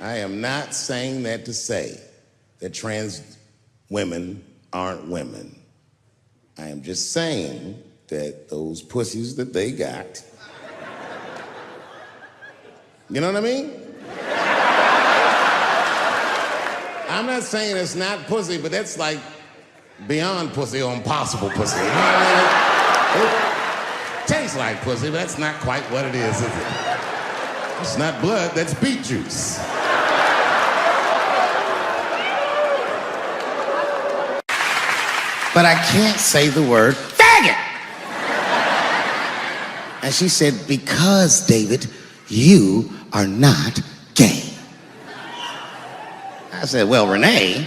I am not saying that to say that trans women aren't women. I am just saying that those pussies that they got, you know what I mean? I'm not saying it's not pussy, but that's like beyond pussy or impossible pussy. You know what I mean? It tastes like pussy, but that's not quite what it is it? It's not blood, that's beet juice. But I can't say the word faggot. And she said, because, David, you are not gay. I said, well, Renee,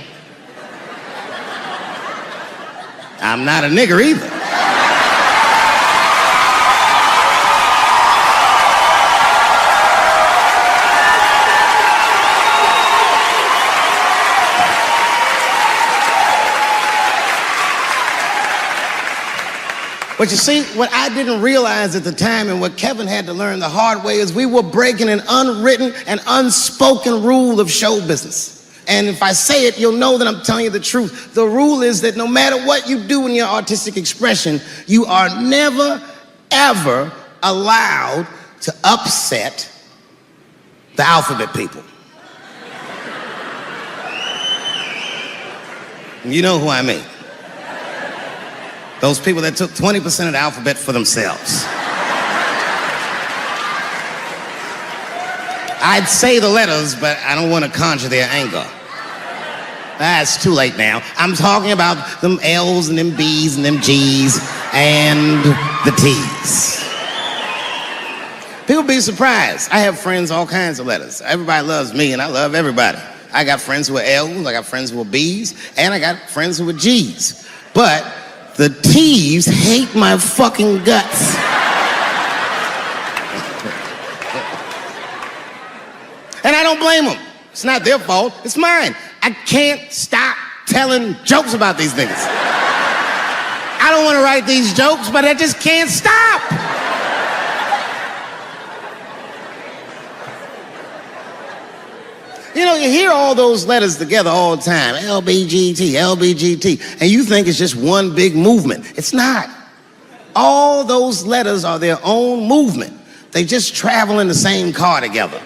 I'm not a nigger either. But you see, what I didn't realize at the time and what Kevin had to learn the hard way is we were breaking an unwritten and unspoken rule of show business. And if I say it, you'll know that I'm telling you the truth. The rule is that no matter what you do in your artistic expression, you are never, ever allowed to upset the alphabet people. You know who I mean. Those people that took 20% of the alphabet for themselves. I'd say the letters, but I don't want to conjure their anger. It's too late now. I'm talking about them L's and them B's and them G's and the T's. People be surprised. I have friends, all kinds of letters. Everybody loves me and I love everybody. I got friends who are L's, I got friends who are B's, and I got friends who are G's. But the T's hate my fucking guts. And I don't blame them. It's not their fault, it's mine. I can't stop telling jokes about these niggas. I don't want to write these jokes, but I just can't stop. You know, you hear all those letters together all the time, LBGT, LBGT, and you think it's just one big movement. It's not. All those letters are their own movement. They just travel in the same car together.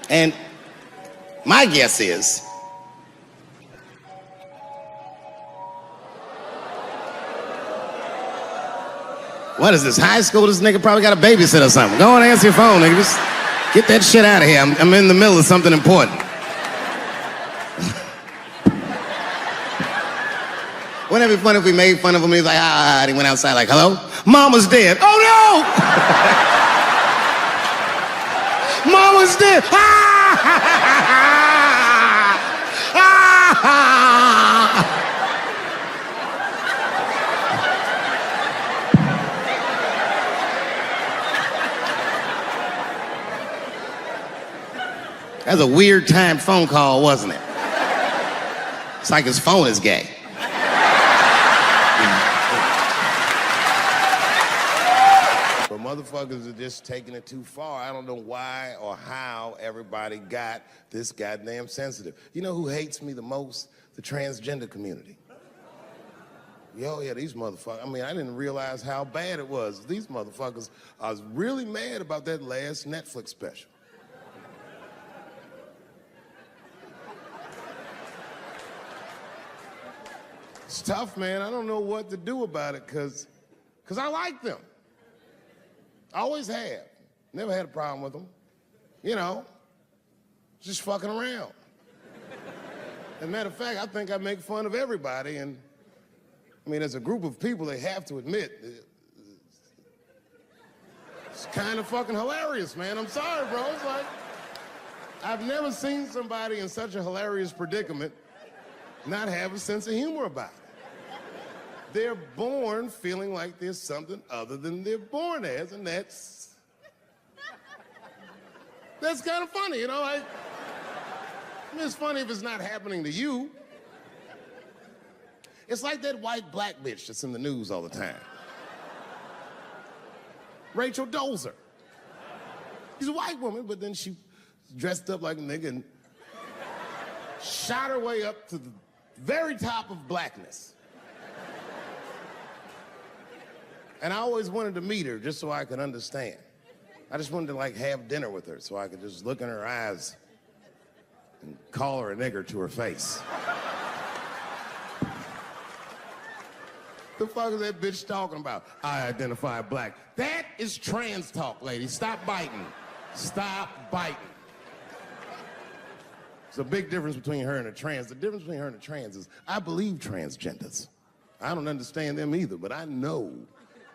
And my guess is, what is this, high school? This nigga probably got a babysitter or something. Go and answer your phone, nigga. Just get that shit out of here. I'm in the middle of something important. Wouldn't it be funny if we made fun of him? He's like, and he went outside like, hello? Mama's dead. Oh no! Mama's dead. That's a weird timed phone call, wasn't it? It's like his phone is gay. But motherfuckers are just taking it too far. I don't know why or how everybody got this goddamn sensitive. You know who hates me the most? The transgender community. Yo, yeah, these motherfuckers. I mean, I didn't realize how bad it was. These motherfuckers, I was really mad about that last Netflix special. It's tough, man. I don't know what to do about it because I like them. I always have. Never had a problem with them. You know, just fucking around. As a matter of fact, I think I make fun of everybody. And I mean, as a group of people, they have to admit, it's kind of fucking hilarious, man. I'm sorry, bro. It's like, I've never seen somebody in such a hilarious predicament not have a sense of humor about it. They're born feeling like there's something other than they're born as, and that's kind of funny, you know? I mean, it's funny if it's not happening to you. It's like that white black bitch that's in the news all the time. Rachel Dolezal. She's a white woman, but then she dressed up like a nigga and shot her way up to the very top of blackness. And I always wanted to meet her just so I could understand. I just wanted to like have dinner with her so I could just look in her eyes and call her a nigger to her face. The fuck is that bitch talking about? I identify black. That is trans talk, lady. Stop biting. Stop biting. There's a big difference between her and a trans. The difference between her and a trans is I believe transgenders. I don't understand them either, but I know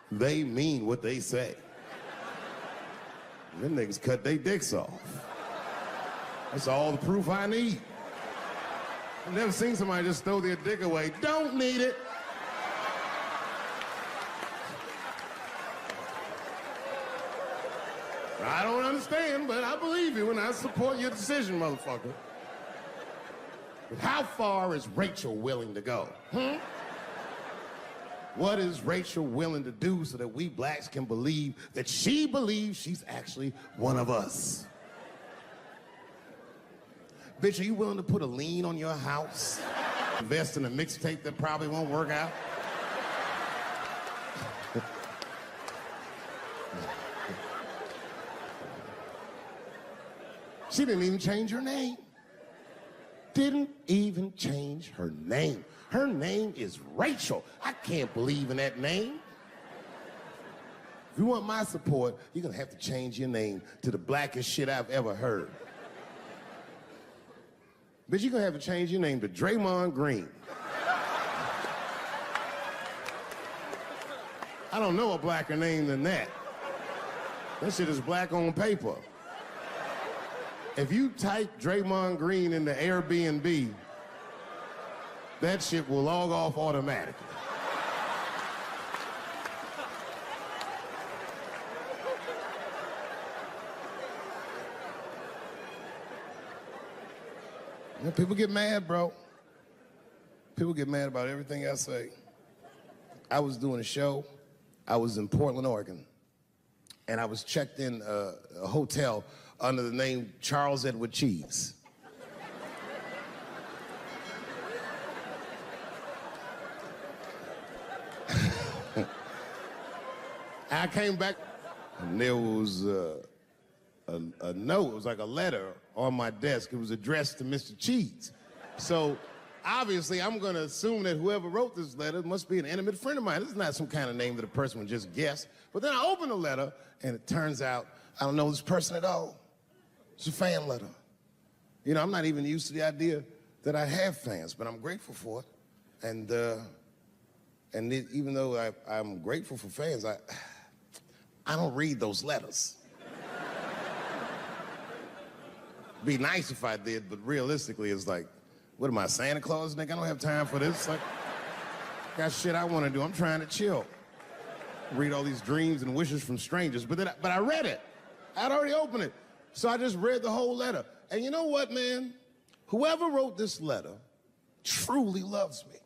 they mean what they say. Them niggas cut their dicks off. That's all the proof I need. I've never seen somebody just throw their dick away. Don't need it. I don't understand, but I believe you and I support your decision, motherfucker. But how far is Rachel willing to go? What is Rachel willing to do so that we blacks can believe that she believes she's actually one of us? Bitch, are you willing to put a lien on your house? Invest in a mixtape that probably won't work out? She didn't even change her name. Didn't even change her name. Her name is Rachel. I can't believe in that name. If you want my support, you're gonna have to change your name to the blackest shit I've ever heard. Bitch, you're gonna have to change your name to Draymond Green. I don't know a blacker name than that. That shit is black on paper. If you type Draymond Green into Airbnb, that shit will log off automatically. You know, people get mad, bro. People get mad about everything I say. I was doing a show. I was in Portland, Oregon, and I was checked in a hotel under the name Charles Edward Cheese. I came back, and there was a note. It was like a letter on my desk. It was addressed to Mr. Cheese. So obviously, I'm going to assume that whoever wrote this letter must be an intimate friend of mine. This is not some kind of name that a person would just guess. But then I open the letter, and it turns out I don't know this person at all. It's a fan letter. You know, I'm not even used to the idea that I have fans, but I'm grateful for it. And even though I'm grateful for fans, I don't read those letters. Be nice if I did, but realistically, it's like, what am I, Santa Claus, nigga? I don't have time for this. Like, got shit I want to do. I'm trying to chill. Read all these dreams and wishes from strangers. But I read it. I'd already opened it. So I just read the whole letter. And you know what, man? Whoever wrote this letter truly loves me.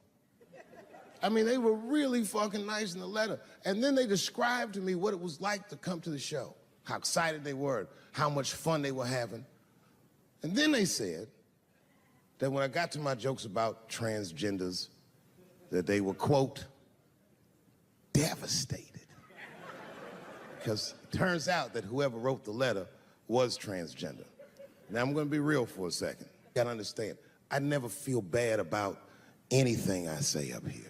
I mean, they were really fucking nice in the letter. And then they described to me what it was like to come to the show, how excited they were, how much fun they were having. And then they said that when I got to my jokes about transgenders, that they were, quote, devastated. Because it turns out that whoever wrote the letter was transgender. Now, I'm going to be real for a second. You got to understand, I never feel bad about anything I say up here.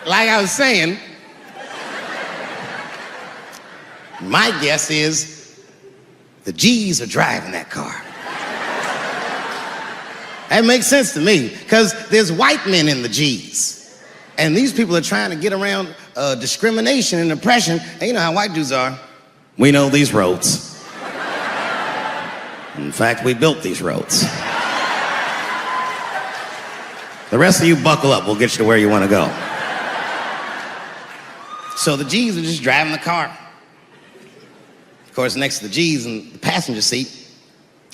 Like I was saying, my guess is the G's are driving that car. That makes sense to me, because there's white men in the G's. And these people are trying to get around discrimination and oppression. And you know how white dudes are. We know these roads. In fact, we built these roads. The rest of you buckle up. We'll get you to where you want to go. So the G's are just driving the car. course, next to the G's in the passenger seat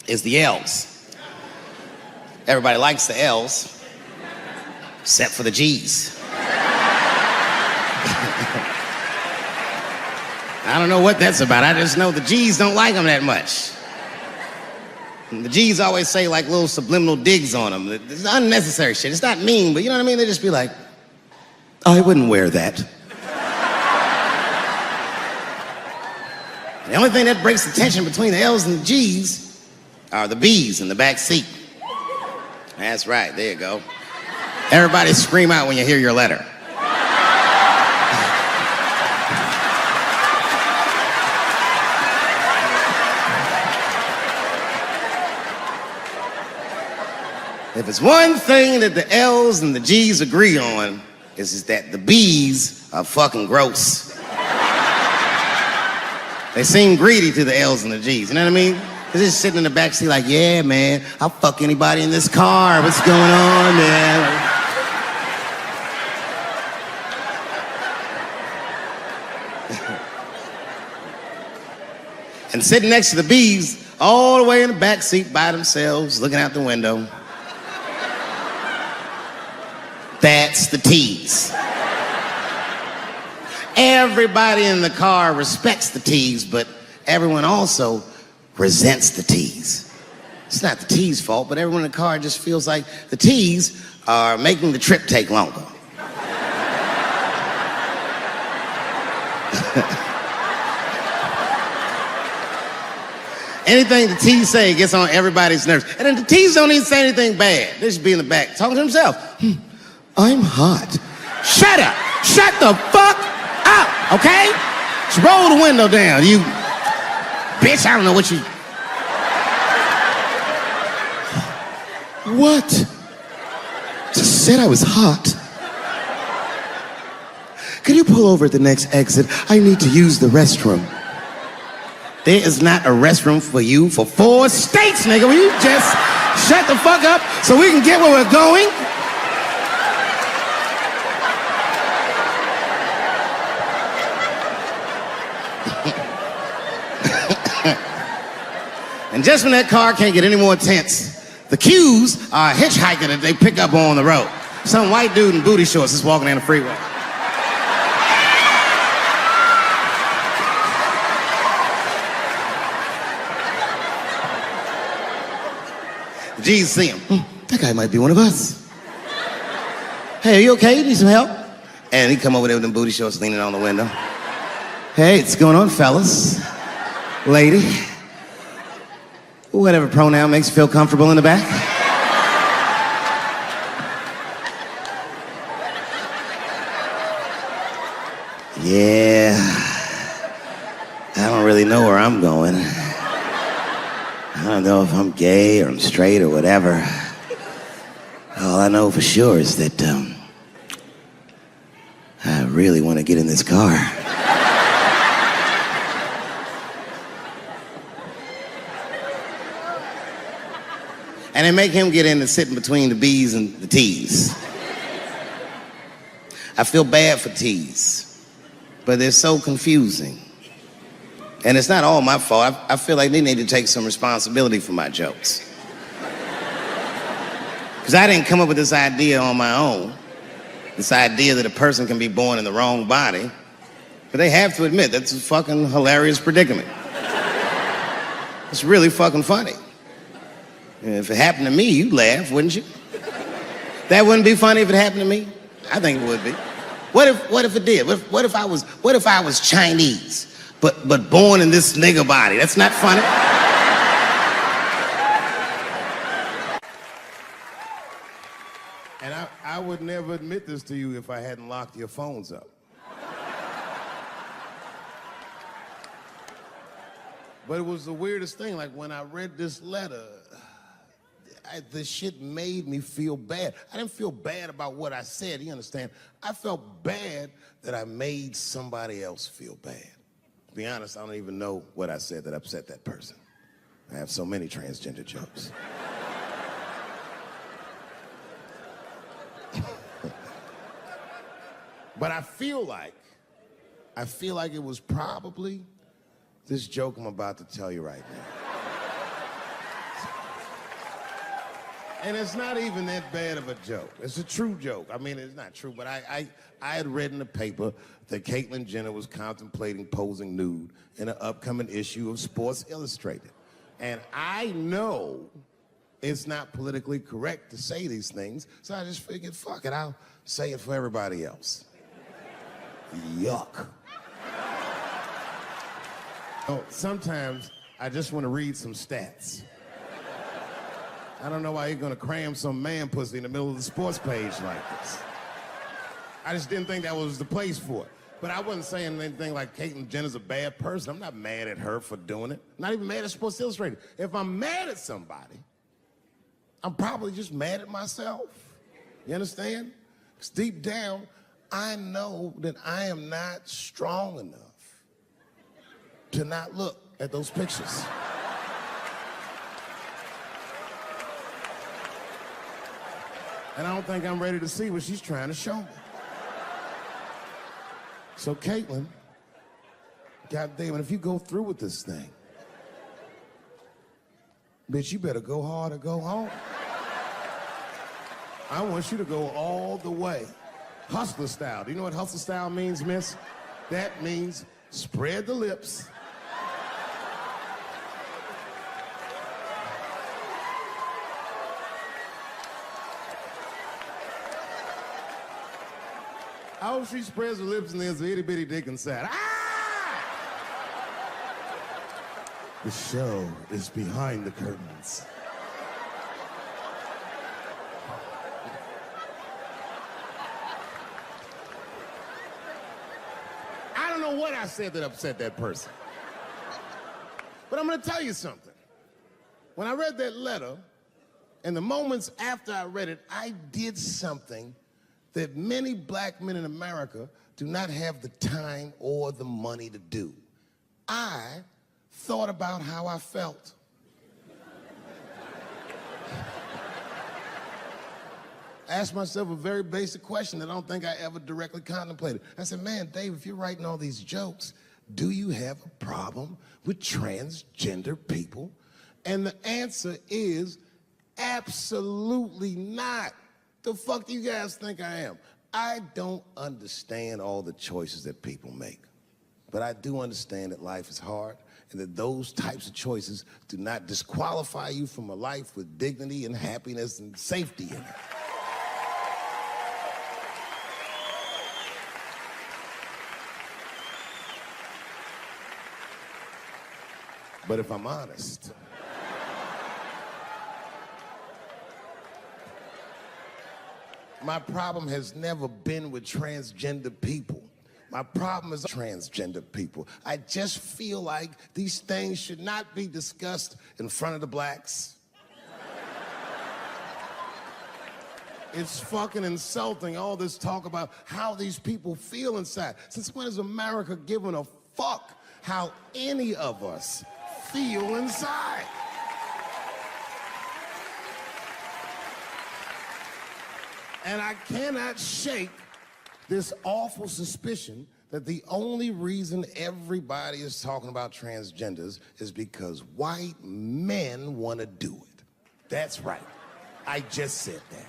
is the L's. Everybody likes the L's, except for the G's. I don't know what that's about. I just know the G's don't like them that much. And the G's always say like little subliminal digs on them. It's unnecessary shit. It's not mean, but you know what I mean? They just be like, I wouldn't wear that. The only thing that breaks the tension between the L's and the G's are the B's in the back seat. That's right, there you go. Everybody scream out when you hear your letter. If it's one thing that the L's and the G's agree on, is that the B's are fucking gross. They seem greedy to the L's and the G's, you know what I mean? They're just sitting in the backseat like, yeah, man, I'll fuck anybody in this car. What's going on, man? And sitting next to the B's, all the way in the backseat by themselves, looking out the window. That's the T's. Everybody in the car respects the T's, but everyone also resents the T's. It's not the T's' fault, but everyone in the car just feels like the T's are making the trip take longer. Anything the T's say gets on everybody's nerves. And then the T's don't even say anything bad. They just be in the back talking to themselves. I'm hot. Shut up. Shut the fuck up, okay? Just roll the window down, you bitch. I don't know what you... What? Just said I was hot. Could you pull over at the next exit? I need to use the restroom. There is not a restroom for you for 4 states, nigga. Will you just shut the fuck up so we can get where we're going? And just when that car can't get any more tense, the Q's are a hitchhiker that they pick up on the road. Some white dude in booty shorts is walking down the freeway. The G's see him. That guy might be one of us. Hey, are you okay? You need some help? And he come over there with them booty shorts leaning on the window. Hey, what's going on, fellas? Lady? Whatever pronoun makes you feel comfortable in the back. Yeah, I don't really know where I'm going. I don't know if I'm gay or I'm straight or whatever. All I know for sure is that I really want to get in this car. And they make him get in and sit in between the B's and the T's. I feel bad for T's, but they're so confusing. And it's not all my fault. I feel like they need to take some responsibility for my jokes. Because I didn't come up with this idea on my own. This idea that a person can be born in the wrong body. But they have to admit, that's a fucking hilarious predicament. It's really fucking funny. If it happened to me, you'd laugh, wouldn't you? That wouldn't be funny if it happened to me? I think it would be. What if it did? What if I was Chinese, but born in this nigga body? That's not funny. And I would never admit this to you if I hadn't locked your phones up. But it was the weirdest thing. Like when I read this letter, this shit made me feel bad. I didn't feel bad about what I said, you understand? I felt bad that I made somebody else feel bad. To be honest, I don't even know what I said that upset that person. I have so many transgender jokes. But I feel like it was probably this joke I'm about to tell you right now. And it's not even that bad of a joke. It's a true joke. I mean, it's not true, but I had read in the paper that Caitlyn Jenner was contemplating posing nude in an upcoming issue of Sports Illustrated. And I know it's not politically correct to say these things, so I just figured, fuck it, I'll say it for everybody else. Yuck. Oh, sometimes I just want to read some stats. I don't know why you're gonna cram some man pussy in the middle of the sports page like this. I just didn't think that was the place for it. But I wasn't saying anything like Caitlyn Jenner's a bad person. I'm not mad at her for doing it. Not even mad at Sports Illustrated. If I'm mad at somebody, I'm probably just mad at myself. You understand? Because deep down, I know that I am not strong enough to not look at those pictures. And I don't think I'm ready to see what she's trying to show me. So Caitlyn, goddamn it, if you go through with this thing, bitch, you better go hard or go home. I want you to go all the way. Hustler style. Do you know what hustler style means, miss? That means spread the lips. I hope she spreads her lips and there's an itty bitty dick inside. Ah! The show is behind the curtains. I don't know what I said that upset that person. But I'm gonna tell you something. When I read that letter, and the moments after I read it, I did something that many black men in America do not have the time or the money to do. I thought about how I felt. I asked myself a very basic question that I don't think I ever directly contemplated. I said, man, Dave, if you're writing all these jokes, do you have a problem with transgender people? And the answer is absolutely not. The fuck do you guys think I am? I don't understand all the choices that people make. But I do understand that life is hard and that those types of choices do not disqualify you from a life with dignity and happiness and safety in it. But if I'm honest, my problem has never been with transgender people. My problem is transgender people. I just feel like these things should not be discussed in front of the blacks. It's fucking insulting, all this talk about how these people feel inside. Since when has America given a fuck how any of us feel inside? And I cannot shake this awful suspicion that the only reason everybody is talking about transgenders is because white men want to do it. That's right. I just said that.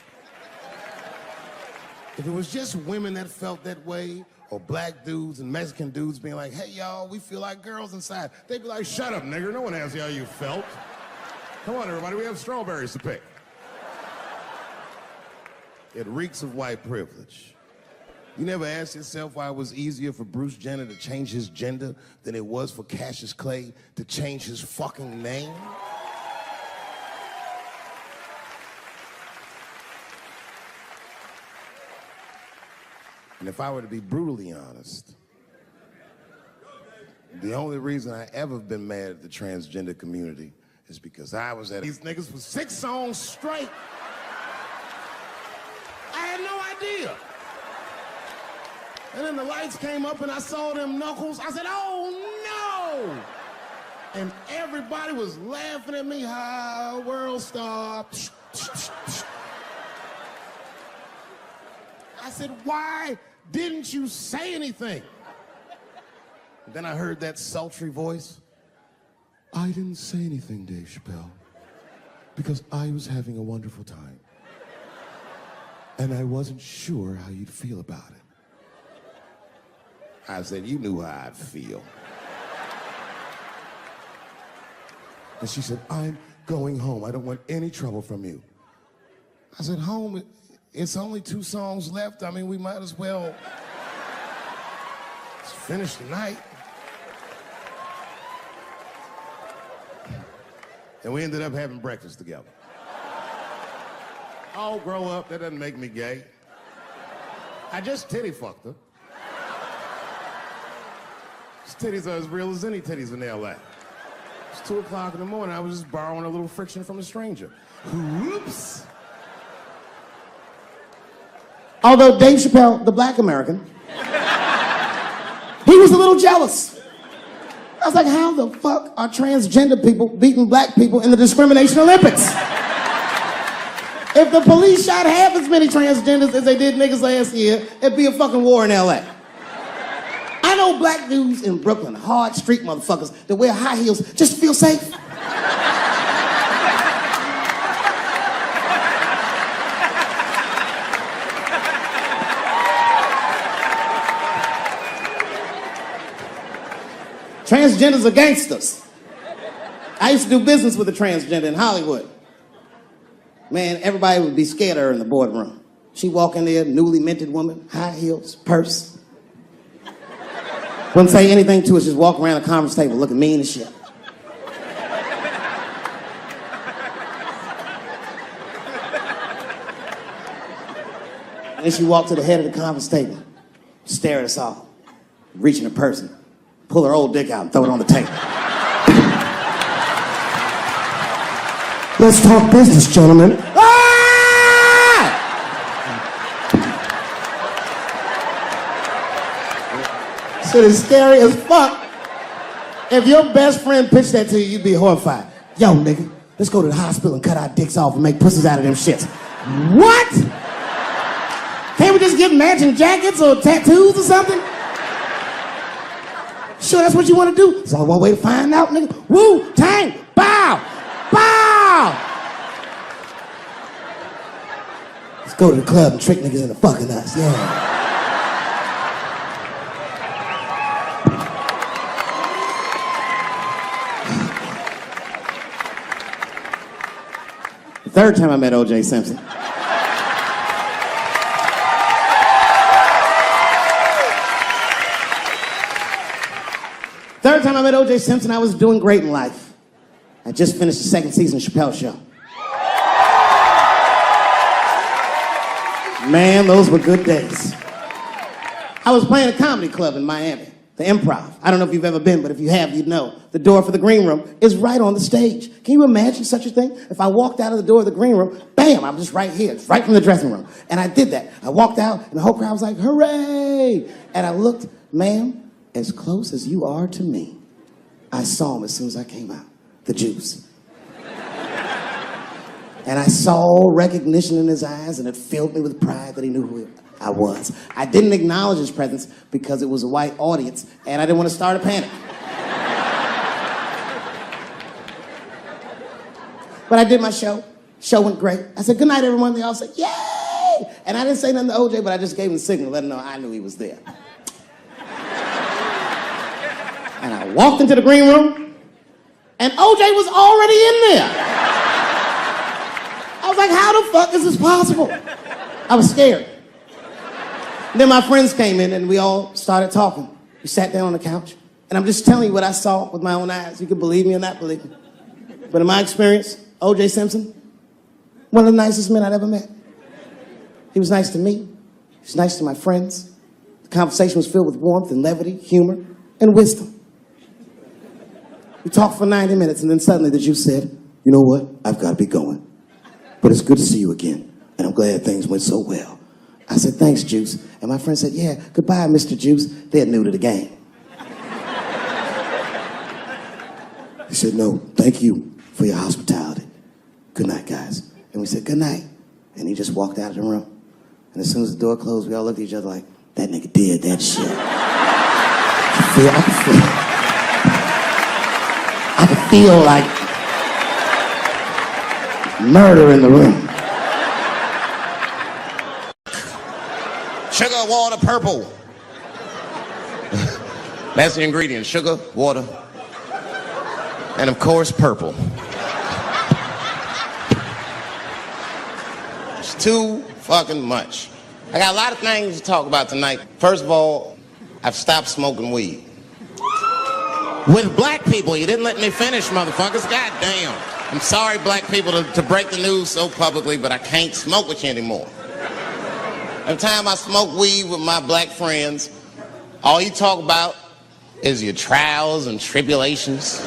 If it was just women that felt that way, or black dudes and Mexican dudes being like, hey, y'all, we feel like girls inside, they'd be like, shut up, nigger. No one asked you how you felt. Come on, everybody, we have strawberries to pick. It reeks of white privilege. You never asked yourself why it was easier for Bruce Jenner to change his gender than it was for Cassius Clay to change his fucking name? And if I were to be brutally honest, the only reason I ever been mad at the transgender community is because I was at these niggas for 6 songs straight. I had no idea. And then the lights came up and I saw them knuckles. I said, oh no! And everybody was laughing at me. Hi, world star. I said, why didn't you say anything? Then I heard that sultry voice. I didn't say anything, Dave Chappelle, because I was having a wonderful time. And I wasn't sure how you'd feel about it. I said, you knew how I'd feel. And she said, I'm going home. I don't want any trouble from you. I said, home, it's only 2 songs left. I mean, we might as well finish the night. And we ended up having breakfast together. Oh, grow up, that doesn't make me gay. I just titty fucked her. His titties are as real as any titties in L.A. It's 2 o'clock in the morning. I was just borrowing a little friction from a stranger. Whoops. Although Dave Chappelle, the black American, he was a little jealous. I was like, how the fuck are transgender people beating black people in the discrimination Olympics? If the police shot half as many transgenders as they did niggas last year, it'd be a fucking war in LA. I know black dudes in Brooklyn, hard street motherfuckers that wear high heels just to feel safe. Transgenders are gangsters. I used to do business with a transgender in Hollywood. Man, everybody would be scared of her in the boardroom. She'd walk in there, newly minted woman, high heels, purse. Wouldn't say anything to us, just walk around the conference table looking mean as shit. And then she walked to the head of the conference table, stare at us all, reach in her purse, and pull her old dick out and throw it on the table. Let's talk business, gentlemen. Ah! Shit is scary as fuck. If your best friend pitched that to you, you'd be horrified. Yo, nigga, let's go to the hospital and cut our dicks off and make pussies out of them shits. What? Can't we just get matching jackets or tattoos or something? Sure, that's what you want to do? There's only one way to find out, nigga. Wu-Tang, bow, bow. Let's go to the club and trick niggas into fucking us, yeah. The third time I met O.J. Simpson. Third time I met O.J. Simpson, I was doing great in life. I just finished the 2nd season of Chappelle's show. Man, those were good days. I was playing a comedy club in Miami, the Improv. I don't know if you've ever been, but if you have, you'd know. The door for the green room is right on the stage. Can you imagine such a thing? If I walked out of the door of the green room, bam, I'm just right here. It's right from the dressing room. And I did that. I walked out, and the whole crowd was like, hooray! And I looked, ma'am, as close as you are to me, I saw him as soon as I came out, the juice. And I saw recognition in his eyes, and it filled me with pride that he knew who I was. I didn't acknowledge his presence because it was a white audience, and I didn't want to start a panic. But I did my show. Show went great. I said, good night, everyone. They all said, yay! And I didn't say nothing to OJ, but I just gave him the signal, let him know I knew he was there. And I walked into the green room, and OJ was already in there. I was like, how the fuck is this possible? I was scared. And then my friends came in, and we all started talking. We sat down on the couch, and I'm just telling you what I saw with my own eyes. You can believe me or not believe me. But in my experience, O.J. Simpson, one of the nicest men I'd ever met. He was nice to me. He was nice to my friends. The conversation was filled with warmth and levity, humor, and wisdom. We talked for 90 minutes, and then suddenly the Juice said, you know what? I've got to be going. But it's good to see you again, and I'm glad things went so well. I said, thanks, Juice. And my friend said, yeah, goodbye, Mr. Juice. They're new to the game. He said, no, thank you for your hospitality. Good night, guys. And we said, good night. And he just walked out of the room. And as soon as the door closed, we all looked at each other like, that nigga did that shit. I could feel it. I could feel like murder in the room. Sugar, water, purple. That's the ingredient. Sugar, water, and of course, purple. It's too fucking much. I got a lot of things to talk about tonight. First of all, I've stopped smoking weed. With black people, you didn't let me finish, motherfuckers. God damn. I'm sorry, black people, to break the news so publicly, but I can't smoke with you anymore. Every time I smoke weed with my black friends, all you talk about is your trials and tribulations.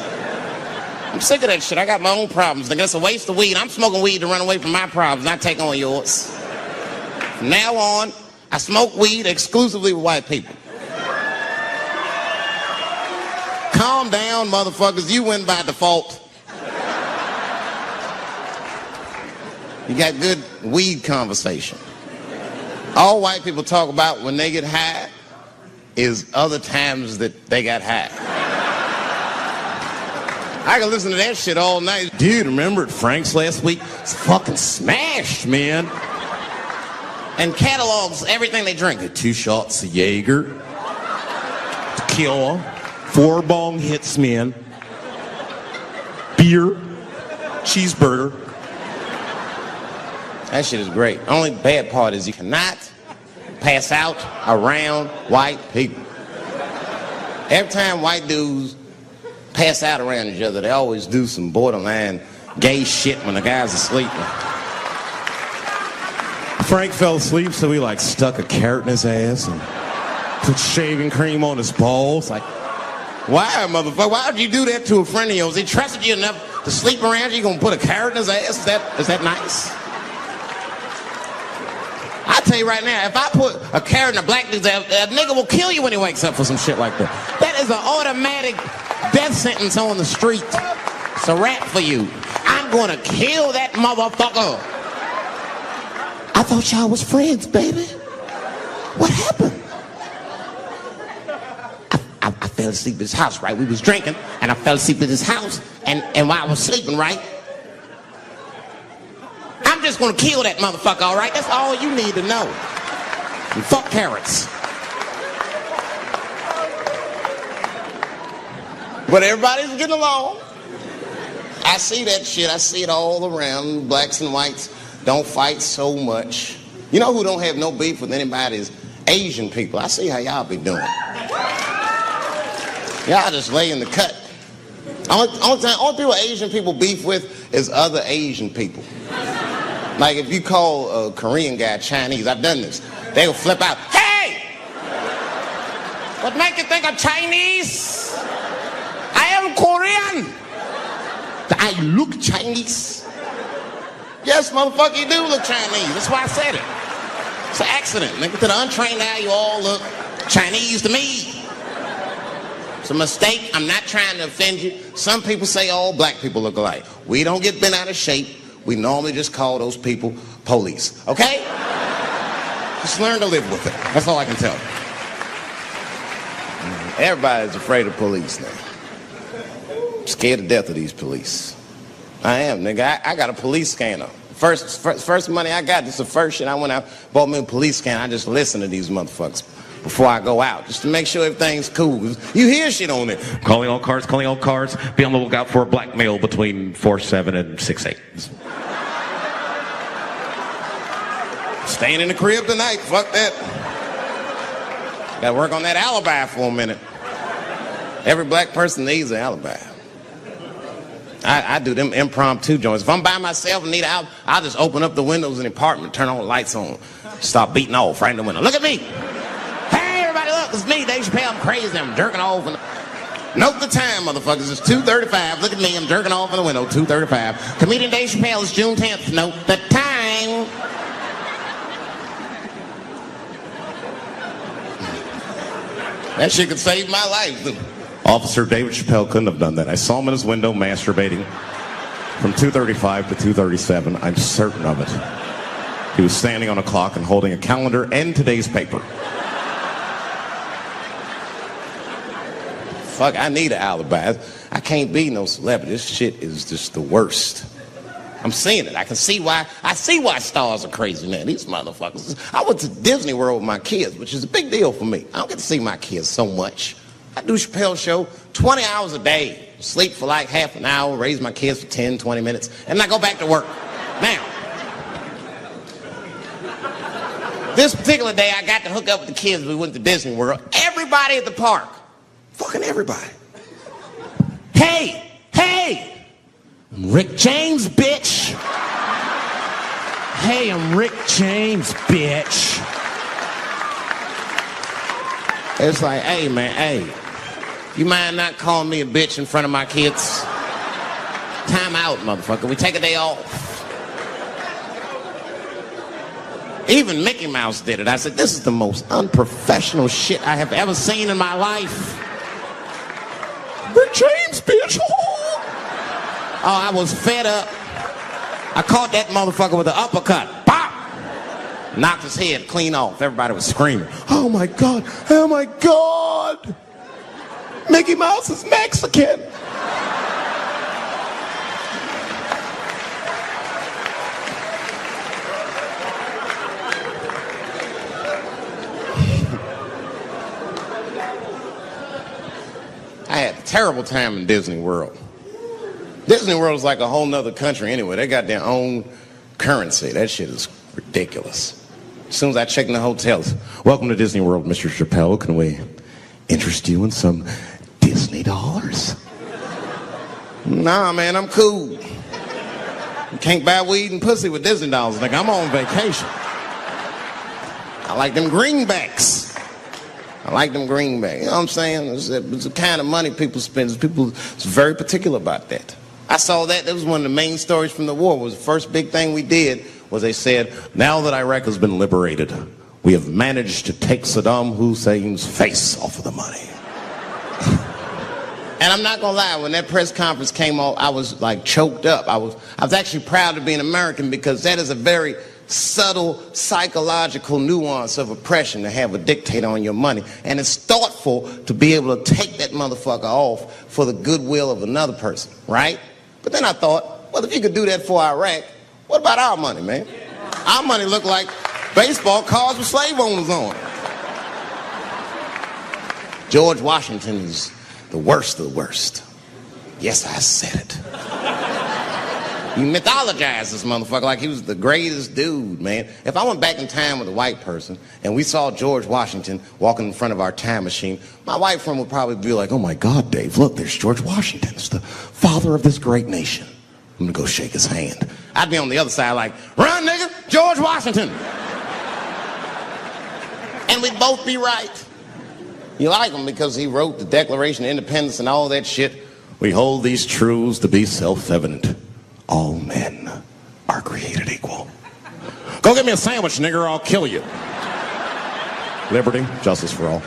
I'm sick of that shit. I got my own problems. Nigga, it's a waste of weed. I'm smoking weed to run away from my problems, not take on yours. From now on, I smoke weed exclusively with white people. Calm down, motherfuckers. You win by default. You got good weed conversation. All white people talk about when they get high is other times that they got high. I can listen to that shit all night. Dude, remember at Frank's last week? It's fucking smashed, man. And catalogs everything they drink. 2 shots of Jaeger, tequila, 4 bong hits, man, beer, cheeseburger. That shit is great. Only bad part is you cannot pass out around white people. Every time white dudes pass out around each other, they always do some borderline gay shit when the guy's asleep. Frank fell asleep, so he stuck a carrot in his ass and put shaving cream on his balls. Why, motherfucker? Why would you do that to a friend of yours? He trusted you enough to sleep around you. You gonna put a carrot in his ass? Is that nice? I tell you right now, if I put a carrot in a black dude's ass, a nigga will kill you when he wakes up for some shit like that. That is an automatic death sentence on the street. It's a rap for you. I'm gonna kill that motherfucker. I thought y'all was friends, baby. What happened? I fell asleep at his house, right? We was drinking, and I fell asleep at his house, and while I was sleeping, right? I'm just gonna kill that motherfucker, all right? That's all you need to know. And fuck carrots. But everybody's getting along. I see that shit. I see it all around. Blacks and whites don't fight so much. You know who don't have no beef with anybody is Asian people. I see how y'all be doing. Y'all just lay in the cut. Only people Asian people beef with is other Asian people. Like if you call a Korean guy Chinese, I've done this. They will flip out. Hey! What make you think I'm Chinese? I am Korean. I look Chinese. Yes, motherfucker, you do look Chinese. That's why I said it. It's an accident. Nigga, to the untrained eye, you all look Chinese to me. It's a mistake. I'm not trying to offend you. Some people say all black people look alike. We don't get bent out of shape. We normally just call those people police. Okay? Just learn to live with it. That's all I can tell you. Everybody's afraid of police now. I'm scared to death of these police. I am, nigga. I got a police scanner. First money I got, this is the first shit I went out, bought me a police scanner. I just listen to these motherfuckers before I go out, just to make sure everything's cool. You hear shit on it. Calling all cars, be on the lookout for a black male between 4'7" and 6'8". Staying in the crib tonight, fuck that. Gotta work on that alibi for a minute. Every black person needs an alibi. I do them impromptu joints. If I'm by myself and need an alibi, I'll just open up the windows in the apartment, turn all the lights on, start beating off right in the window. Look at me. Hey, everybody, look, it's me, Dave Chappelle. I'm crazy. I'm jerking off. Note the time, motherfuckers. It's 2:35. Look at me. I'm jerking off in the window. 2:35. Comedian Dave Chappelle. It's June 10th. Note the time. That shit could save my life. Officer David Chappelle couldn't have done that. I saw him in his window masturbating from 2:35 to 2:37. I'm certain of it. He was standing on a clock and holding a calendar and today's paper. fuck, I need an alibi. I can't be no celebrity. This shit is just the worst. I'm seeing it. I see why stars are crazy now. These motherfuckers. I went to Disney World with my kids, which is a big deal for me. I don't get to see my kids so much. I do Chappelle show 20 hours a day. Sleep for like half an hour, raise my kids for 10, 20 minutes, and I go back to work. Now, this particular day, I got to hook up with the kids. We went to Disney World. Everybody at the park, fucking everybody. Hey, I'm Rick James, bitch. Hey, I'm Rick James, bitch. It's like, hey, man, hey. You mind not calling me a bitch in front of my kids? Time out, motherfucker. We take a day off. Even Mickey Mouse did it. I said, this is the most unprofessional shit I have ever seen in my life. Rick James, bitch. Oh, I was fed up. I caught that motherfucker with an uppercut. Pop! Knocked his head clean off. Everybody was screaming. Oh my God, oh my God. Mickey Mouse is Mexican. I had a terrible time in Disney World. Disney World is like a whole nother country anyway. They got their own currency. That shit is ridiculous. As soon as I check in the hotels, welcome to Disney World, Mr. Chappelle. Can we interest you in some Disney dollars? Nah, man, I'm cool. You can't buy weed and pussy with Disney dollars. Like, I'm on vacation. I like them greenbacks. You know what I'm saying? It's the kind of money people spend. People is very particular about that. I saw that. That was one of the main stories from the war. Was the first big thing we did was they said, now that Iraq has been liberated, we have managed to take Saddam Hussein's face off of the money. And I'm not gonna lie, when that press conference came off, I was like choked up. I was actually proud to be an American because that is a very subtle psychological nuance of oppression to have a dictator on your money. And it's thoughtful to be able to take that motherfucker off for the goodwill of another person, right? But then I thought, well, if you could do that for Iraq, what about our money, man? Our money looked like baseball cards with slave owners on it. George Washington is the worst of the worst. Yes, I said it. You mythologize this motherfucker like he was the greatest dude, man. If I went back in time with a white person and we saw George Washington walking in front of our time machine, my white friend would probably be like, oh my God, Dave, look, there's George Washington. It's the father of this great nation. I'm gonna go shake his hand. I'd be on the other side like, run, nigga, George Washington. And we'd both be right. You like him because he wrote the Declaration of Independence and all that shit. We hold these truths to be self-evident. All men are created equal. Go get me a sandwich, nigger, or I'll kill you. Liberty, justice for all.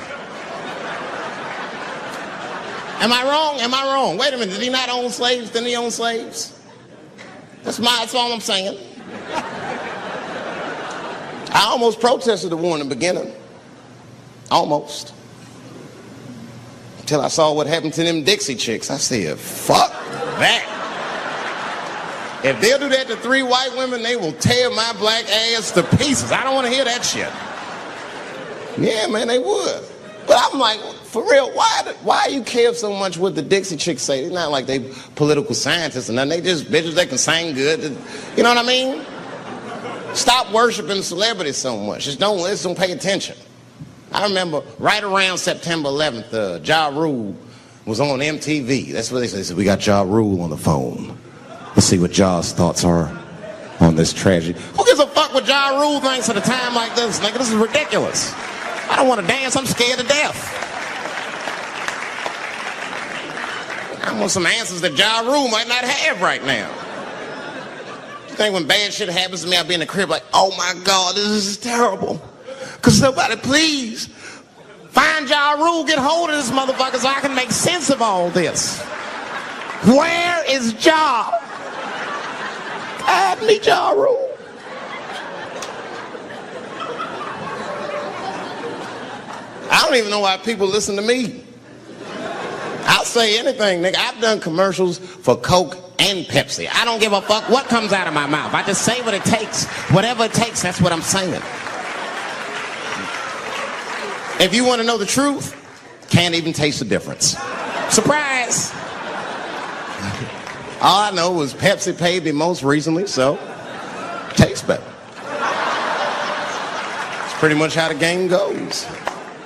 Am I wrong? Am I wrong? Wait a minute, did he not own slaves? Didn't he own slaves? That's all I'm saying. I almost protested the war in the beginning. Almost. Until I saw what happened to them Dixie chicks. I said, fuck that. If they'll do that to 3 white women, they will tear my black ass to pieces. I don't want to hear that shit. Yeah, man, they would. But I'm like, for real, why you care so much what the Dixie chicks say? It's not like they political scientists or nothing. They just bitches that can sing good. You know what I mean? Stop worshiping celebrities so much. Just don't pay attention. I remember right around September 11th, Ja Rule was on MTV. That's what they said. We got Ja Rule on the phone. Let's see what Ja's thoughts are on this tragedy. Who gives a fuck what Ja Rule thinks at a time like this, nigga? This is ridiculous. I don't want to dance. I'm scared to death. I want some answers that Ja Rule might not have right now. You think when bad shit happens to me, I'll be in the crib like, oh my God, this is terrible. Could somebody please find Ja Rule, get hold of this motherfucker so I can make sense of all this. Where is Ja? Guide me, Ja Rule. I don't even know why people listen to me. say anything, nigga. I've done commercials for Coke and Pepsi. I don't give a fuck what comes out of my mouth. I just say what it takes. Whatever it takes, that's what I'm saying. If you want to know the truth, can't even taste the difference. Surprise! All I know was Pepsi paid me most recently, so tastes better. It's pretty much how the game goes.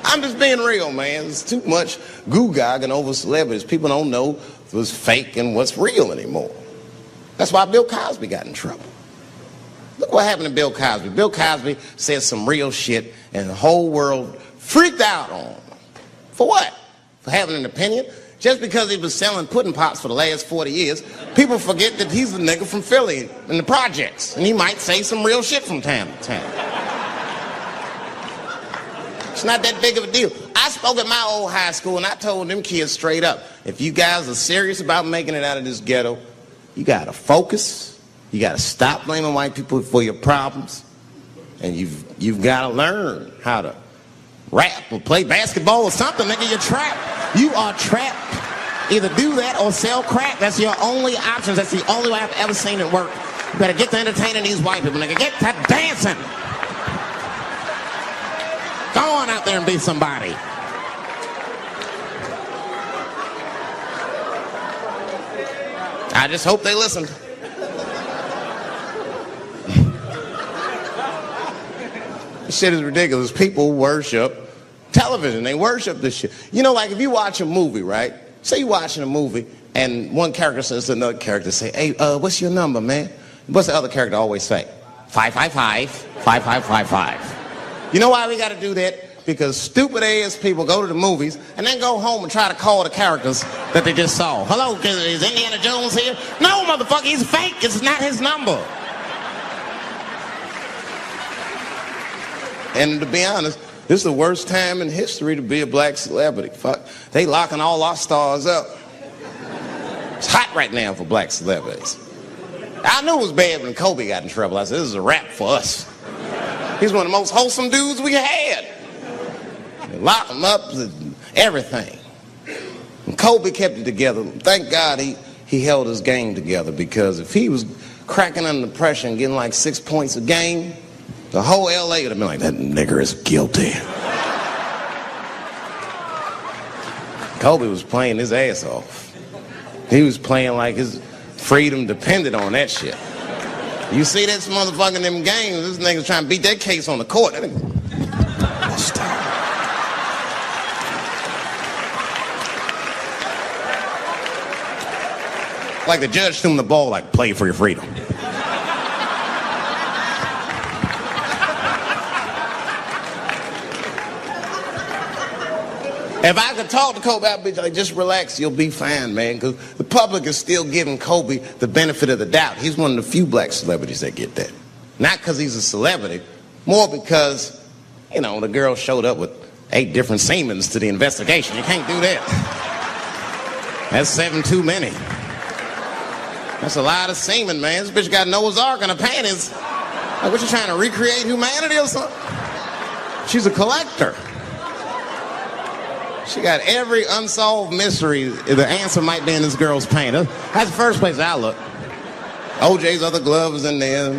I'm just being real, man. There's too much goo-gagging over celebrities. People don't know what's fake and what's real anymore. That's why Bill Cosby got in trouble. Look what happened to Bill Cosby. Bill Cosby said some real shit, and the whole world freaked out on him. For what? For having an opinion? Just because he was selling pudding pops for the last 40 years, people forget that he's a nigga from Philly in the projects, and he might say some real shit from time to time. It's not that big of a deal. I spoke at my old high school, and I told them kids straight up, if you guys are serious about making it out of this ghetto, you gotta focus, you gotta stop blaming white people for your problems, and you've gotta learn how to rap or play basketball or something, nigga. You're trapped. You are trapped. Either do that or sell crack. That's your only options. That's the only way I've ever seen it work. You better get to entertaining these white people, nigga. Get to dancing. Go on out there and be somebody. I just hope they listened. This shit is ridiculous. People worship television. They worship this shit. You know, like if you watch a movie, right? Say you're watching a movie and one character says to another character, say, hey, what's your number, man? What's the other character always say? 555, 5555. You know why we got to do that? Because stupid ass people go to the movies and then go home and try to call the characters that they just saw. Hello, is Indiana Jones here? No, motherfucker, he's fake. It's not his number. And to be honest, this is the worst time in history to be a black celebrity. Fuck, they locking all our stars up. It's hot right now for black celebrities. I knew it was bad when Kobe got in trouble. I said, this is a wrap for us. He's one of the most wholesome dudes we had. They locked him up, everything. And Kobe kept it together. Thank God he held his game together, because if he was cracking under pressure and getting like 6 points a game, the whole LA would have been like, that nigger is guilty. Kobe was playing his ass off. He was playing like his freedom depended on that shit. You see this motherfucker in them games, this nigga's trying to beat that case on the court. That nigga, like the judge threw him the ball, like, play for your freedom. If I could talk to Kobe, I'd be like, just relax, you'll be fine, man. Because the public is still giving Kobe the benefit of the doubt. He's one of the few black celebrities that get that. Not because he's a celebrity, more because, you know, the girl showed up with 8 different semens to the investigation. You can't do that. That's 7 too many. That's a lot of semen, man. This bitch got Noah's Ark in her panties. Like, what, you trying to recreate humanity or something? She's a collector. She got every unsolved mystery. The answer might be in this girl's paint. That's the first place I look. OJ's other glove is in there.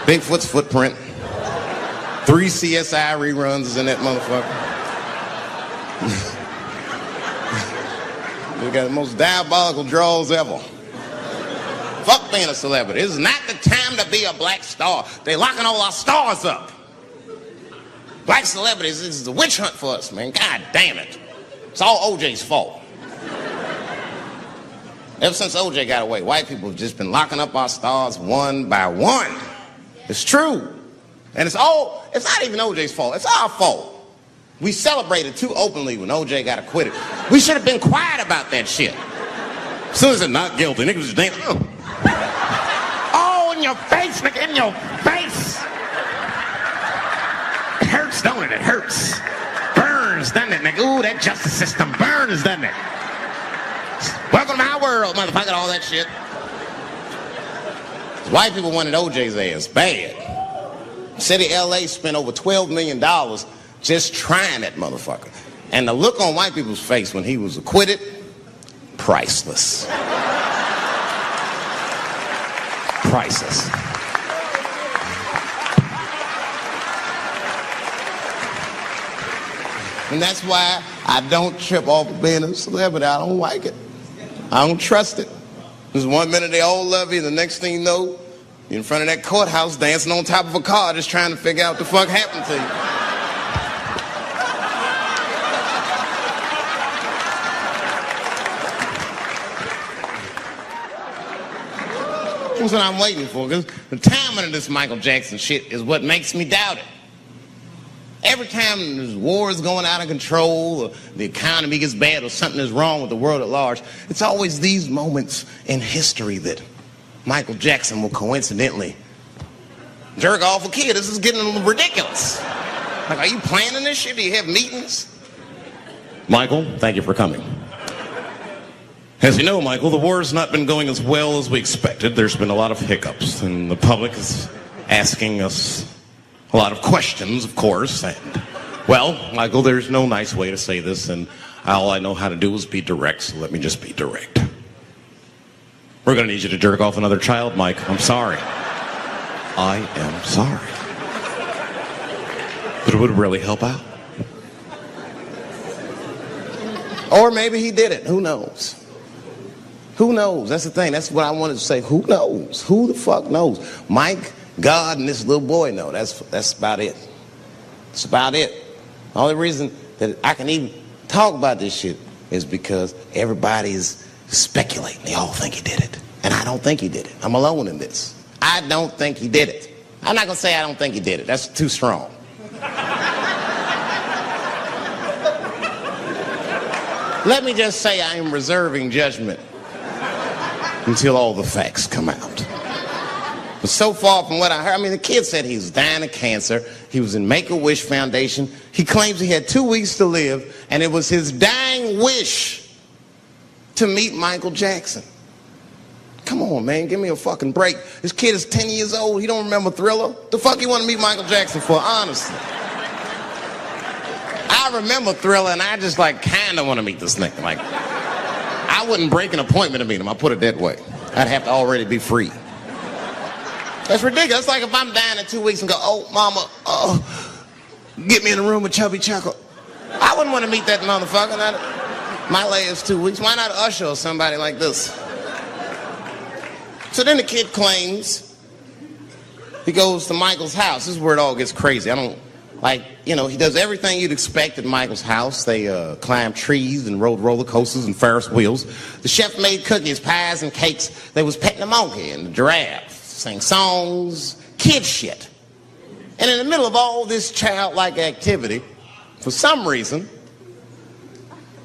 Bigfoot's footprint. 3 CSI reruns is in that motherfucker. We got the most diabolical draws ever. Fuck being a celebrity. This is not the time to be a black star. They locking all our stars up. Black celebrities, this is a witch hunt for us, man. God damn it. It's all OJ's fault. Ever since OJ got away, white people have just been locking up our stars one by one. It's true. And it's not even OJ's fault. It's our fault. We celebrated too openly when OJ got acquitted. We should have been quiet about that shit. As soon as they're not guilty, niggas just dancing. Oh, in your face, nigga, in your face. It hurts, don't it? It hurts. Burns, doesn't it, nigga? Ooh, that justice system burns, doesn't it? Welcome to my world, motherfucker, all that shit. White people wanted OJ's ass bad. City of LA spent over $12 million just trying that motherfucker. And the look on white people's face when he was acquitted, priceless. Priceless. And that's why I don't trip off of being a celebrity. I don't like it. I don't trust it. Because 1 minute they all love you, the next thing you know, you're in front of that courthouse dancing on top of a car just trying to figure out what the fuck happened to you. That's what I'm waiting for, because the timing of this Michael Jackson shit is what makes me doubt it. Every time this war is going out of control, or the economy gets bad, or something is wrong with the world at large, it's always these moments in history that Michael Jackson will coincidentally jerk off a kid. This is getting ridiculous. Like, are you planning this shit? Do you have meetings? Michael, thank you for coming. As you know, Michael, the war has not been going as well as we expected. There's been a lot of hiccups, and the public is asking us a lot of questions, of course. And, well, Michael, there's no nice way to say this, and all I know how to do is be direct, so let me just be direct. We're going to need you to jerk off another child, Mike. I'm sorry. I am sorry. But it would really help out. Or maybe he did it. Who knows? Who knows? That's the thing. That's what I wanted to say. Who knows? Who the fuck knows? Mike, God, and this little boy know. That's about it. That's about it. The only reason that I can even talk about this shit is because everybody's speculating. They all think he did it. And I don't think he did it. I'm alone in this. I don't think he did it. I'm not going to say I don't think he did it. That's too strong. Let me just say I am reserving judgment until all the facts come out. But so far from what I heard, I mean, the kid said he was dying of cancer. He was in Make-A-Wish Foundation. He claims he had 2 weeks to live, and it was his dying wish to meet Michael Jackson. Come on, man, give me a fucking break. This kid is 10 years old. He don't remember Thriller. The fuck you want to meet Michael Jackson for, honestly? I remember Thriller, and I just, like, kind of want to meet this nigga. Like, I wouldn't break an appointment to meet him. I'll put it that way. I'd have to already be free. That's ridiculous. It's like if I'm dying in 2 weeks and go, oh, mama, get me in a room with Chubby Chuckle. I wouldn't want to meet that motherfucker. My last 2 weeks. Why not Usher or somebody like this? So then the kid claims he goes to Michael's house. This is where it all gets crazy. He does everything you'd expect at Michael's house. They climbed trees and rode roller coasters and Ferris wheels. The chef made cookies, pies, and cakes. They was petting the monkey and the giraffe, sang songs, kid shit. And in the middle of all this childlike activity, for some reason,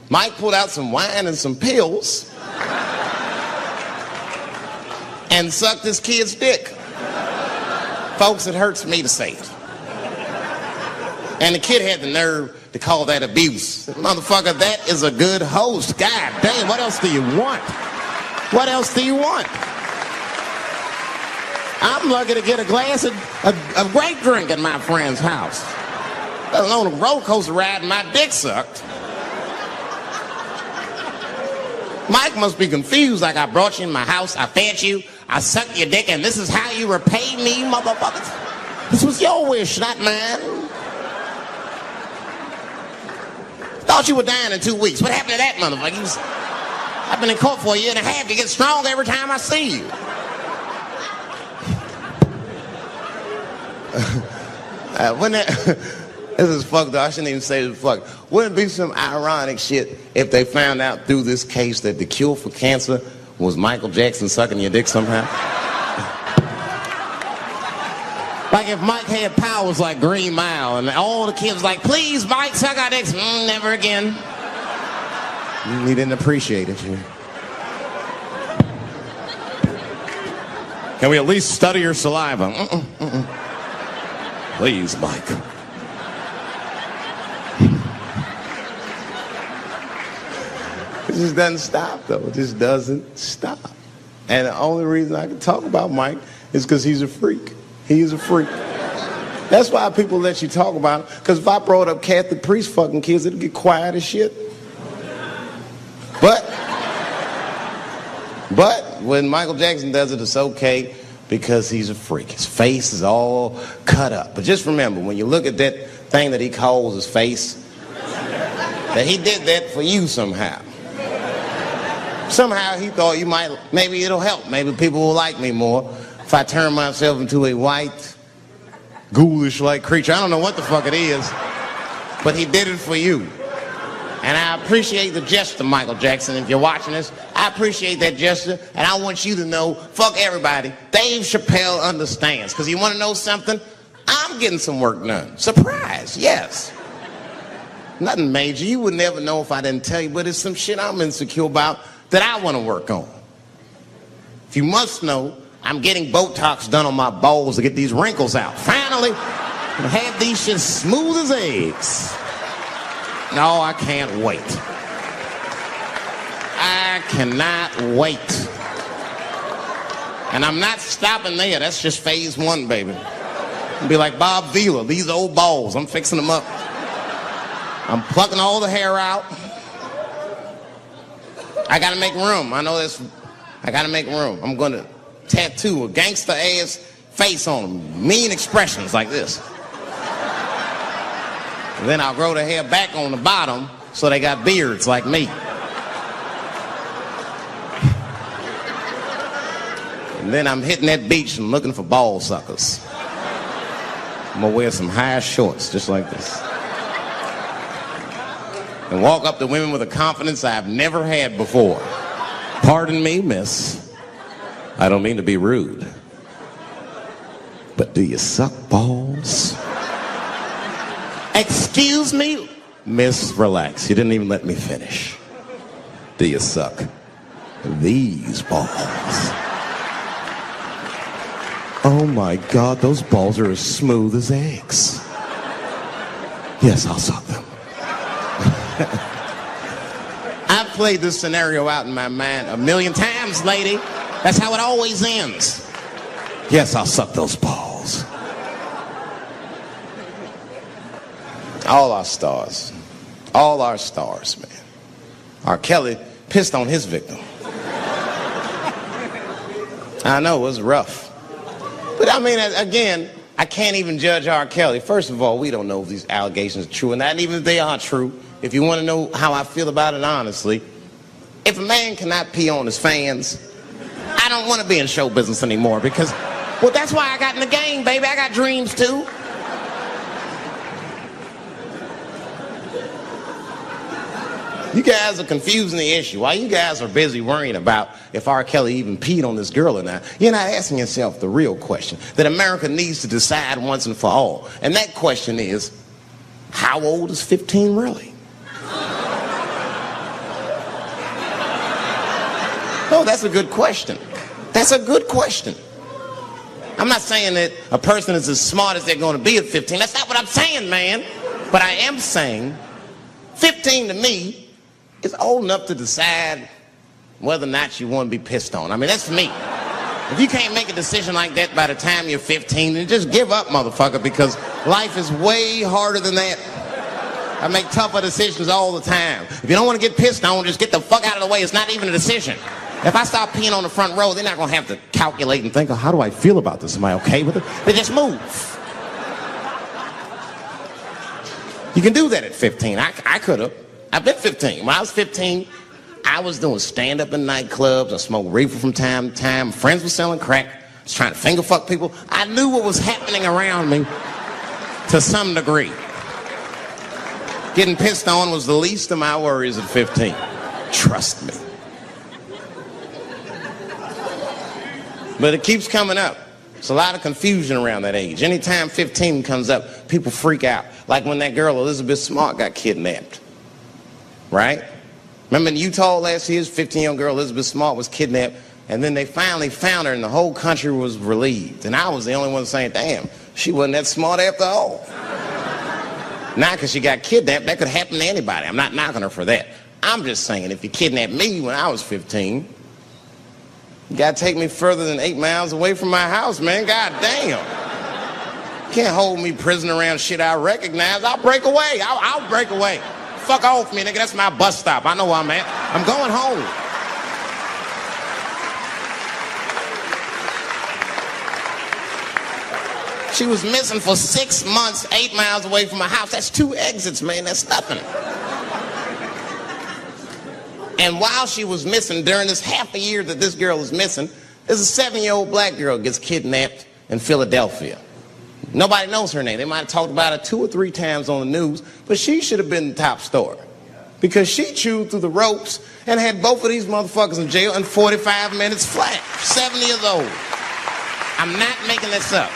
Mike pulled out some wine and some pills and sucked his kid's dick. Folks, it hurts me to say it. And the kid had the nerve to call that abuse. Motherfucker, that is a good host. God damn, what else do you want? What else do you want? I'm lucky to get a glass of grape drink at my friend's house. Let alone a roller coaster ride and my dick sucked. Mike must be confused, like I brought you in my house, I fed you, I sucked your dick, and this is how you repay me, motherfuckers? This was your wish, not mine. Thought you were dying in 2 weeks. What happened to that motherfucker? I've been in court for a year and a half. You get stronger every time I see you. This is fucked up. I shouldn't even say this fuck. Wouldn't it be some ironic shit if they found out through this case that the cure for cancer was Michael Jackson sucking your dick somehow? Like if Mike had powers like Green Mile and all the kids like, please, Mike, suck our dicks. Never again. He didn't appreciate it. Can we at least study your saliva? Please, Mike. It just doesn't stop, though. It just doesn't stop. And the only reason I can talk about Mike is because he's a freak. He is a freak. That's why people let you talk about it. Because if I brought up Catholic priest fucking kids, it'd get quiet as shit. But when Michael Jackson does it, it's okay because he's a freak. His face is all cut up. But just remember, when you look at that thing that he calls his face, that he did that for you somehow. Somehow he thought you might, maybe it'll help. Maybe people will like me more if I turn myself into a white, ghoulish-like creature. I don't know what the fuck it is, but he did it for you. And I appreciate the gesture, Michael Jackson. If you're watching this, I appreciate that gesture, and I want you to know, fuck everybody, Dave Chappelle understands. Because you want to know something? I'm getting some work done. Surprise, yes. Nothing major. You would never know if I didn't tell you, but it's some shit I'm insecure about that I want to work on. If you must know, I'm getting Botox done on my balls to get these wrinkles out. Finally, I have these shit smooth as eggs. No, I can't wait. I cannot wait. And I'm not stopping there. That's just phase one, baby. I'll be like Bob Vila, these old balls. I'm fixing them up. I'm plucking all the hair out. I gotta make room. I know this. I gotta make room. I'm gonna tattoo a gangster ass face on them. Mean expressions like this. And then I'll grow the hair back on the bottom so they got beards like me. And then I'm hitting that beach and looking for ball suckers. I'm gonna wear some high shorts just like this. And walk up to women with a confidence I've never had before. Pardon me, miss. I don't mean to be rude. But do you suck balls? Excuse me? Miss, relax. You didn't even let me finish. Do you suck these balls? Oh my God, those balls are as smooth as eggs. Yes, I'll suck them. I've played this scenario out in my mind a million times, lady. That's how it always ends. Yes, I'll suck those balls. All our stars, man. R. Kelly pissed on his victim. I know, it was rough. But I mean, again, I can't even judge R. Kelly. First of all, we don't know if these allegations are true, and not even if they are true. If you want to know how I feel about it honestly, if a man cannot pee on his fans, I don't want to be in show business anymore because, well, that's why I got in the game, baby. I got dreams too. You guys are confusing the issue. While you guys are busy worrying about if R. Kelly even peed on this girl or not, you're not asking yourself the real question that America needs to decide once and for all. And that question is, how old is 15 really? No, that's a good question. That's a good question. I'm not saying that a person is as smart as they're going to be at 15. That's not what I'm saying, man. But I am saying 15 to me is old enough to decide whether or not you want to be pissed on. I mean, that's me. If you can't make a decision like that by the time you're 15, then just give up, motherfucker, because life is way harder than that. I make tougher decisions all the time. If you don't want to get pissed on, just get the fuck out of the way. It's not even a decision. If I start peeing on the front row, they're not going to have to calculate and think, oh, how do I feel about this? Am I okay with it? They just move. You can do that at 15. I could have. I've been 15. When I was 15, I was doing stand-up in nightclubs. I smoked reefer from time to time. Friends were selling crack. I was trying to finger fuck people. I knew what was happening around me to some degree. Getting pissed on was the least of my worries at 15. Trust me. But it keeps coming up. There's a lot of confusion around that age. Anytime 15 comes up, people freak out. Like when that girl, Elizabeth Smart, got kidnapped. Right? Remember in Utah last year, 15-year-old girl Elizabeth Smart was kidnapped, and then they finally found her, and the whole country was relieved. And I was the only one saying, damn, she wasn't that smart after all. Not because she got kidnapped. That could happen to anybody. I'm not knocking her for that. I'm just saying, if you kidnapped me when I was 15, you got to take me further than 8 miles away from my house, man. God damn. can't hold me prisoner around shit I recognize. I'll break away. I'll break away. Fuck off me, nigga. That's my bus stop. I know where I'm at. I'm going home. She was missing for 6 months, 8 miles away from my house. That's 2 exits, man. That's nothing. And while she was missing, during this half a year that this girl was missing, there's a 7-year-old black girl gets kidnapped in Philadelphia. Nobody knows her name. They might have talked about it 2 or 3 times on the news, but she should have been the top story because she chewed through the ropes and had both of these motherfuckers in jail in 45 minutes flat. 7 years old. I'm not making this up.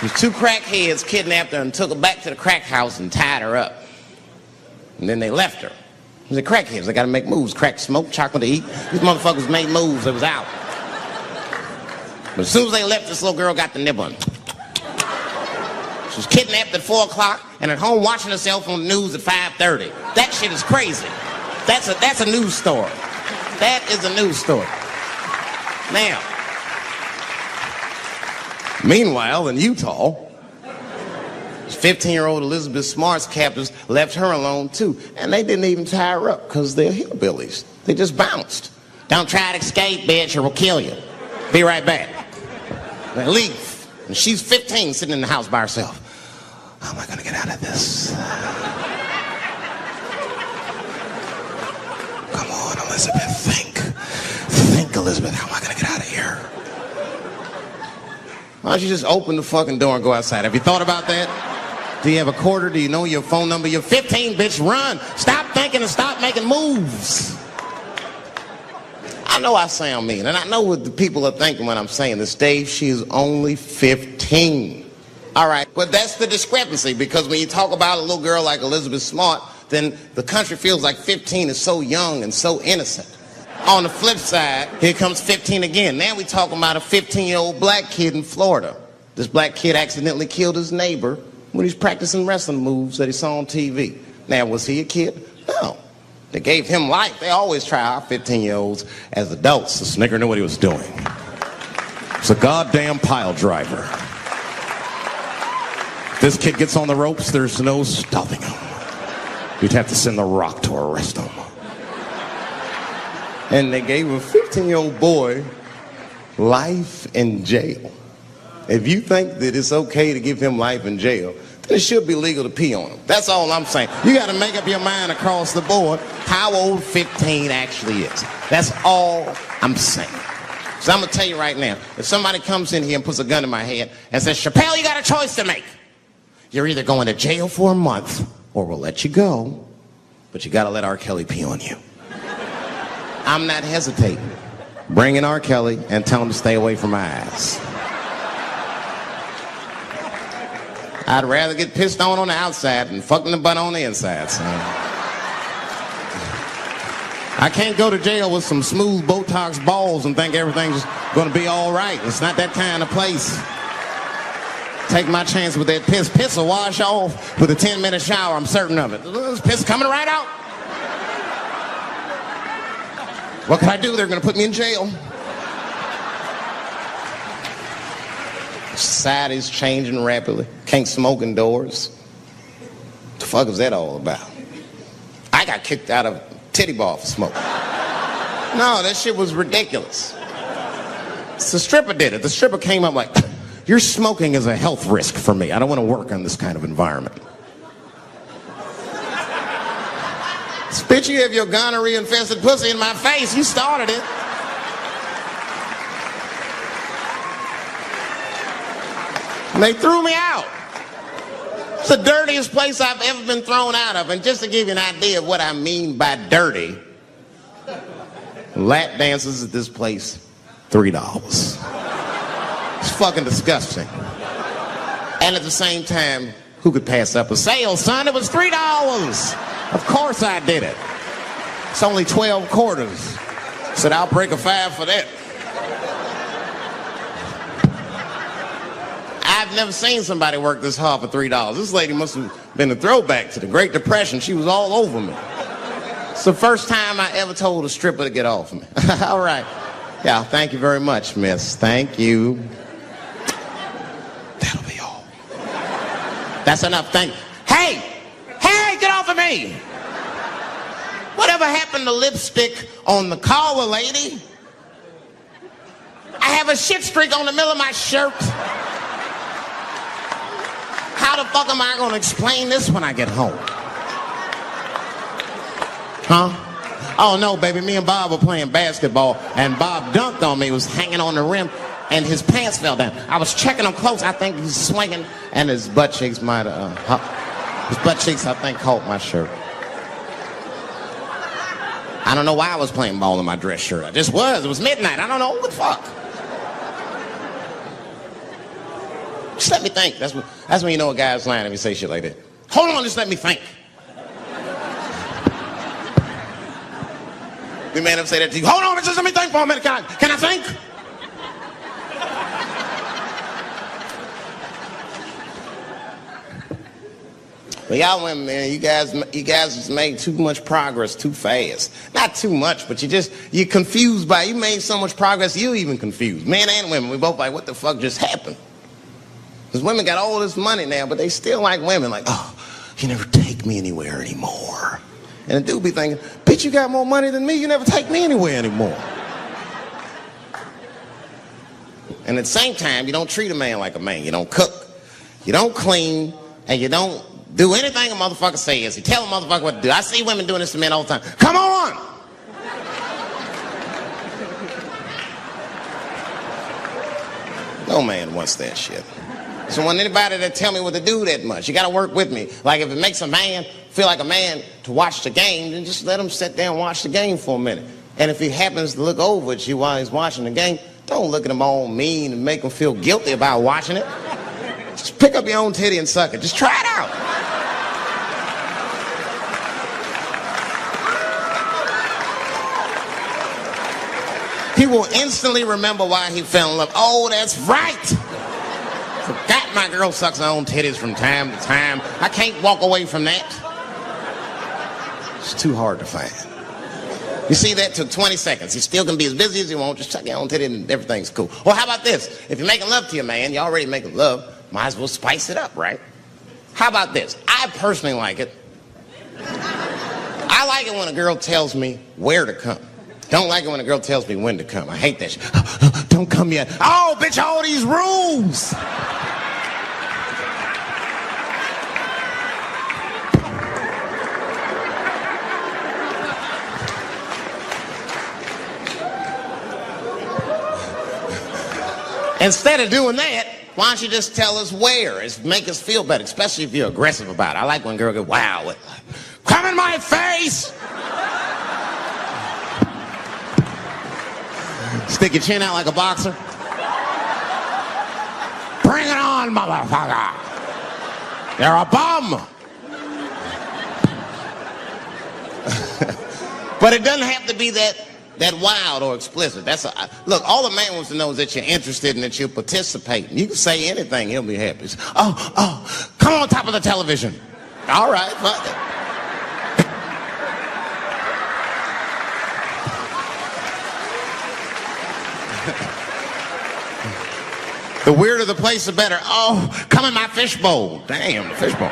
These 2 crackheads kidnapped her and took her back to the crack house and tied her up. And then they left her. The crackheads, they gotta make moves. Crack, smoke, chocolate to eat. These motherfuckers made moves, it was out. But as soon as they left, this little girl got the nib on. She was kidnapped at 4 o'clock and at home watching herself on the news at 5:30. That shit is crazy. That's a news story. That is a news story. Now, meanwhile, in Utah, 15-year-old Elizabeth Smart's captors left her alone too, and they didn't even tie her up because they're hillbillies. They just bounced. Don't try to escape, bitch, or we'll kill you. Be right back. They leave, and she's 15, sitting in the house by herself. How am I gonna get out of this? Come on, Elizabeth, think. Think, Elizabeth, how am I gonna get out of here? Why don't you just open the fucking door and go outside? Have you thought about that? Do you have a quarter? Do you know your phone number? You're 15, bitch, run. Stop thinking and stop making moves. I know I sound mean, and I know what the people are thinking when I'm saying this. Dave, she is only 15. All right, but that's the discrepancy, because when you talk about a little girl like Elizabeth Smart, then the country feels like 15 is so young and so innocent. On the flip side, here comes 15 again. Now we talking about a 15-year-old black kid in Florida. This black kid accidentally killed his neighbor when he's practicing wrestling moves that he saw on TV. Now, was he a kid? No. They gave him life. They always try our 15-year-olds as adults. This nigger knew what he was doing. It's a goddamn pile driver. If this kid gets on the ropes, there's no stopping him. You'd have to send the Rock to arrest him. And they gave a 15-year-old boy life in jail. If you think that it's okay to give him life in jail, then it should be legal to pee on him. That's all I'm saying. You got to make up your mind across the board how old 15 actually is. That's all I'm saying. So I'm going to tell you right now, if somebody comes in here and puts a gun in my head and says, Chappelle, you got a choice to make. You're either going to jail for a month or we'll let you go, but you got to let R. Kelly pee on you. I'm not hesitating. Bring in R. Kelly and tell him to stay away from my ass. I'd rather get pissed on the outside than fucking the butt on the inside, son. I can't go to jail with some smooth Botox balls and think everything's gonna be all right. It's not that kind of place. Take my chance with that piss. Piss will wash off with a 10-minute shower, I'm certain of it. This piss coming right out. What can I do? They're gonna put me in jail. Society's changing rapidly. Can't smoke indoors. What the fuck is that all about? I got kicked out of titty bar for smoke. No, that shit was ridiculous. The stripper did it. The stripper came up like, your smoking is a health risk for me. I don't want to work in this kind of environment. Bitch, you have your gonorrhea-infested pussy in my face. You started it. And they threw me out. It's the dirtiest place I've ever been thrown out of. And just to give you an idea of what I mean by dirty, lap dances at this place, $3. It's fucking disgusting. And at the same time, who could pass up a sale, son? It was $3. Of course I did it. It's only 12 quarters. Said, I'll break a 5 for that. I've never seen somebody work this hard for $3. This lady must have been a throwback to the Great Depression. She was all over me. It's the first time I ever told a stripper to get off me. All right. Yeah, thank you very much, miss. Thank you. That's enough. Thank you. Hey, get off of me. Whatever happened to lipstick on the collar, lady? I have a shit streak on the middle of my shirt. How the fuck am I gonna explain this when I get home? Huh? Oh no, baby, me and Bob were playing basketball and Bob dunked on me, was hanging on the rim and his pants fell down. I was checking him close, I think he's swinging and his butt cheeks might have, his butt cheeks I think caught my shirt. I don't know why I was playing ball in my dress shirt. I just was, it was midnight, I don't know, what the fuck? Just let me think. That's when you know a guy's lying if he say shit like that. Hold on, just let me think. The man ever say that to you? Hold on, just let me think for a minute. Can I think? But y'all women, man, you guys just made too much progress too fast. Not too much, but you're confused by it. You made so much progress, you even confused. Men and women, we both like, what the fuck just happened? Because women got all this money now, but they still like women. Like, oh, you never take me anywhere anymore. And the dude be thinking, bitch, you got more money than me. You never take me anywhere anymore. And at the same time, you don't treat a man like a man. You don't cook, you don't clean, and you don't do anything a motherfucker says. You tell a motherfucker what to do. I see women doing this to men all the time. Come on! No man wants that shit. So want anybody to tell me what to do that much. You got to work with me. Like if it makes a man feel like a man to watch the game, then just let him sit there and watch the game for a minute. And if he happens to look over at you while he's watching the game, don't look at him all mean and make him feel guilty about watching it. Just pick up your own titty and suck it. Just try it out. He will instantly remember why he fell in love. Oh, that's right. Forgot my girl sucks her own titties from time to time. I can't walk away from that. It's too hard to find. You see, that took 20 seconds. You still can be as busy as you want. Just suck your own titty and everything's cool. Well, how about this? If you're making love to your man, you already making love, might as well spice it up, right? How about this? I personally like it. I like it when a girl tells me where to come. Don't like it when a girl tells me when to come. I hate that shit. Don't come yet. Oh, bitch, all these rules. Instead of doing that, why don't you just tell us where? It's make us feel better, especially if you're aggressive about it. I like when a girl goes, wow, come in my face! Stick your chin out like a boxer. Bring it on, motherfucker! You're a bum! But it doesn't have to be that wild or explicit. Look, all the man wants to know is that you're interested and that you're participating. You can say anything, he'll be happy. Oh, come on top of the television. All right, fuck it. The weirder the place, the better. Oh, come in my fishbowl. Damn, the fishbowl.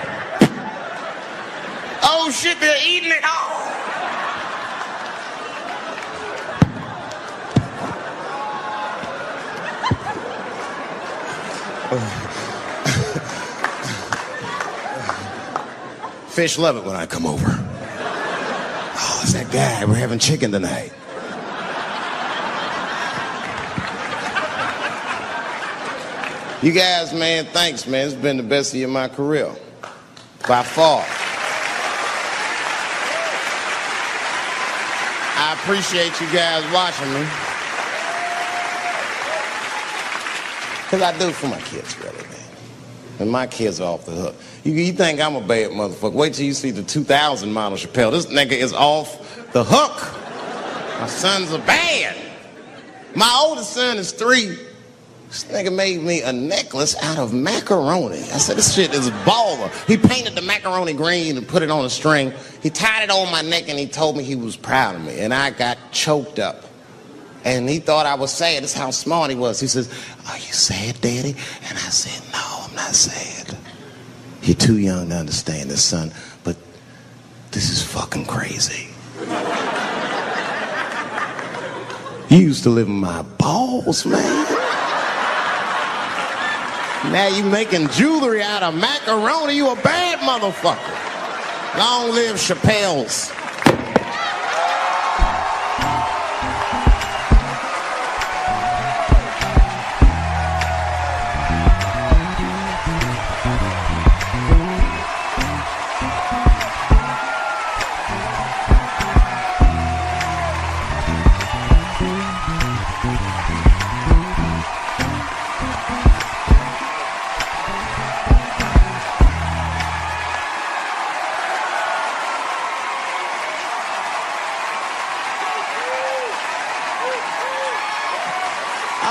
Oh shit, they're eating it. Oh. Fish love it when I come over. Oh, it's that guy. We're having chicken tonight. You guys, man, thanks, man. It's been the best year of my career. By far. I appreciate you guys watching me. Because I do it for my kids, really, man. And my kids are off the hook. You think I'm a bad motherfucker. Wait till you see the 2000 model Chappelle. This nigga is off the hook. My sons are bad. My oldest son is 3. This nigga made me a necklace out of macaroni. I said, this shit is baller. He painted the macaroni green and put it on a string. He tied it on my neck and he told me he was proud of me. And I got choked up. And he thought I was sad. That's how smart he was. He says, are you sad, Daddy? And I said, no, I'm not sad. You're too young to understand this, son, but this is fucking crazy. You used to live in my balls, man. Now you making jewelry out of macaroni. You a bad motherfucker. Long live Chappelle's.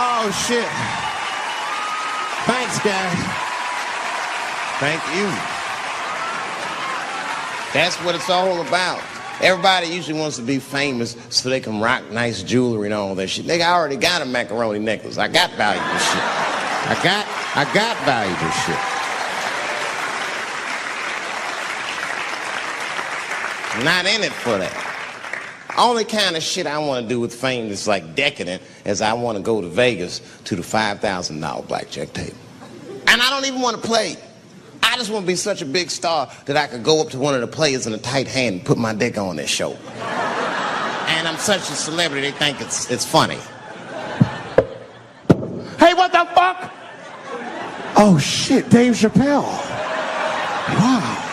Oh, shit. Thanks, guys. Thank you. That's what it's all about. Everybody usually wants to be famous so they can rock nice jewelry and all that shit. Nigga, I already got a macaroni necklace. I got valuable shit. I got valuable shit. I'm not in it for that. Only kind of shit I want to do with fame that's like decadent is I want to go to Vegas to the $5,000 blackjack table. And I don't even want to play. I just want to be such a big star that I could go up to one of the players in a tight hand and put my dick on their show. And I'm such a celebrity, they think it's funny. Hey, what the fuck? Oh shit, Dave Chappelle. Wow.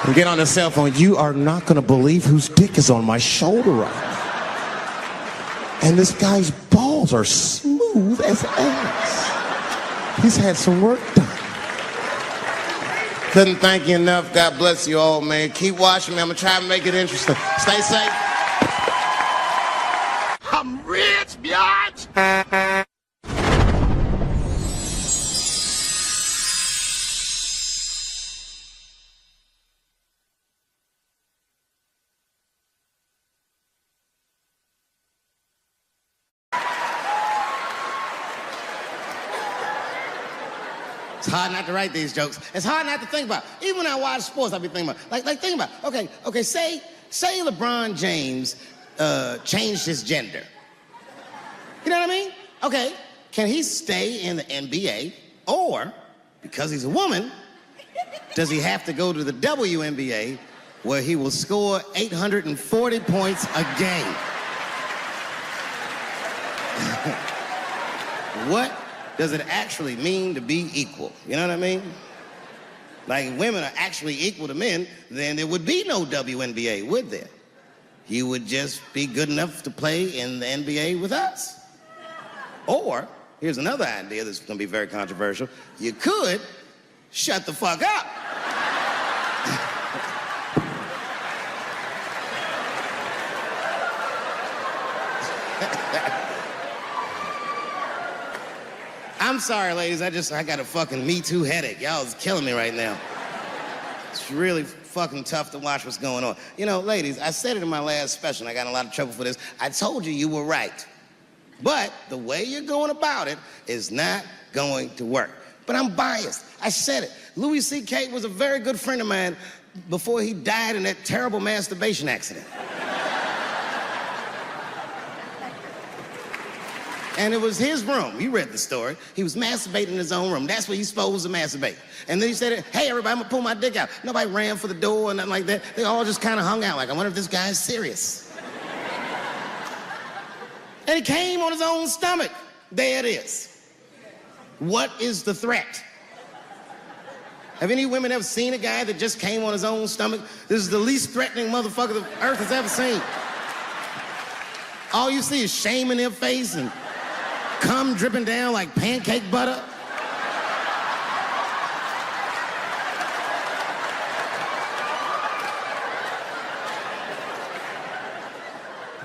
And get on the cell phone. You are not going to believe whose dick is on my shoulder right now. And this guy's balls are smooth as ass. He's had some work done. Couldn't thank you enough. God bless you all, man. Keep watching me. I'm going to try to make it interesting. Stay safe. I'm rich, biatch. It's hard not to write these jokes. It's hard not to think about. Even when I watch sports, I be thinking about, like think about, okay, say LeBron James changed his gender. You know what I mean? Okay, can he stay in the NBA, or, because he's a woman, does he have to go to the WNBA where he will score 840 points a game? What does it actually mean to be equal? You know what I mean? Like, if women are actually equal to men, then there would be no WNBA, would there? You would just be good enough to play in the NBA with us. Or, here's another idea that's gonna be very controversial. You could shut the fuck up. I'm sorry, ladies, I got a fucking Me Too headache. Y'all is killing me right now. It's really fucking tough to watch what's going on. You know, ladies, I said it in my last special, and I got in a lot of trouble for this. I told you were right. But the way you're going about it is not going to work. But I'm biased. I said it. Louis C.K. was a very good friend of mine before he died in that terrible masturbation accident. And it was his room. You read the story. He was masturbating in his own room. That's where you're supposed to masturbate. And then he said, hey, everybody, I'm gonna pull my dick out. Nobody ran for the door or nothing like that. They all just kind of hung out like, I wonder if this guy's serious. And he came on his own stomach. There it is. What is the threat? Have any women ever seen a guy that just came on his own stomach? This is the least threatening motherfucker the earth has ever seen. All you see is shame in their face and cum dripping down like pancake butter.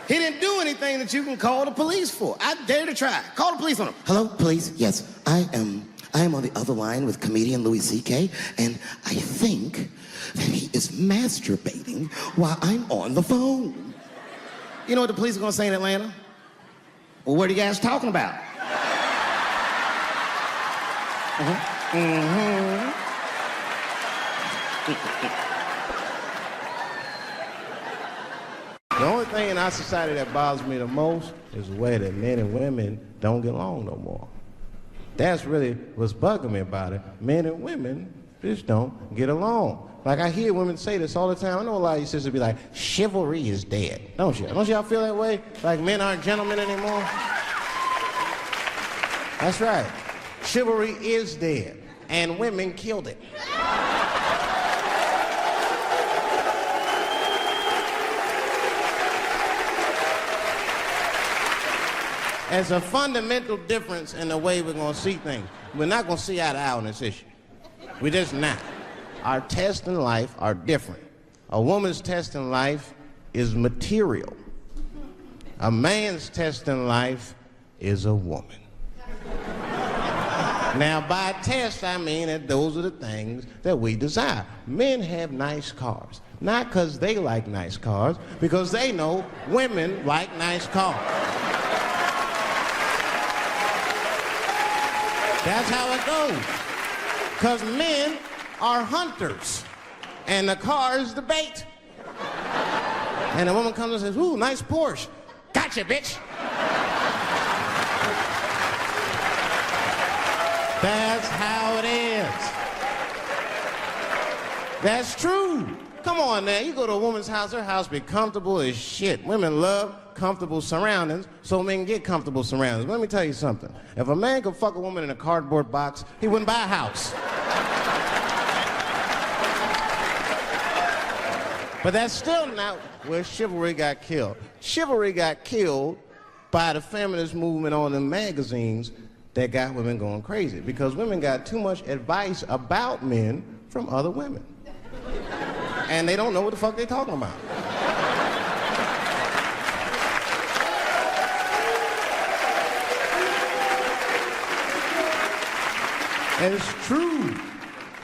He didn't do anything that you can call the police for. I dare to try. Call the police on him. Hello, police? Yes, I am on the other line with comedian Louis C.K., and I think that he is masturbating while I'm on the phone. You know what the police are gonna say in Atlanta? Well, what are you guys talking about? The only thing in our society that bothers me the most is the way that men and women don't get along no more. That's really what's bugging me about it. Men and women just don't get along. Like, I hear women say this all the time. I know a lot of you sisters be like, chivalry is dead. Don't you? Don't y'all feel that way? Like men aren't gentlemen anymore? That's right. Chivalry is dead. And women killed it. There's a fundamental difference in the way we're going to see things. We're not going to see eye to eye on this issue. We're just not. Our tests in life are different. A woman's test in life is material. A man's test in life is a woman. Now, by test, I mean that those are the things that we desire. Men have nice cars. Not because they like nice cars, because they know women like nice cars. That's how it goes. Because men are hunters, and the car is the bait. And a woman comes and says, ooh, nice Porsche. Gotcha, bitch. That's how it is. That's true. Come on now, you go to a woman's house, her house be comfortable as shit. Women love comfortable surroundings, so men get comfortable surroundings. But let me tell you something. If a man could fuck a woman in a cardboard box, he wouldn't buy a house. But that's still not where chivalry got killed. Chivalry got killed by the feminist movement on the magazines that got women going crazy, because women got too much advice about men from other women. And they don't know what the fuck they're talking about. And it's true.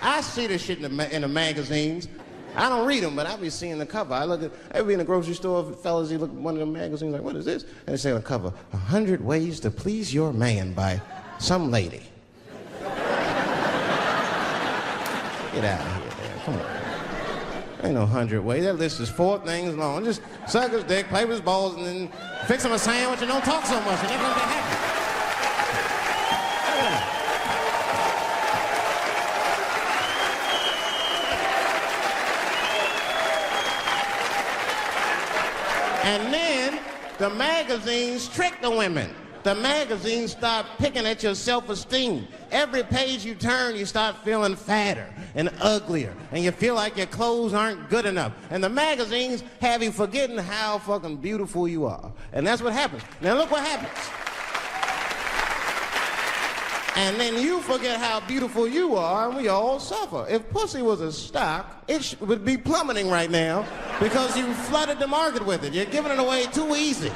I see this shit in the magazines. I don't read them, but I be seeing the cover. I be in the grocery store, fellas, you look at one of the magazines, like, what is this? And they say on the cover, 100 Ways to Please Your Man by some lady. Get out of here, man. Come on. Ain't no 100 ways. That list is 4 things long. Just suck his dick, play with his balls, and then fix him a sandwich and don't talk so much, and they're gonna be happy. And then the magazines trick the women. The magazines start picking at your self-esteem. Every page you turn, you start feeling fatter and uglier, and you feel like your clothes aren't good enough. And the magazines have you forgetting how fucking beautiful you are. And that's what happens. Now look what happens. And then you forget how beautiful you are, and we all suffer. If pussy was a stock, it would be plummeting right now because you flooded the market with it. You're giving it away too easy.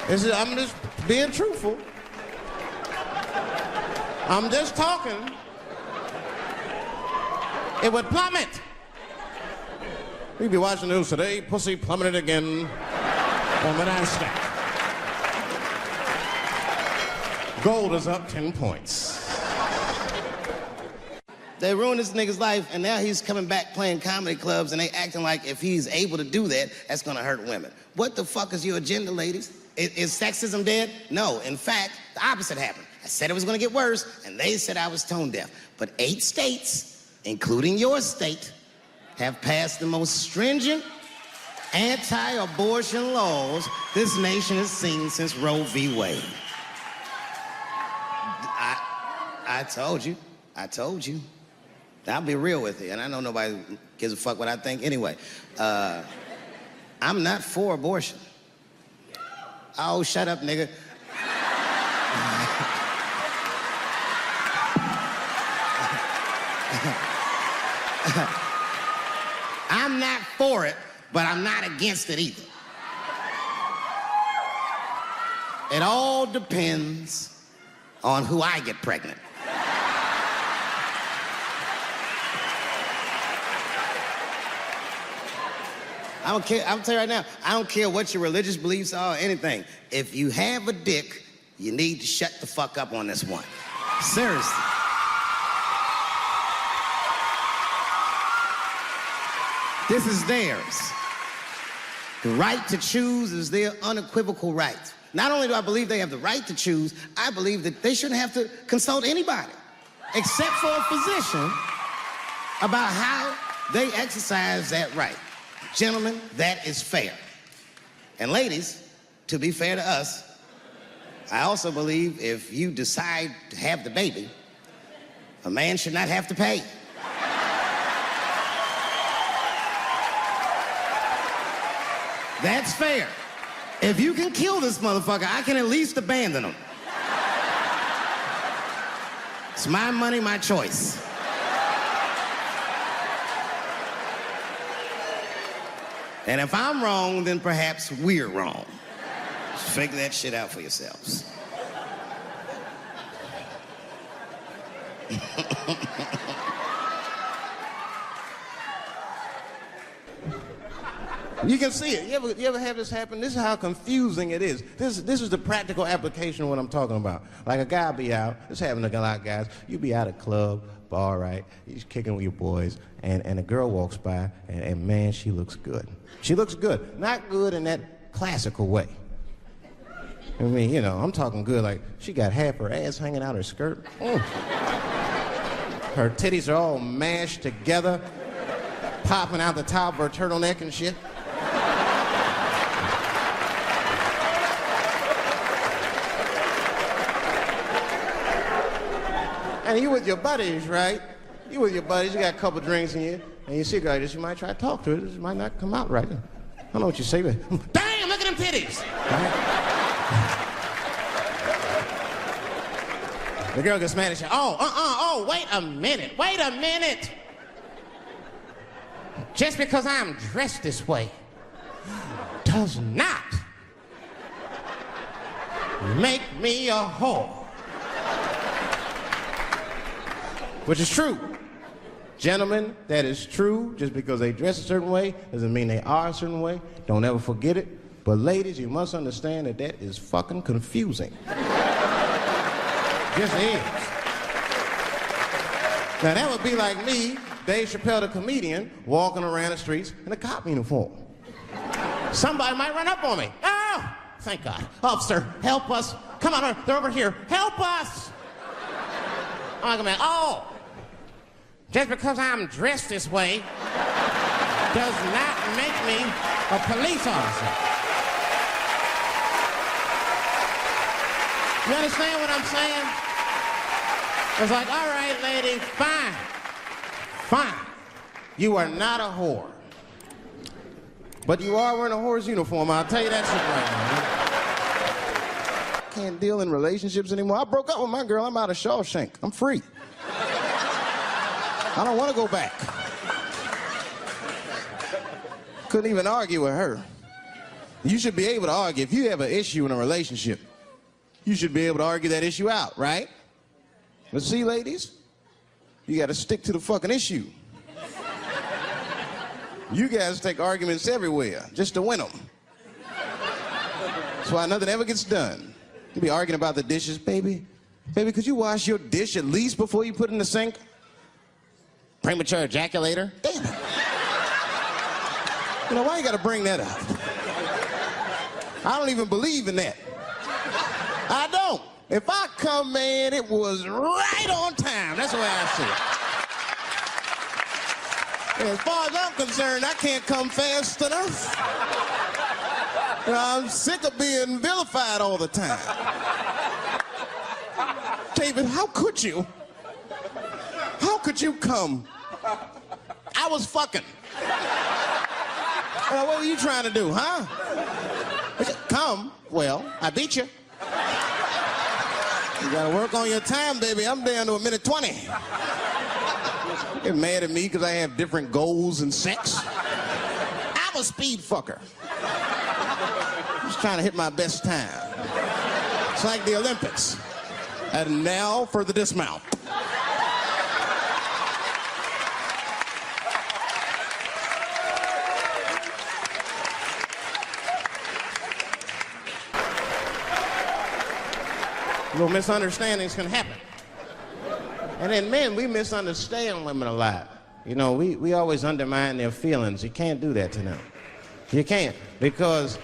I'm just being truthful. I'm just talking. It would plummet. We'd be watching the news today. Pussy plummeted again on the NASDAQ. Gold is up 10 points. They ruined this nigga's life, and now he's coming back playing comedy clubs, and they acting like if he's able to do that, that's gonna hurt women. What the fuck is your agenda, ladies? Is sexism dead? No. In fact, the opposite happened. I said it was gonna get worse, and they said I was tone deaf. But 8 states, including your state, have passed the most stringent anti-abortion laws this nation has seen since Roe v. Wade. I told you. I told you. I'll be real with you, and I know nobody gives a fuck what I think anyway. I'm not for abortion. Oh, shut up, nigga. I'm not for it, but I'm not against it either. It all depends on who I get pregnant. I don't care. I'm telling you right now, I don't care what your religious beliefs are or anything. If you have a dick, you need to shut the fuck up on this one. Seriously. This is theirs. The right to choose is their unequivocal right. Not only do I believe they have the right to choose, I believe that they shouldn't have to consult anybody, except for a physician, about how they exercise that right. Gentlemen, that is fair. And ladies, to be fair to us, I also believe if you decide to have the baby, a man should not have to pay. That's fair. If you can kill this motherfucker, I can at least abandon him. It's my money, my choice. And if I'm wrong, then perhaps we're wrong. Just figure that shit out for yourselves. You can see it. You ever have this happen? This is how confusing it is. This is the practical application of what I'm talking about. Like a guy be out, this happens to a lot of guys, you be out at a club, bar, right? You're kicking with your boys, and a girl walks by, and man, she looks good. She looks good. Not good in that classical way. I mean, you know, I'm talking good, like she got half her ass hanging out her skirt. Her titties are all mashed together, popping out the top of her turtleneck and shit. And you with your buddies, right? You with your buddies, you got a couple drinks in you, and you see a girl like this, you might try to talk to her. This might not come out right. I don't know what you say, but damn, look at them titties! Right? The girl gets mad and says, wait a minute. Just because I'm dressed this way does not make me a whore. Which is true. Gentlemen, that is true. Just because they dress a certain way doesn't mean they are a certain way. Don't ever forget it. But ladies, you must understand that that is fucking confusing. Just is. Now that would be like me, Dave Chappelle the comedian, walking around the streets in a cop uniform. Somebody might run up on me. Oh, thank God. Officer, help us. Come on, they're over here. Help us. I'm like, man, just because I'm dressed this way does not make me a police officer. You understand what I'm saying? It's like, all right, lady, fine. You are not a whore. But you are wearing a whore's uniform, I'll tell you that shit right now. I can't deal in relationships anymore. I broke up with my girl, I'm out of Shawshank. I'm free. I don't want to go back. Couldn't even argue with her. You should be able to argue. If you have an issue in a relationship, you should be able to argue that issue out, right? But see, ladies, you got to stick to the fucking issue. You guys take arguments everywhere just to win them. That's why nothing ever gets done. You be arguing about the dishes, baby. Baby, could you wash your dish at least before you put it in the sink? Premature ejaculator? Damn it. You know, why you gotta bring that up? I don't even believe in that. I don't. If I come, man, it was right on time. That's the way I see it. As far as I'm concerned, I can't come fast enough. You know, I'm sick of being vilified all the time. David, how could you? How could you come? I was fucking. What were you trying to do, huh? Come. Well, I beat you. You gotta work on your time, baby. I'm down to 1:20. Get mad at me because I have different goals in sex. I'm a speed fucker. Just trying to hit my best time. It's like the Olympics. And now for the dismount. Little misunderstandings can happen. And then men, we misunderstand women a lot. You know, we always undermine their feelings. You can't do that to them. You can't, because,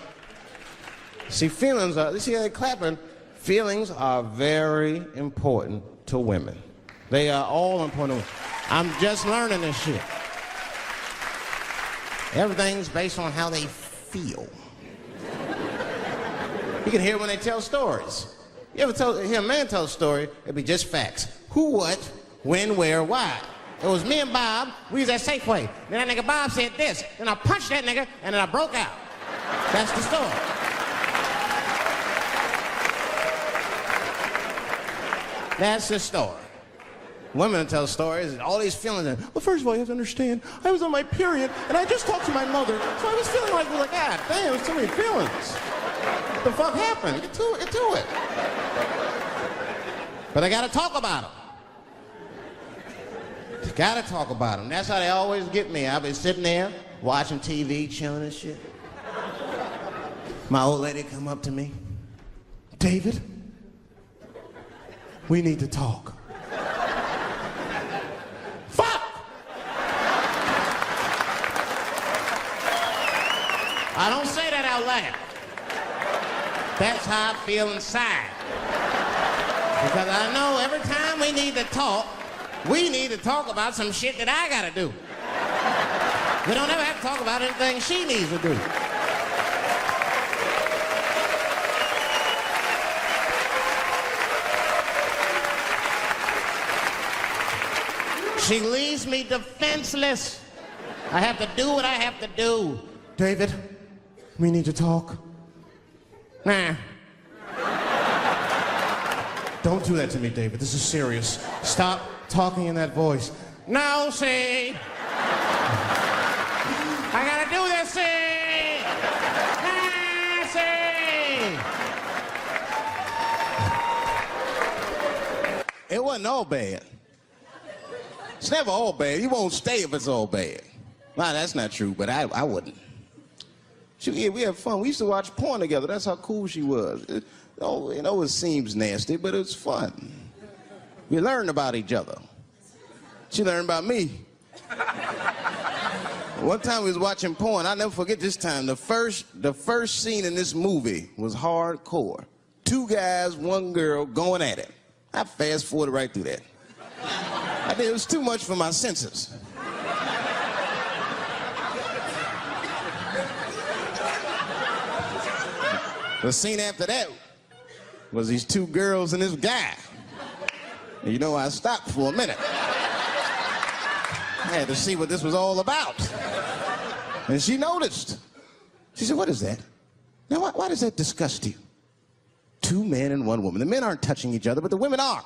see, feelings are, you see how they're clapping? Feelings are very important to women. They are all important to women. I'm just learning this shit. Everything's based on how they feel. You can hear when they tell stories. You ever hear a man tell a story, it'd be just facts. Who, what, when, where, why. It was me and Bob, we was at Safeway. Then that nigga Bob said this, then I punched that nigga, and then I broke out. That's the story. That's the story. Women tell stories, all these feelings. Well, first of all, you have to understand, I was on my period, and I just talked to my mother, so I was feeling like, God damn, there's too many feelings. What the fuck happened? Get to it. But I gotta talk about them. Gotta talk about them. That's how they always get me. I'll be sitting there, watching TV, chilling and shit. My old lady come up to me. David, we need to talk. Fuck! I don't say that out loud. That's how I feel inside. Because I know every time we need to talk about some shit that I gotta do. We don't ever have to talk about anything she needs to do. She leaves me defenseless. I have to do what I have to do. David, we need to talk. Nah. Don't do that to me, David. This is serious. Stop talking in that voice. No, see. I gotta do this, see. See. It wasn't all bad. It's never all bad. You won't stay if it's all bad. Nah, that's not true, but I wouldn't. We had fun. We used to watch porn together. That's how cool she was. It seems nasty, but it's fun. We learned about each other. She learned about me. One time we was watching porn. I'll never forget this time. The first scene in this movie was hardcore. 2 guys, 1 girl going at it. I fast forwarded right through that. I think it was too much for my senses. The scene after that was these 2 girls and this guy. And you know, I stopped for a minute. I had to see what this was all about. And she noticed. She said, what is that? Now, why does that disgust you? 2 men and 1 woman. The men aren't touching each other, but the women are.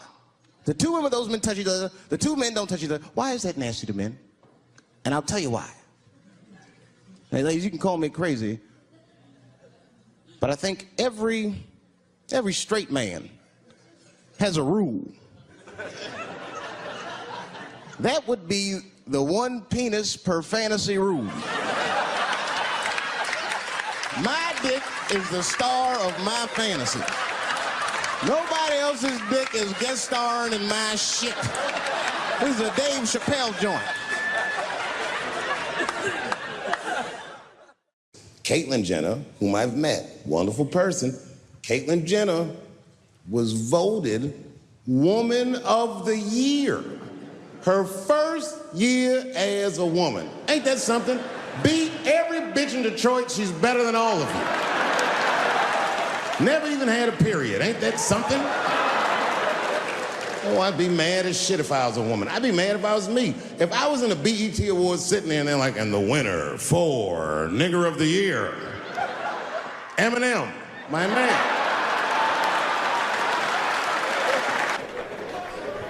The 2 women, those men touch each other. The 2 men don't touch each other. Why is that nasty to men? And I'll tell you why. Hey, ladies, you can call me crazy, but I think every straight man has a rule. That would be the 1 penis per fantasy rule. My dick is the star of my fantasy. Nobody else's dick is guest starring in my shit. This is a Dave Chappelle joint. Caitlyn Jenner, whom I've met, wonderful person. Caitlyn Jenner was voted Woman of the Year. Her first year as a woman. Ain't that something? Beat every bitch in Detroit. She's better than all of you. Never even had a period. Ain't that something? Oh, I'd be mad as shit if I was a woman. I'd be mad if I was me. If I was in a BET Awards sitting there and they're like, and the winner for Nigger of the Year, Eminem, my man.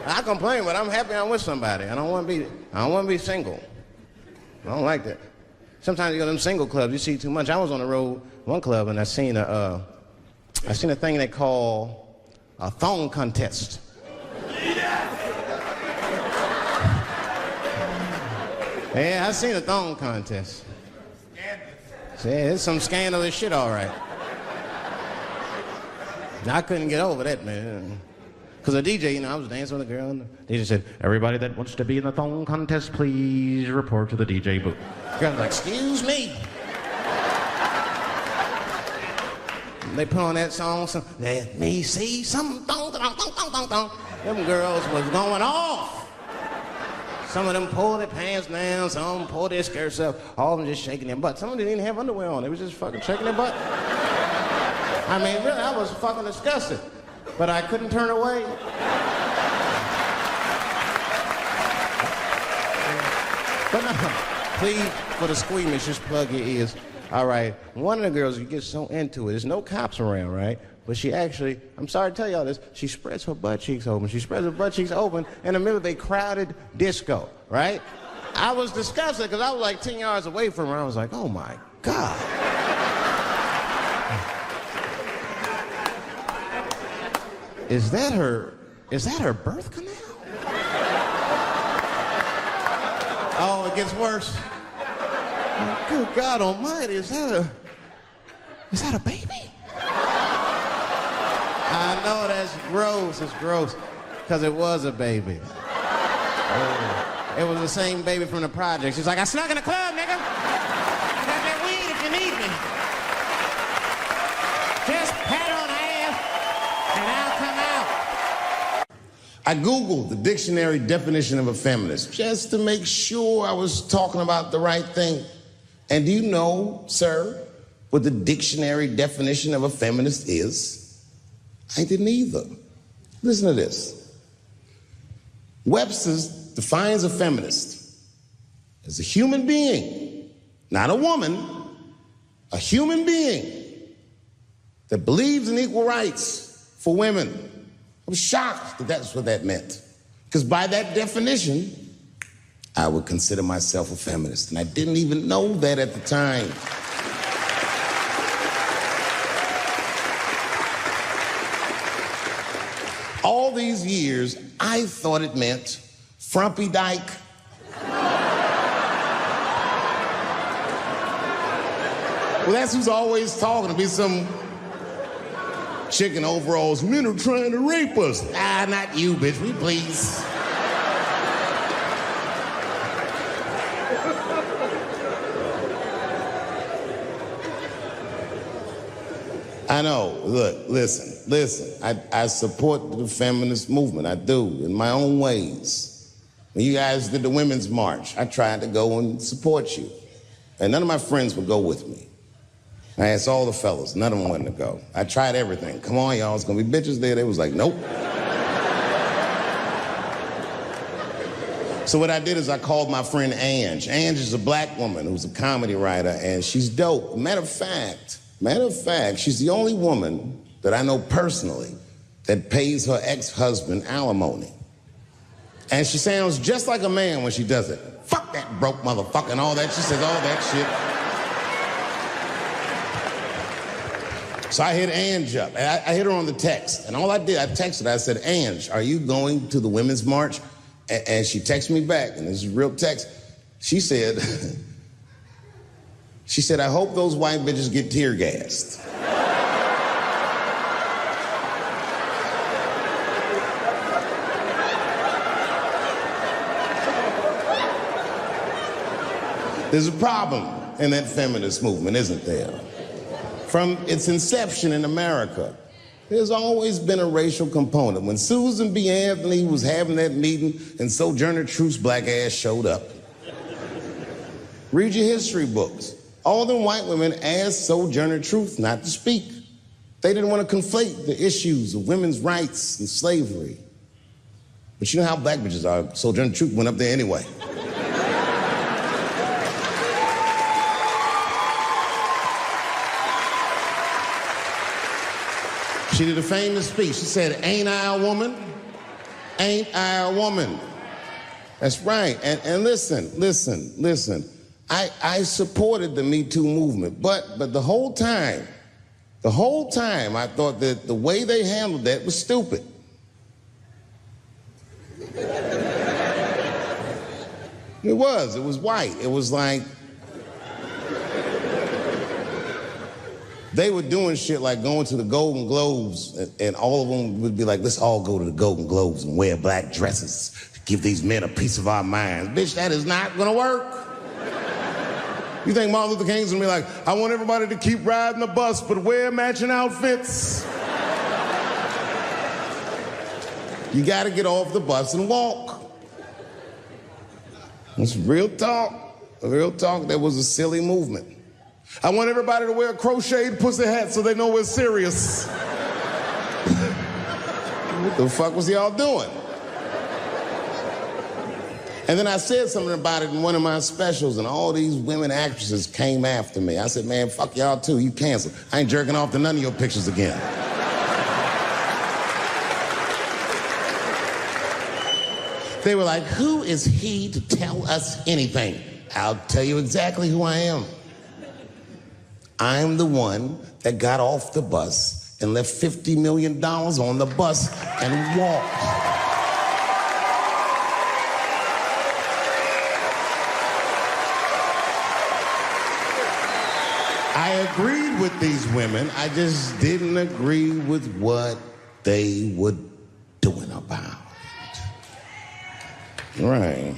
I complain, but I'm happy I'm with somebody. I don't want to be single. I don't like that. Sometimes you go to them single clubs, you see too much. I was on the road, one club, and I seen a thing they call a thong contest. Yeah, I seen a thong contest. See, it's some scandalous shit, all right. I couldn't get over that, man. Because the DJ, you know, I was dancing with a girl, and the DJ said, everybody that wants to be in the thong contest, please report to the DJ booth. The girl was like, excuse me. They put on that song, so, let me see some thong, thong, thong, thong, thong, thong. Them girls was going off. Some of them pulled their pants down, some of them pulled their skirts up, all of them just shaking their butt. Some of them didn't even have underwear on, they was just fucking shaking their butt. I mean, really, I was fucking disgusted, but I couldn't turn away. But no, please, for the squeamish, just plug your ears. All right, one of the girls, you get so into it, there's no cops around, right? But she actually, I'm sorry to tell y'all this, she spreads her butt cheeks open. She spreads her butt cheeks open in the middle of a crowded disco, right? I was disgusted because I was like 10 yards away from her. I was like, oh my God. Is that her birth canal? Oh, it gets worse. Oh, good God almighty, is that a baby? I know that's gross, it's gross, because it was a baby. Oh, it was the same baby from the project. She's like, I snuck in the club, nigga. I got that weed if you need me. Just pat on the ass, and I'll come out. I Googled the dictionary definition of a feminist just to make sure I was talking about the right thing. And do you know, sir, what the dictionary definition of a feminist is? I didn't either. Listen to this. Webster's defines a feminist as a human being, not a woman, a human being that believes in equal rights for women. I was shocked that that's what that meant. Because by that definition, I would consider myself a feminist. And I didn't even know that at the time. All these years, I thought it meant frumpy dyke. Well, that's who's always talking to me, some chick in overalls. Men are trying to rape us. Ah, not you, bitch, we please. I know, look, listen. I support the feminist movement, I do, in my own ways. When you guys did the Women's March, I tried to go and support you. And none of my friends would go with me. I asked all the fellas, none of them wanted to go. I tried everything. Come on, y'all, it's gonna be bitches there. They was like, nope. So what I did is I called my friend Ange. Ange is a black woman who's a comedy writer, and she's dope. Matter of fact, she's the only woman that I know personally that pays her ex-husband alimony. And she sounds just like a man when she does it. Fuck that broke motherfucker and all that. She says all that shit. So I hit Ange up. I hit her on the text. And all I did, I texted her. I said, Ange, are you going to the Women's March? And she texted me back, and this is real text. She said, I hope those white bitches get tear gassed. There's a problem in that feminist movement, isn't there? From its inception in America, there's always been a racial component. When Susan B. Anthony was having that meeting and Sojourner Truth's black ass showed up, read your history books. All them white women asked Sojourner Truth not to speak. They didn't want to conflate the issues of women's rights and slavery. But you know how black bitches are. Sojourner Truth went up there anyway. She did a famous speech. She said, ain't I a woman? Ain't I a woman? That's right. And listen. I supported the Me Too movement, but the whole time, I thought that the way they handled that was stupid. It was white. It was like, They were doing shit like going to the Golden Globes, and all of them would be like, let's all go to the Golden Globes and wear black dresses to give these men a piece of our minds. Bitch, that is not gonna work. You think Martin Luther King's gonna be like, I want everybody to keep riding the bus, but wear matching outfits? You gotta get off the bus and walk. It's real talk. Real talk, that was a silly movement. I want everybody to wear a crocheted pussy hat so they know we're serious. What the fuck was y'all doing? And then I said something about it in one of my specials, and all these women actresses came after me. I said, man, fuck y'all too, you canceled. I ain't jerking off to none of your pictures again. They were like, who is he to tell us anything? I'll tell you exactly who I am. I'm the one that got off the bus and left $50 million on the bus and walked. I agreed with these women. I just didn't agree with what they were doing about it.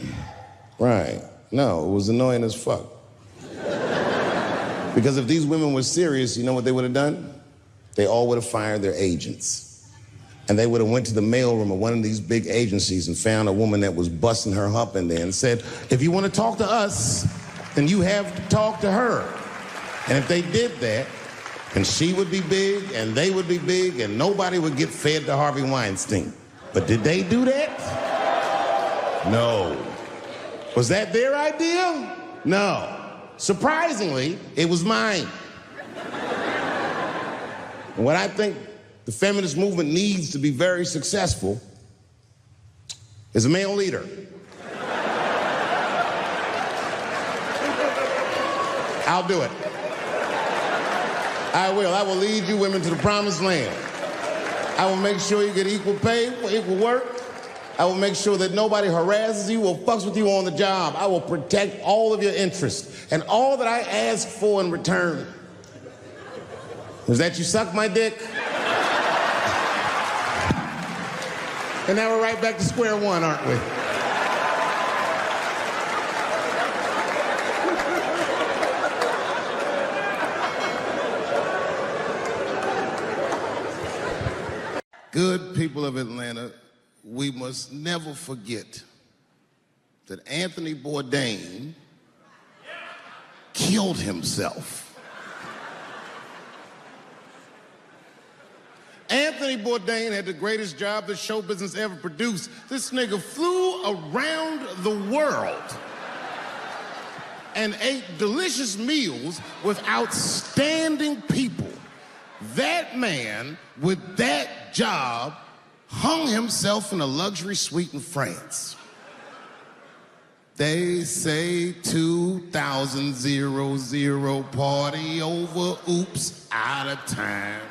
Right. No, it was annoying as fuck. Because if these women were serious, you know what they would have done? They all would have fired their agents. And they would have went to the mailroom of one of these big agencies and found a woman that was busting her hump in there and said, if you want to talk to us, then you have to talk to her. And if they did that, then she would be big and they would be big and nobody would get fed to Harvey Weinstein. But did they do that? No. Was that their idea? No. Surprisingly, it was mine. And what I think the feminist movement needs to be very successful is a male leader. I'll do it. I will. I will lead you women to the promised land. I will make sure you get equal pay for equal work. I will make sure that nobody harasses you or fucks with you on the job. I will protect all of your interests. And all that I ask for in return is that you suck my dick. And now we're right back to square one, aren't we? Good people of Atlanta, we must never forget that Anthony Bourdain killed himself. Anthony Bourdain had the greatest job that show business ever produced. This nigga flew around the world and ate delicious meals with outstanding people. That man, with that job, hung himself in a luxury suite in France. They say 2000 party over, oops, out of time.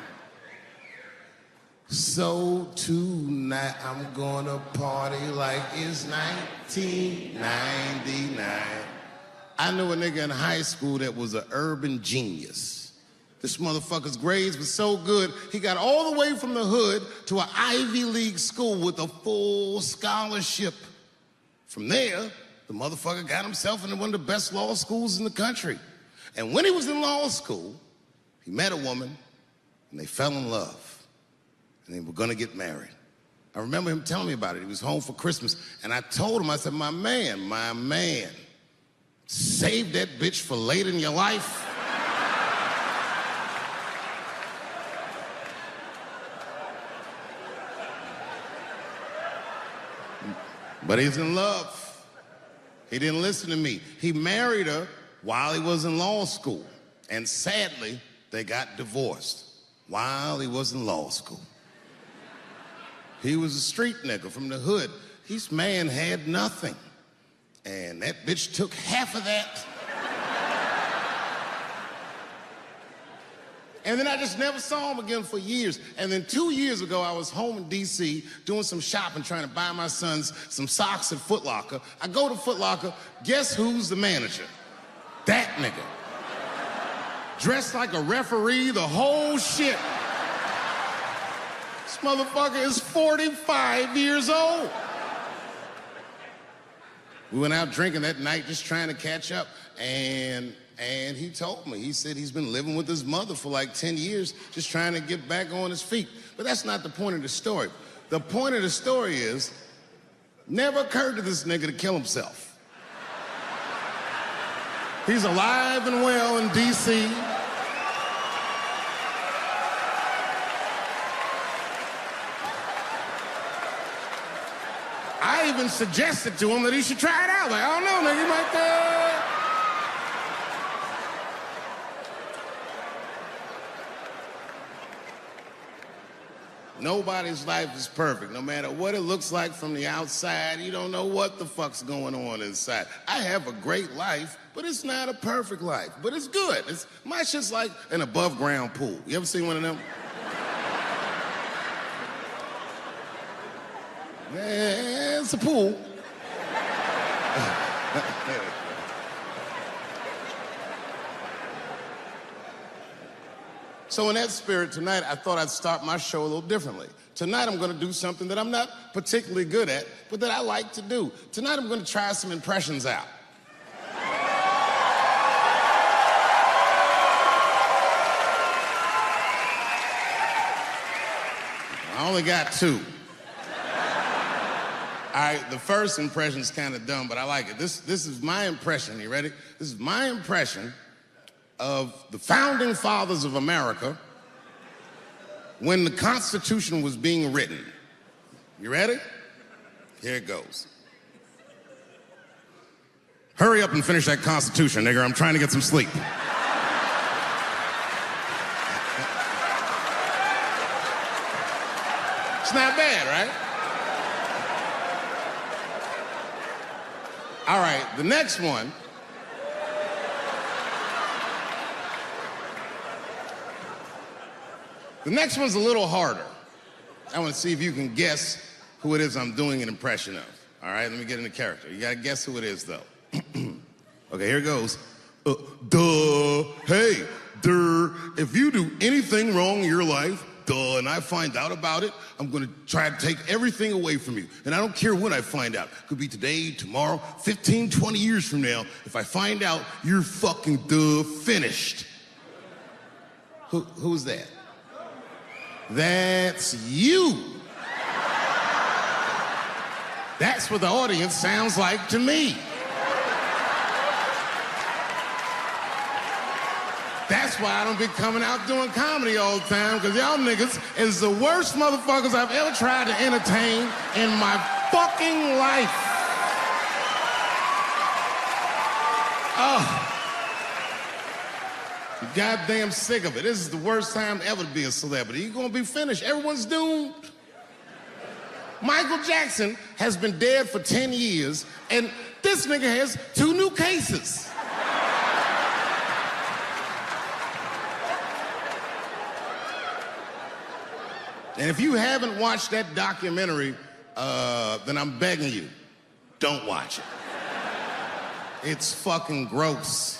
So tonight I'm gonna party like it's 1999. I knew a nigga in high school that was an urban genius. This motherfucker's grades were so good, he got all the way from the hood to an Ivy League school with a full scholarship. From there, the motherfucker got himself into one of the best law schools in the country. And when he was in law school, he met a woman, and they fell in love. And they were gonna get married. I remember him telling me about it. He was home for Christmas, and I told him, I said, my man, save that bitch for later in your life. But he's in love. He didn't listen to me. He married her while he was in law school. And sadly, they got divorced while he was in law school. He was a street nigga from the hood. This man had nothing. And that bitch took half of that. And then I just never saw him again for years. And then 2 years ago, I was home in D.C. doing some shopping, trying to buy my sons some socks at Foot Locker. I go to Foot Locker, guess who's the manager? That nigga. dressed like a referee, the whole shit. This motherfucker is 45 years old. We went out drinking that night just trying to catch up, and he told me, he said he's been living with his mother for like 10 years, just trying to get back on his feet. But that's not the point of the story. The point of the story is, never occurred to this nigga to kill himself. He's alive and well in D.C. I even suggested to him that he should try it out. Like, I don't know, nigga, you might, Nobody's life is perfect. No matter what it looks like from the outside, you don't know what the fuck's going on inside. I have a great life, but it's not a perfect life. But it's good. My shit's like an above ground pool. You ever seen one of them? Yeah, it's a pool. So in that spirit, tonight, I thought I'd start my show a little differently. Tonight, I'm gonna do something that I'm not particularly good at, but that I like to do. Tonight, I'm gonna try some impressions out. I only got 2. All right, the first impression's kind of dumb, but I like it. This is my impression. You ready? This is my impression of the founding fathers of America when the Constitution was being written. You ready? Here it goes. Hurry up and finish that Constitution, nigger. I'm trying to get some sleep. It's not bad, right? All right, the next one. The next one's a little harder. I want to see if you can guess who it is I'm doing an impression of. All right, let me get into character. You got to guess who it is, though. Okay, here it goes. Hey, if you do anything wrong in your life, and I find out about it, I'm going to try to take everything away from you. And I don't care when I find out. Could be today, tomorrow, 15, 20 years from now. If I find out, you're fucking finished. Who's that? That's you. That's what the audience sounds like to me. That's why I don't be coming out doing comedy all the time, because y'all niggas is the worst motherfuckers I've ever tried to entertain in my fucking life. Oh. I'm goddamn sick of it. This is the worst time ever to be a celebrity. You're gonna be finished. Everyone's doomed. Michael Jackson has been dead for 10 years, and this nigga has 2 new cases. And if you haven't watched that documentary, then I'm begging you, don't watch it. It's fucking gross.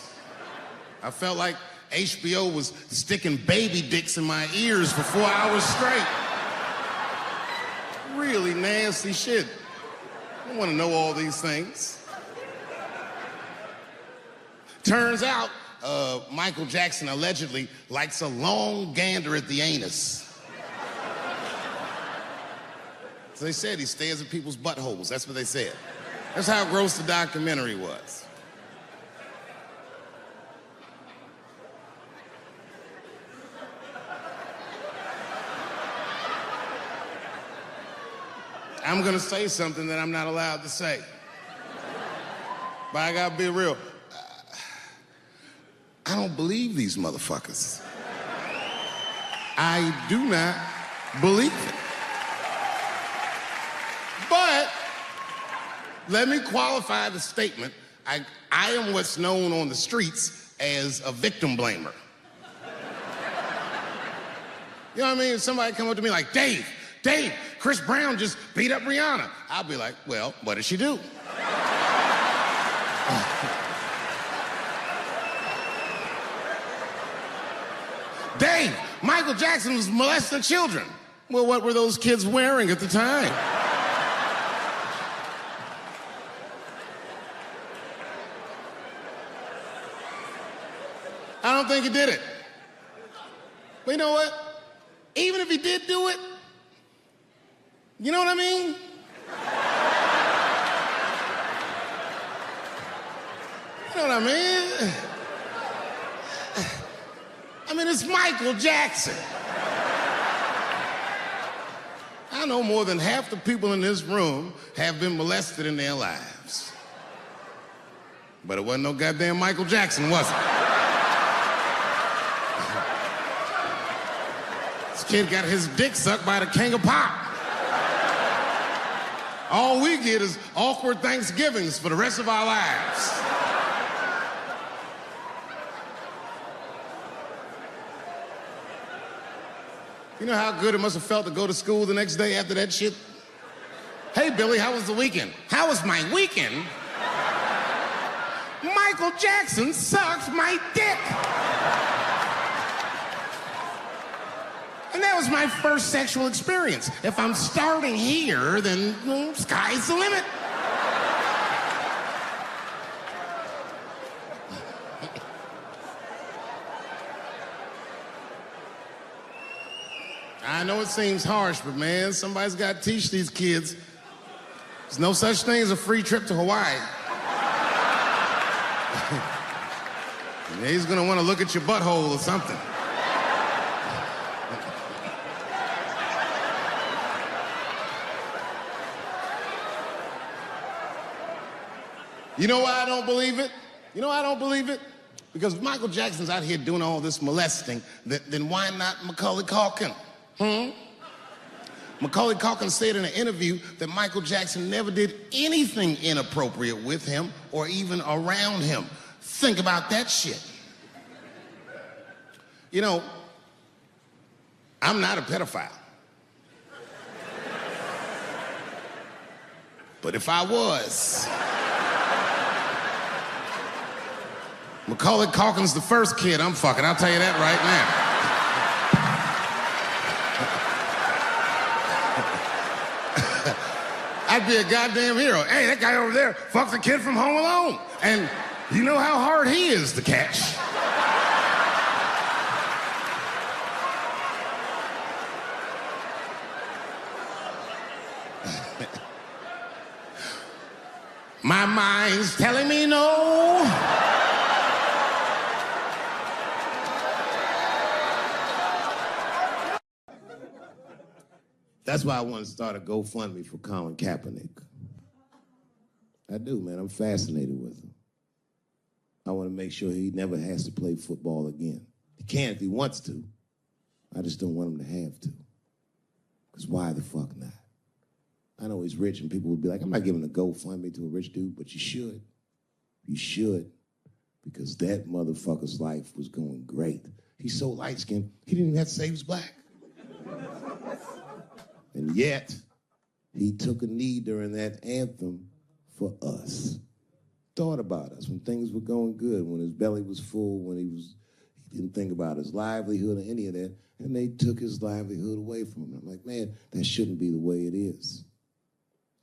I felt like HBO was sticking baby dicks in my ears for 4 hours straight. Really nasty shit. I don't want to know all these things. Turns out, Michael Jackson allegedly likes a long gander at the anus. So they said he stares at people's buttholes. That's what they said. That's how gross the documentary was. I'm gonna say something that I'm not allowed to say. But I gotta be real. I don't believe these motherfuckers. I do not believe it. But let me qualify the statement. I am what's known on the streets as a victim blamer. You know what I mean? If somebody come up to me like, Dave, Chris Brown just beat up Rihanna. I'll be like, well, what did she do? Dave, Michael Jackson was molesting children. Well, what were those kids wearing at the time? I don't think he did it. But you know what? Even if he did do it, you know what I mean? You know what I mean? I mean, it's Michael Jackson. I know more than half the people in this room have been molested in their lives. But it wasn't no goddamn Michael Jackson, was it? This kid got his dick sucked by the king of pop. All we get is awkward Thanksgivings for the rest of our lives. You know how good it must have felt to go to school the next day after that shit? Hey, Billy, how was the weekend? How was my weekend? Michael Jackson sucked my dick. And that was my first sexual experience. If I'm starting here, then sky's the limit. I know it seems harsh, but man, somebody's got to teach these kids. There's no such thing as a free trip to Hawaii. He's gonna want to look at your butthole or something. You know why I don't believe it? You know why I don't believe it? Because if Michael Jackson's out here doing all this molesting, then why not Macaulay Culkin? Macaulay Culkin said in an interview that Michael Jackson never did anything inappropriate with him or even around him. Think about that shit. You know, I'm not a pedophile. But if I was, Macaulay Culkin's the first kid I'm fucking, I'll tell you that right now. I'd be a goddamn hero. Hey, that guy over there fucked a kid from Home Alone. And you know how hard he is to catch. My mind's telling me no. That's why I want to start a GoFundMe for Colin Kaepernick. I do, man. I'm fascinated with him. I want to make sure he never has to play football again. He can if he wants to. I just don't want him to have to. Because why the fuck not? I know he's rich and people would be like, I'm not giving a GoFundMe to a rich dude, but you should. You should. Because that motherfucker's life was going great. He's so light-skinned, he didn't even have to say he was black. And yet, he took a knee during that anthem for us. Thought about us when things were going good, when his belly was full, when he didn't think about his livelihood or any of that, and they took his livelihood away from him. I'm like, man, that shouldn't be the way it is.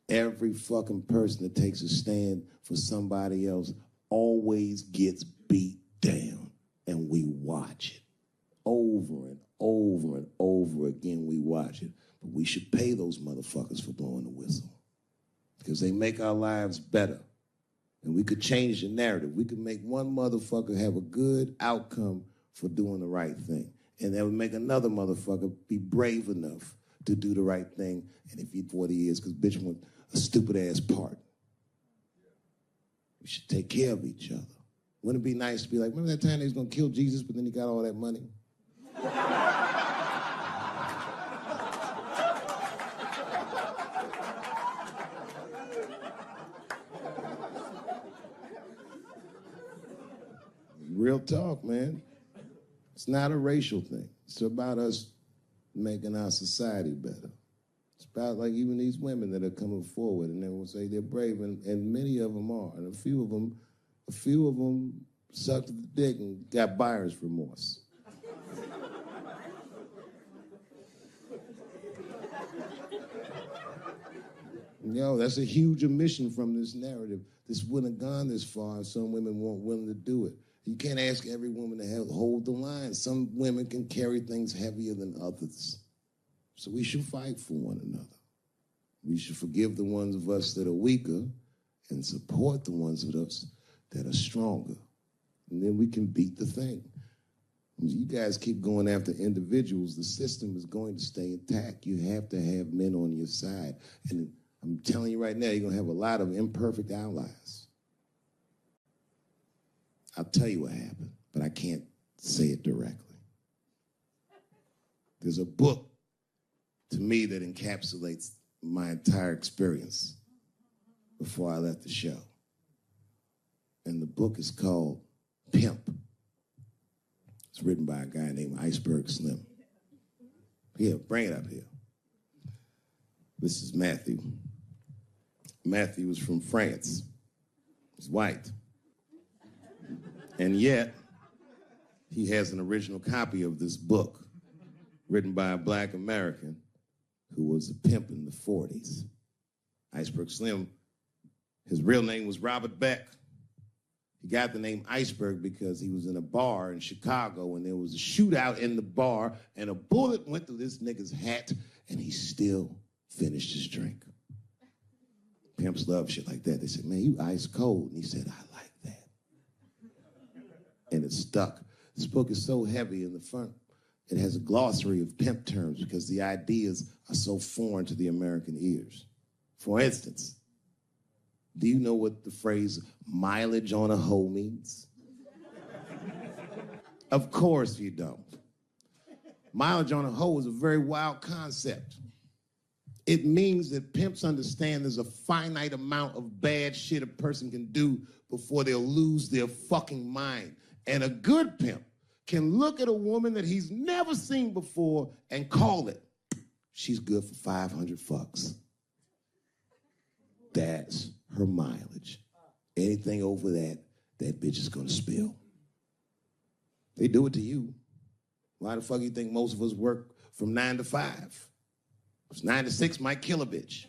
Every fucking person that takes a stand for somebody else always gets beat down, and we watch it. Over and over and over again, we watch it. But we should pay those motherfuckers for blowing the whistle because they make our lives better. And we could change the narrative. We could make one motherfucker have a good outcome for doing the right thing. And that would make another motherfucker be brave enough to do the right thing. And if he's what he is, because bitch want a stupid-ass part. We should take care of each other. Wouldn't it be nice to be like, remember that time they was going to kill Jesus, but then he got all that money? Real talk, man. It's not a racial thing. It's about us making our society better. It's about like even these women that are coming forward and everyone say they're brave, and many of them are. And a few of them sucked the dick and got buyer's remorse. Yo, that's a huge omission from this narrative. This wouldn't have gone this far if some women weren't willing to do it. You can't ask every woman to hold the line. Some women can carry things heavier than others. So we should fight for one another. We should forgive the ones of us that are weaker and support the ones of us that are stronger. And then we can beat the thing. You guys keep going after individuals, the system is going to stay intact. You have to have men on your side. And I'm telling you right now, you're going to have a lot of imperfect allies. I'll tell you what happened, but I can't say it directly. There's a book to me that encapsulates my entire experience before I left the show. And the book is called Pimp. It's written by a guy named Iceberg Slim. Here, bring it up here. This is Matthew. Matthew is from France. He's white. And yet, he has an original copy of this book written by a black American who was a pimp in the 40s. Iceberg Slim, his real name was Robert Beck. He got the name Iceberg because he was in a bar in Chicago and there was a shootout in the bar and a bullet went through this nigga's hat and he still finished his drink. Pimps love shit like that. They said, man, you ice cold. And he said, I like that. And it stuck. This book is so heavy in the front. It has a glossary of pimp terms because the ideas are so foreign to the American ears. For instance, do you know what the phrase mileage on a hoe means? Of course you don't. Mileage on a hoe is a very wild concept. It means that pimps understand there's a finite amount of bad shit a person can do before they'll lose their fucking mind. And a good pimp can look at a woman that he's never seen before and call it, she's good for 500 fucks. That's her mileage. Anything over that, that bitch is gonna spill. They do it to you. Why the fuck you think most of us work from 9 to 5? 9 to 6 might kill a bitch.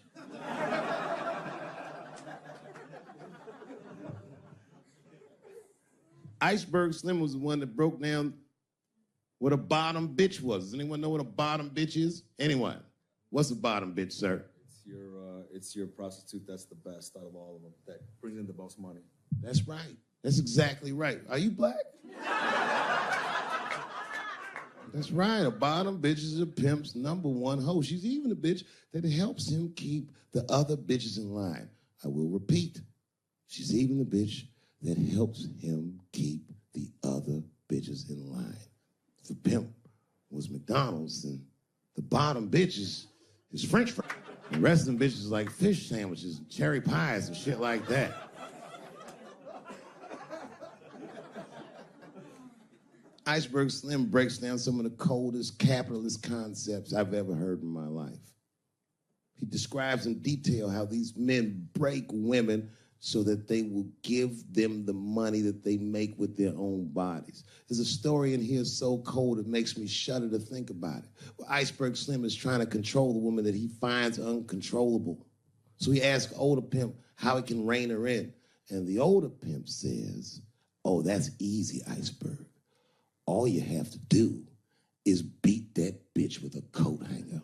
Iceberg Slim was the one that broke down what a bottom bitch was. Does anyone know what a bottom bitch is? Anyone? What's a bottom bitch, sir? It's your prostitute that's the best out of all of them, that brings in the most money. That's right. That's exactly right. Are you black? That's right. A bottom bitch is a pimp's number one hoe. She's even a bitch that helps him keep the other bitches in line. I will repeat. She's even the bitch that helps him keep the other bitches in line. If the pimp was McDonald's, then the bottom bitch is French fries. The rest of them bitches like fish sandwiches, and cherry pies, and shit like that. Iceberg Slim breaks down some of the coldest capitalist concepts I've ever heard in my life. He describes in detail how these men break women so that they will give them the money that they make with their own bodies. There's a story in here so cold it makes me shudder to think about it. Well, Iceberg Slim is trying to control the woman that he finds uncontrollable. So he asks older pimp how he can rein her in. And the older pimp says, oh, that's easy, Iceberg. All you have to do is beat that bitch with a coat hanger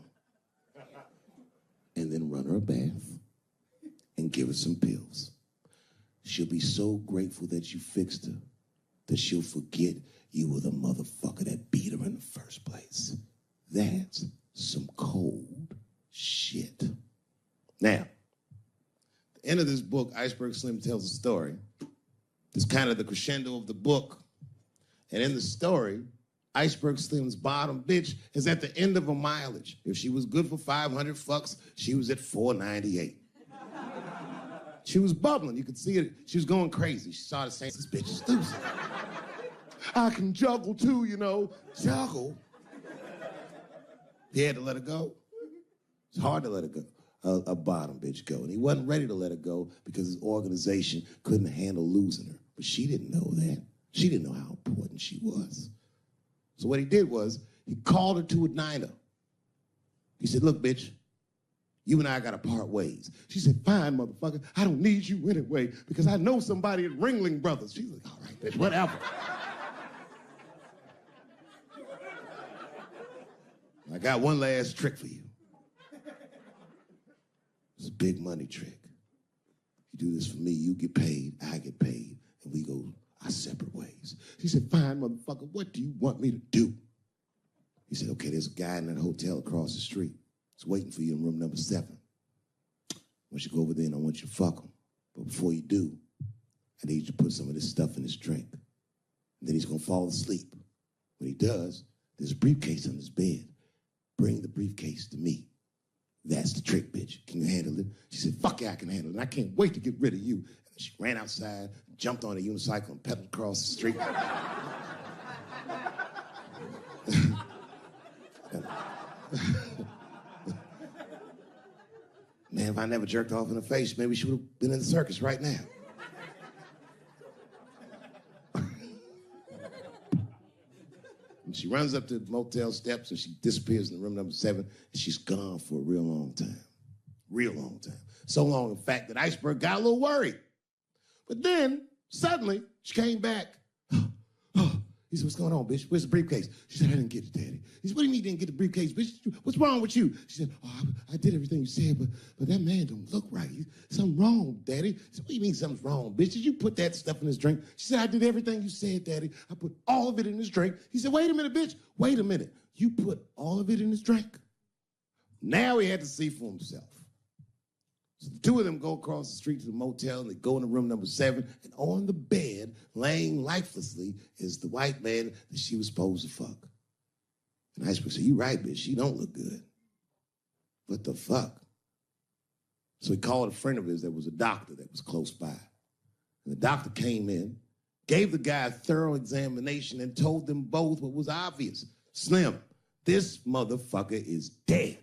and then run her a bath and give her some pills. She'll be so grateful that you fixed her that she'll forget you were the motherfucker that beat her in the first place. That's some cold shit. Now, at the end of this book, Iceberg Slim tells a story. It's kind of the crescendo of the book. And in the story, Iceberg Slim's bottom bitch is at the end of her mileage. If she was good for 500 fucks, she was at 498. She was bubbling. You could see it. She was going crazy. She started saying, this bitch is loose. I can juggle too, you know. Juggle? He had to let her go. It's hard to let her go, a bottom bitch go. And he wasn't ready to let her go because his organization couldn't handle losing her. But she didn't know that. She didn't know how important she was. So what he did was he called her to a diner. He said, look, bitch, You and I gotta part ways. She said, fine, motherfucker, I don't need you anyway because I know somebody at Ringling Brothers. She's like, all right, bitch, whatever. I got one last trick for you. It's a big money trick. You do this for me, you get paid, I get paid, and we go our separate ways. She said, fine, motherfucker, what do you want me to do? He said, okay, there's a guy in that hotel across the street. He's waiting for you in room number 7. I want you to go over there and I want you to fuck him. But before you do, I need you to put some of this stuff in his drink. And then he's gonna fall asleep. When he does, there's a briefcase on his bed. Bring the briefcase to me. That's the trick, bitch. Can you handle it? She said, fuck yeah, I can handle it. And I can't wait to get rid of you. And she ran outside, jumped on a unicycle and pedaled across the street. Man, if I never jerked off in the face, maybe she would have been in the circus right now. And she runs up to the motel steps and she disappears in room number 7 and she's gone for a real long time. Real long time. So long, in fact, that Iceberg got a little worried. But then, suddenly, she came back. He said, what's going on, bitch? Where's the briefcase? She said, I didn't get it, Daddy. He said, what do you mean you didn't get the briefcase, bitch? What's wrong with you? She said, oh, I did everything you said, but that man don't look right. Something wrong, Daddy. He said, what do you mean something's wrong, bitch? Did you put that stuff in his drink? She said, I did everything you said, Daddy. I put all of it in his drink. He said, wait a minute, bitch. Wait a minute. You put all of it in his drink? Now he had to see for himself. So the two of them go across the street to the motel, and they go into room number 7, and on the bed, laying lifelessly, is the white man that she was supposed to fuck. And Iceberg said, you right, bitch, she don't look good. What the fuck? So he called a friend of his that was a doctor that was close by. And the doctor came in, gave the guy a thorough examination, and told them both what was obvious. Slim, this motherfucker is dead.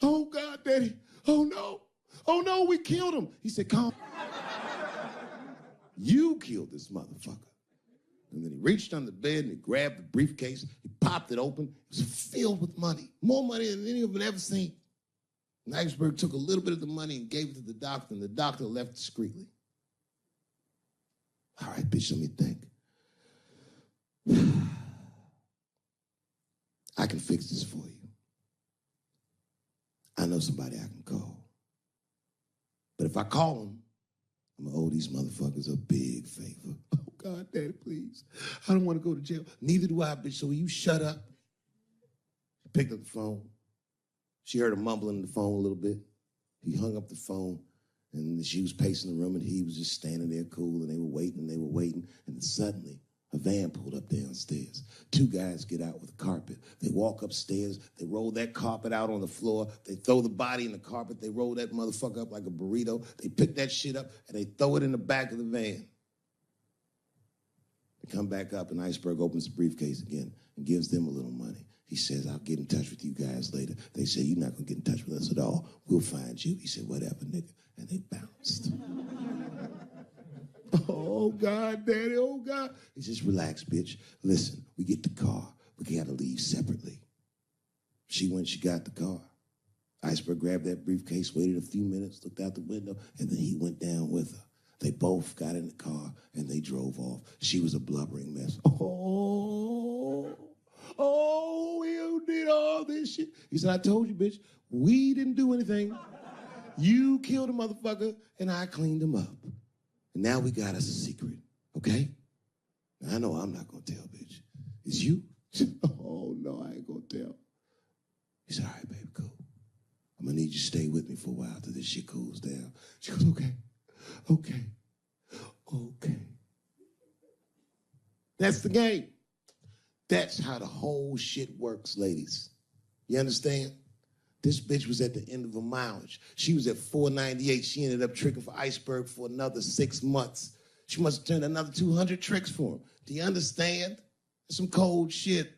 Oh, God, Daddy. Oh, no. Oh, no, we killed him. He said, calm. You killed this motherfucker. And then he reached under the bed and he grabbed the briefcase. He popped it open. It was filled with money. More money than any of them had ever seen. And Iceberg took a little bit of the money and gave it to the doctor, and the doctor left discreetly. All right, bitch, let me think. I can fix this for you. I know somebody I can call. But if I call him, I'm gonna owe these motherfuckers a big favor. Oh, God, Daddy, please. I don't want to go to jail. Neither do I, bitch, so will you shut up? She picked up the phone. She heard him mumbling in the phone a little bit. He hung up the phone, and she was pacing the room, and he was just standing there cool, and they were waiting, and then suddenly, a van pulled up downstairs. 2 guys get out with a carpet. They walk upstairs. They roll that carpet out on the floor. They throw the body in the carpet. They roll that motherfucker up like a burrito. They pick that shit up, and they throw it in the back of the van. They come back up, and Iceberg opens the briefcase again and gives them a little money. He says, I'll get in touch with you guys later. They say, you're not going to get in touch with us at all. We'll find you. He said, whatever, nigga. And they bounced. Oh, God, Daddy, oh, God. He says, relax, bitch. Listen, we get the car. We got to leave separately. She went, she got the car. Iceberg grabbed that briefcase, waited a few minutes, looked out the window, and then he went down with her. They both got in the car, and they drove off. She was a blubbering mess. Oh, you did all this shit. He said, I told you, bitch, we didn't do anything. You killed a motherfucker, and I cleaned him up. And now we got us a secret, okay? Now, I know I'm not gonna tell, bitch. It's you? Oh, no, I ain't gonna tell. He said, all right, baby, cool. I'm gonna need you to stay with me for a while till this shit cools down. She goes, okay. That's the game. That's how the whole shit works, ladies. You understand? This bitch was at the end of her mileage. She was at 498. She ended up tricking for Iceberg for another 6 months. She must have turned another 200 tricks for him. Do you understand? That's some cold shit.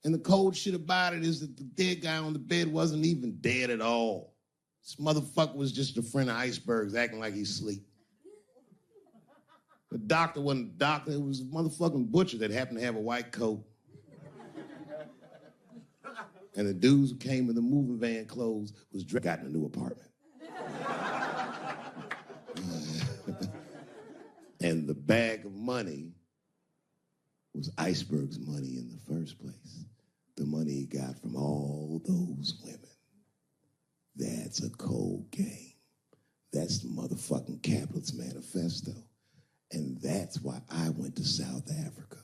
And the cold shit about it is that the dead guy on the bed wasn't even dead at all. This motherfucker was just a friend of Iceberg's acting like he's asleep. The doctor wasn't a doctor. It was a motherfucking butcher that happened to have a white coat. And the dudes who came in the moving van clothes got in a new apartment. And the bag of money was Iceberg's money in the first place. The money he got from all those women. That's a cold game. That's the motherfucking capitalist manifesto. And that's why I went to South Africa.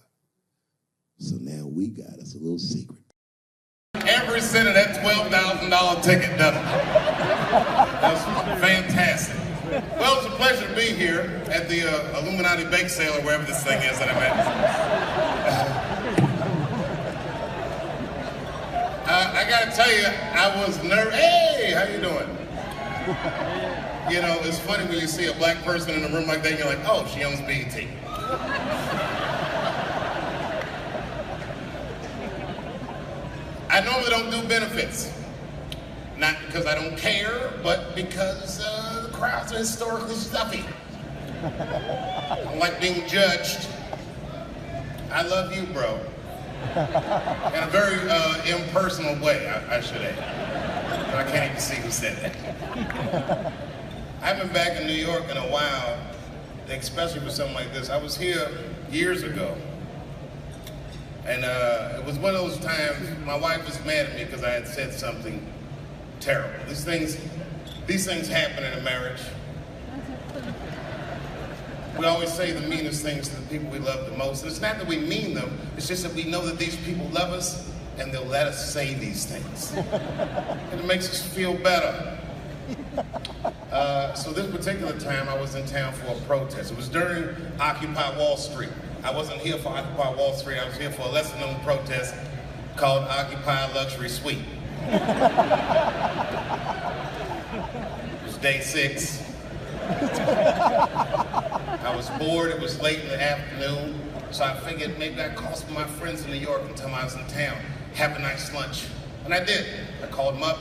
So now we got us a little secret. Every cent of that $12,000 ticket done it. That's fantastic. Well, it's a pleasure to be here at the Illuminati bake sale or wherever this thing is that I'm at. I gotta tell you, I was nervous. Hey, how you doing? You know, it's funny when you see a black person in a room like that, you're like, oh, she owns BET. I normally don't do benefits. Not because I don't care, but because the crowds are historically stuffy. I don't like being judged. I love you, bro. In a very impersonal way, I should add. I can't even see who said that. I haven't been back in New York in a while, especially for something like this. I was here years ago. And it was one of those times my wife was mad at me because I had said something terrible. These things happen in a marriage. We always say the meanest things to the people we love the most. And it's not that we mean them, it's just that we know that these people love us and they'll let us say these things. And it makes us feel better. So this particular time I was in town for a protest. It was during Occupy Wall Street. I wasn't here for Occupy Wall Street, I was here for a lesser known protest called Occupy Luxury Suite. It was day 6. I was bored, it was late in the afternoon, so I figured maybe I'd call some of my friends in New York and tell them I was in town, have a nice lunch. And I did. I called them up,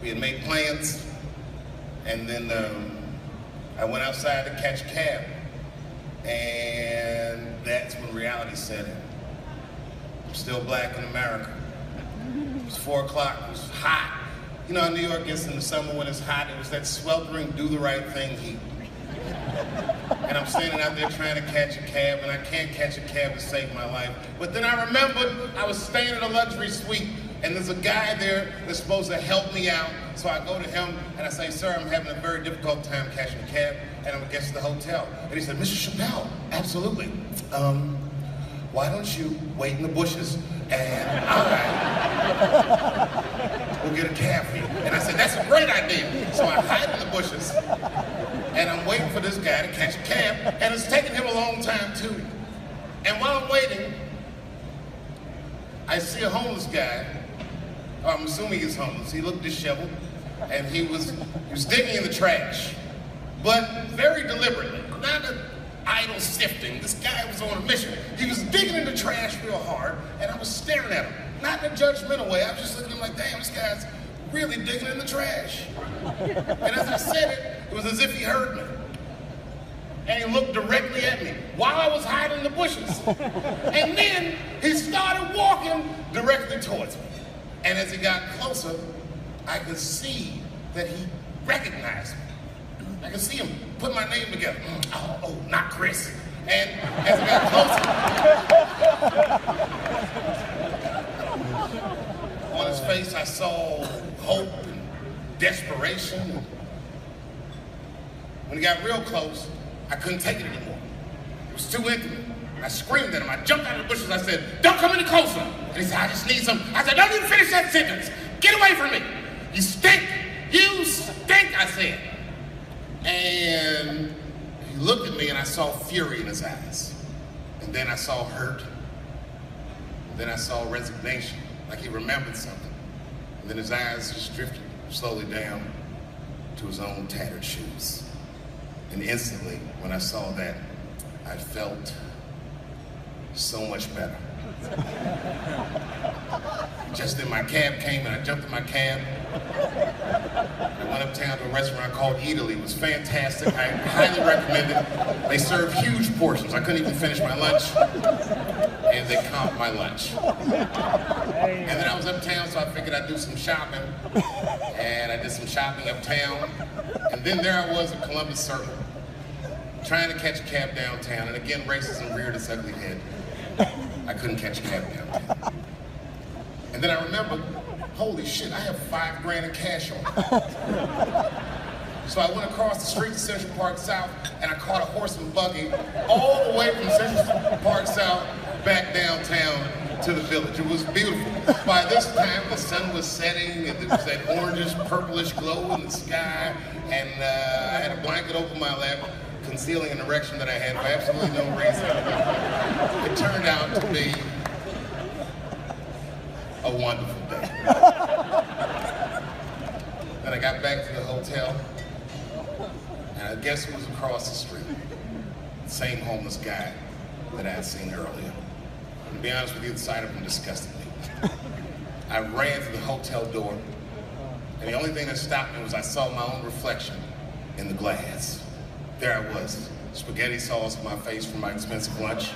we had made plans, and then I went outside to catch a cab. And that's when reality set in. I'm still black in America. It was 4 o'clock, it was hot. You know how New York gets in the summer when it's hot? It was that sweltering, do the right thing heat. And I'm standing out there trying to catch a cab, and I can't catch a cab to save my life. But then I remembered I was staying in a luxury suite, and there's a guy there that's supposed to help me out. So I go to him and I say, sir, I'm having a very difficult time catching a cab, and I'm gonna get to the hotel. And he said, Mr. Chappelle, absolutely. Why don't you wait in the bushes and we'll get a cab for you. And I said, that's a great idea. So I hide in the bushes, and I'm waiting for this guy to catch a cab, and it's taking him a long time too. And while I'm waiting, I see a homeless guy. I'm assuming he's homeless. He looked disheveled, and he was digging in the trash, but very deliberately, not an idle sifting. This guy was on a mission. He was digging in the trash real hard, and I was staring at him, not in a judgmental way. I was just looking at him like, damn, this guy's really digging in the trash. And as I said it, it was as if he heard me. And he looked directly at me while I was hiding in the bushes. And then he started walking directly towards me. And as he got closer, I could see that he recognized me. I could see him put my name together. Oh, not Chris. And as he got closer, on his face I saw hope and desperation. When he got real close, I couldn't take it anymore. It was too intimate. I screamed at him. I jumped out of the bushes. I said, don't come any closer. And he said, I just need some. I said, don't even finish that sentence. Get away from me. You stink. You stink, I said. And he looked at me, and I saw fury in his eyes. And then I saw hurt. And then I saw resignation, like he remembered something. And then his eyes just drifted slowly down to his own tattered shoes. And instantly, when I saw that, I felt so much better. Just then my cab came, and I jumped in my cab. I went uptown to a restaurant called Eataly. It was fantastic. I highly recommend it. They serve huge portions. I couldn't even finish my lunch, and they comped my lunch. And then I was at uptown, so I figured I'd do some shopping. And I did some shopping uptown. And then there I was at Columbus Circle, trying to catch a cab downtown. And again, racism reared its ugly head. I couldn't catch a cab downtown. And then I remembered, holy shit, I have $5 in cash on me. So I went across the street to Central Park South, and I caught a horse and buggy all the way from Central Park South back downtown to the village. It was beautiful. By this time, the sun was setting, and there was that orangish, purplish glow in the sky, and I had a blanket over my lap, concealing an erection that I had for absolutely no reason. It turned out to be a wonderful day. Then I got back to the hotel, and I guess who was across the street? The same homeless guy that I had seen earlier. And to be honest with you, the sight of him disgusted me. I ran to the hotel door, and the only thing that stopped me was I saw my own reflection in the glass. There I was, spaghetti sauce on my face from my expensive lunch,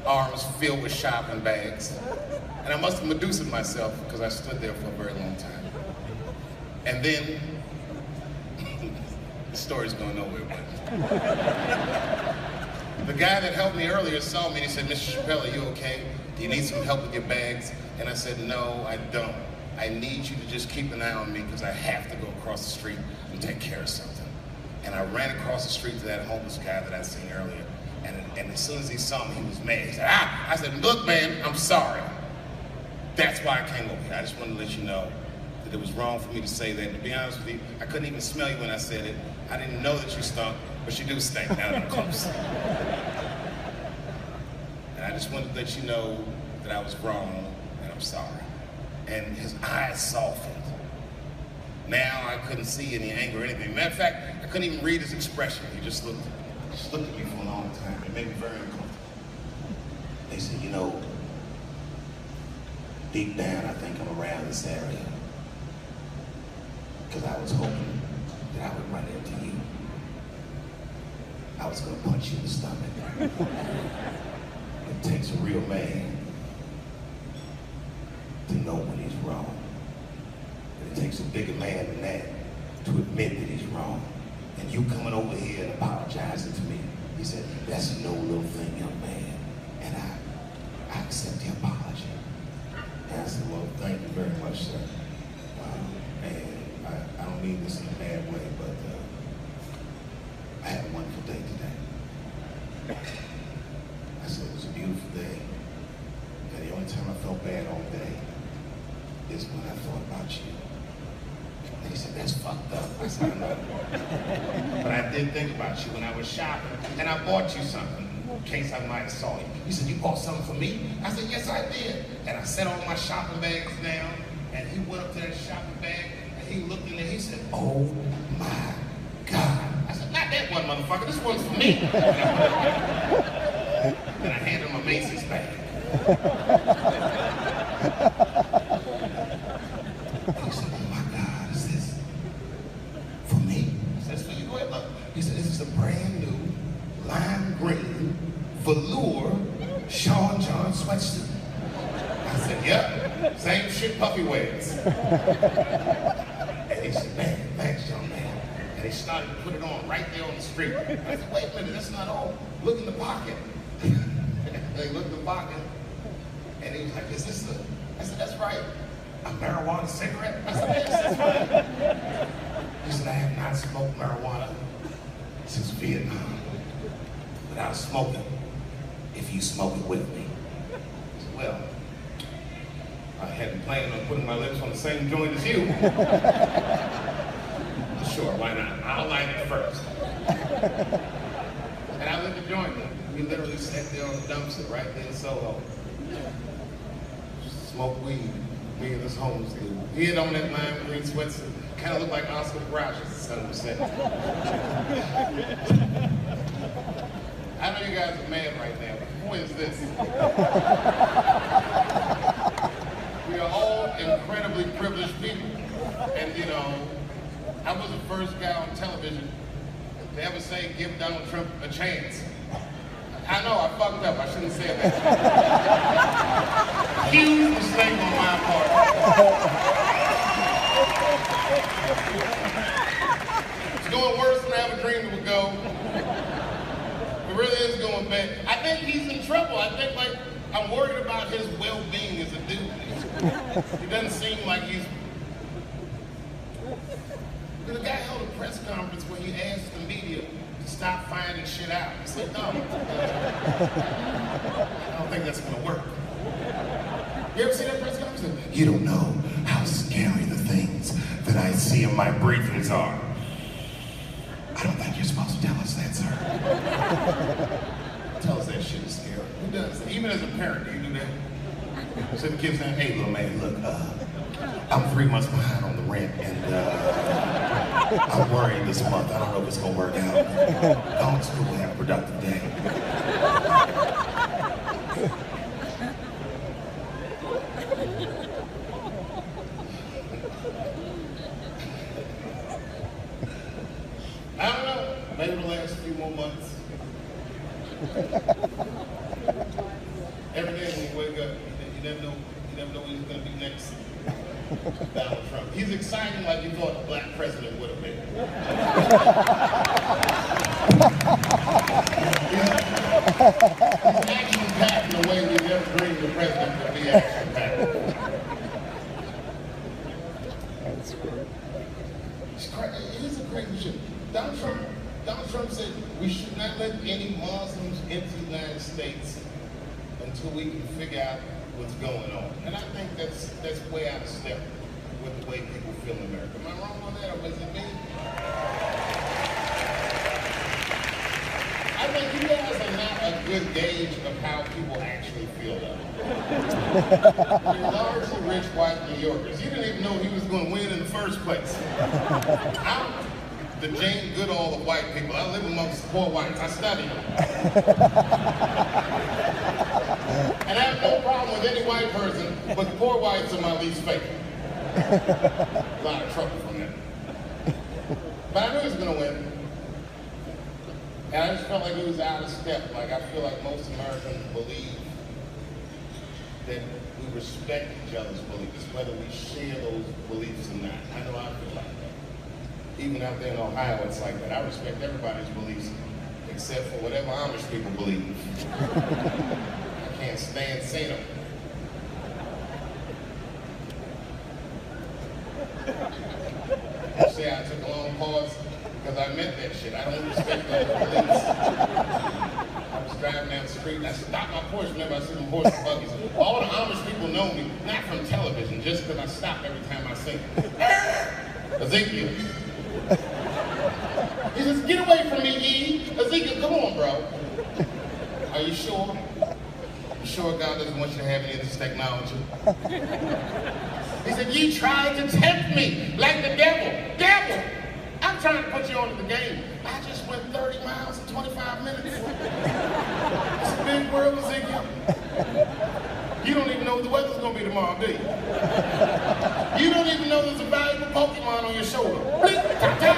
arms filled with shopping bags, and I must have Medusa'd myself because I stood there for a very long time. And then, the story's going nowhere, but the guy that helped me earlier saw me and he said, Mr. Chappelle, are you okay? Do you need some help with your bags? And I said, no, I don't. I need you to just keep an eye on me because I have to go across the street and take care of something. And I ran across the street to that homeless guy that I'd seen earlier. And as soon as he saw me, he was mad. He said, ah! I said, look, man, I'm sorry. That's why I came over here. I just wanted to let you know that it was wrong for me to say that. And to be honest with you, I couldn't even smell you when I said it. I didn't know that you stunk, but you do stink now that I'm close. And I just wanted to let you know that I was wrong and I'm sorry. And his eyes softened. Now I couldn't see any anger or anything. Matter of fact, I couldn't even read his expression. He just looked at me for a long time. It made me very uncomfortable. They said, you know, deep down, I think I'm around this area because I was hoping that I would run into you. I was gonna punch you in the stomach. It takes a real man to know when he's wrong. It takes a bigger man than that to admit that he's wrong. And you coming over here and apologizing to me, he said, that's no little thing, young man. And I accept the apology. And I said, well, thank you very much, sir. And I don't mean this in a bad way, but I had a wonderful day today. I said, it was a beautiful day. And the only time I felt bad all day is when I thought about you. And he said, that's fucked up. I said, I know. But I did think about you when I was shopping, and I bought you something in case I might have saw you. He said, you bought something for me? I said, yes, I did. And I set all my shopping bags down, and he went up to that shopping bag, and he looked in there, he said, oh my God. I said, not that one, motherfucker, this one's for me. And I handed him a Macy's bag. He said, oh my God, is this for me? He says, for you, go ahead, look. He said, this is a brand new lime green velour Sean John sweatsuit. I said, yep, same shit Puffy wears. And he said, man, thanks, young man. And he started to put it on right there on the street. I said, wait a minute, that's not all. Look in the pocket. They looked in the pocket, and he was like, is this a, I said, that's right, a marijuana cigarette? I said, yes, that's right. He said, I have not smoked marijuana since Vietnam, but I'll smoke it if you smoke it with me. I said, well, I hadn't planned on putting my lips on the same joint as you. Sure, why not? I'll light it first. And I lit the joint. We literally sat there on the dumpster right there in Soho. Smoke weed, me and this homeless dude. He had on that lime green sweatsuit. Kind of looked like Oscar Grouch, as the sun was setting. I know you guys are mad right now, but the point is this. We are all incredibly privileged people. And you know, I was the first guy on television to ever say, give Donald Trump a chance. I know, I fucked up. I shouldn't have said that. Huge mistake on my part. It's going worse than I ever dreamed it would go. It really is going bad. I think he's in trouble. I think, like, I'm worried about his well-being as a dude. He doesn't seem like he's... The guy held a press conference where he asked the media to stop finding shit out. He said, no, I don't think that's gonna work. You ever see that press conference? You don't know how scary the things that I see in my briefings are. I don't think you're supposed to tell us that, sir. Tell us that shit is scary. Who does that? Even as a parent, do you do that? So the kids saying, hey, little man, look, I'm 3 months behind on the rent, and I'm worried this month. I don't know if it's gonna work out. Go to school and have a productive day. I don't know. Maybe it'll last a few more months. Every day when you wake up, you never know who's going to be next. Donald Trump. He's exciting like you thought a black president would have been. He's action-packed in a way we never dreamed the president would be action-packed. Here's a crazy shit. Donald Trump said we should not let any Muslims into the United States until we can figure out what's going on. And I think that's way out of step with the way people feel in America. Am I wrong on that, or was it me? I think you guys are not a good gauge of how people actually feel about it. You're largely rich white New Yorkers. You didn't even know he was going to win in the first place. I'm the Jane Goodall of white people. I live amongst poor whites. I study them. And I have no problem with any white person, but the poor whites are my least favorite. A lot of trouble from that. But I knew he was going to win. And I just felt like it was out of step. Like, I feel like most Americans believe that we respect each other's beliefs, whether we share those beliefs or not. I know I feel like that. Even out there in Ohio, it's like that. I respect everybody's beliefs, except for whatever Amish people believe. I can't stand seeing them. You say I took a long pause because I meant that shit. I don't respect those beliefs. I was driving down the street and I stopped my Porsche whenever I see them horse and buggies. All the Amish people know me, not from television, just because I stop every time I see them. Ezekiel. He says, get away from me, E. Ezekiel, come on, bro. Are you sure? You sure God doesn't want you to have any of this technology? He said, you tried to tempt me like the devil. Devil! I'm trying to put you onto the game. I just went 30 miles in 25 minutes. It's a big world, Ezekiel. You don't even know what the weather's gonna be tomorrow, do you? You don't even know there's a valuable Pokemon on your shoulder. Blink, tap, tap.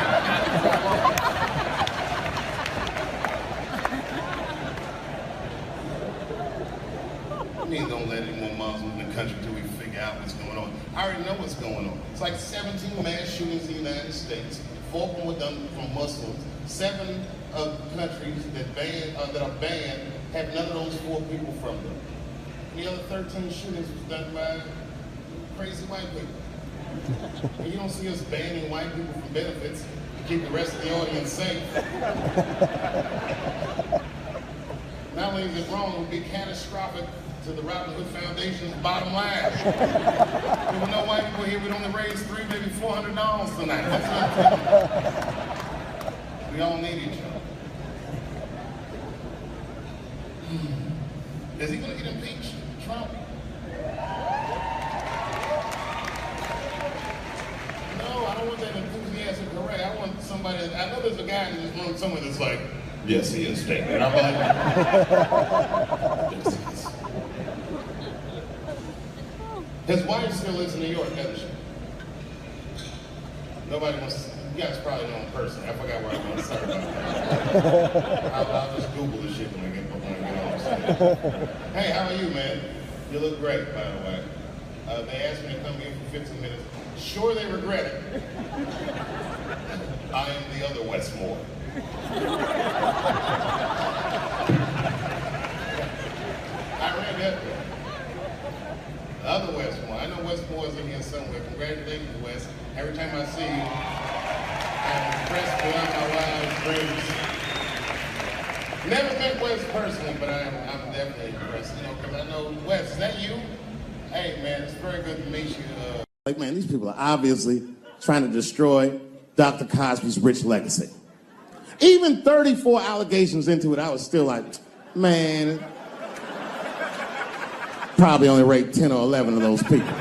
I mean, don't let any more Muslims in the country till we figure out what's going on. I already know what's going on. It's like 17 mass shootings in the United States. 4 of them were done from Muslims. 7 countries that are banned have none of those 4 people from them. The other 13 shootings was done by crazy white people. And you don't see us banning white people from benefits to keep the rest of the audience safe. Not only is it wrong, it would be catastrophic to the Robin Hood Foundation's bottom line. Even though white people here would only raise $300, maybe $400 tonight. That's not we all need each other. Is he going to get impeached? Trump? No, I don't want that enthusiastic hooray. I want somebody, I know there's a guy in this room somewhere that's like, yes, he is state. And I'm like, yes, he is. His wife still lives in New York, doesn't she? Nobody wants to, You guys probably know him personally. I forgot where I was going to start. I'll just Google the shit when I get on stage. Hey, how are you, man? You look great, by the way. They asked me to come here for 15 minutes. Sure, they regret it. I am the other Westmore. I read that. The other Westmore. I know Westmore's in here somewhere. Congratulations, West. Every time I see you, I'm impressed beyond my wildest dreams. Never met West personally, but I'm definitely impressed. You know, because I know West. Is that you? Hey, man, it's very good to meet you. Like, man, these people are obviously trying to destroy Dr. Cosby's rich legacy. Even 34 allegations into it, I was still like, man, probably only raped 10 or 11 of those people.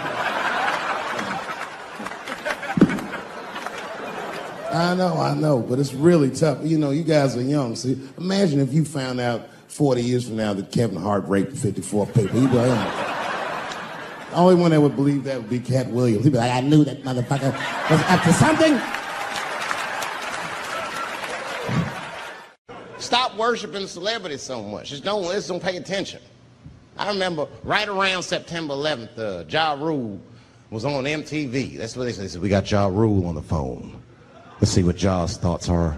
I know, but it's really tough. You know, you guys are young. See, imagine if you found out 40 years from now that Kevin Hart raped 54 people. You'd be like, oh. The only one that would believe that would be Cat Williams. He'd be like, I knew that motherfucker was up to something. Stop worshiping celebrities so much. Just don't pay attention. I remember right around September 11th, Ja Rule was on MTV. That's what they said. We got Ja Rule on the phone. Let's see what Ja's thoughts are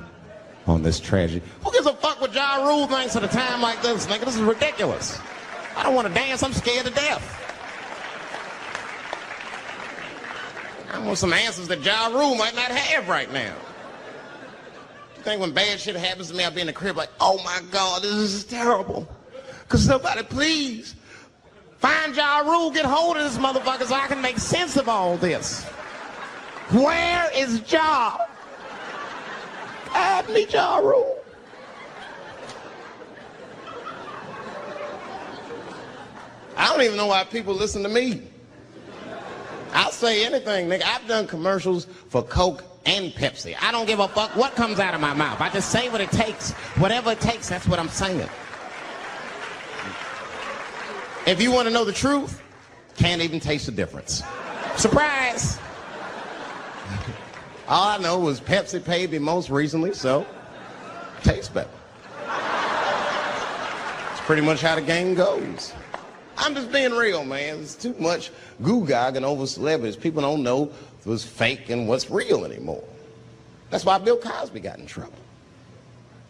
on this tragedy. Who gives a fuck what Ja Rule thinks at a time like this, nigga? This is ridiculous. I don't want to dance. I'm scared to death. I want some answers that Ja Rule might not have right now. You think when bad shit happens to me, I'll be in the crib like, oh my God, this is terrible. Could somebody please find Ja Rule, get hold of this motherfucker so I can make sense of all this. Where is Ja? Guide me, Ja Rule. I don't even know why people listen to me. I'll say anything, nigga. I've done commercials for Coke and Pepsi. I don't give a fuck what comes out of my mouth. I just say what it takes. Whatever it takes, that's what I'm saying. If you want to know the truth, can't even taste the difference. Surprise! All I know was Pepsi paid me most recently, so tastes better. It's pretty much how the game goes. I'm just being real, man. There's too much goo-gagging over celebrities. People don't know what's fake and what's real anymore. That's why Bill Cosby got in trouble.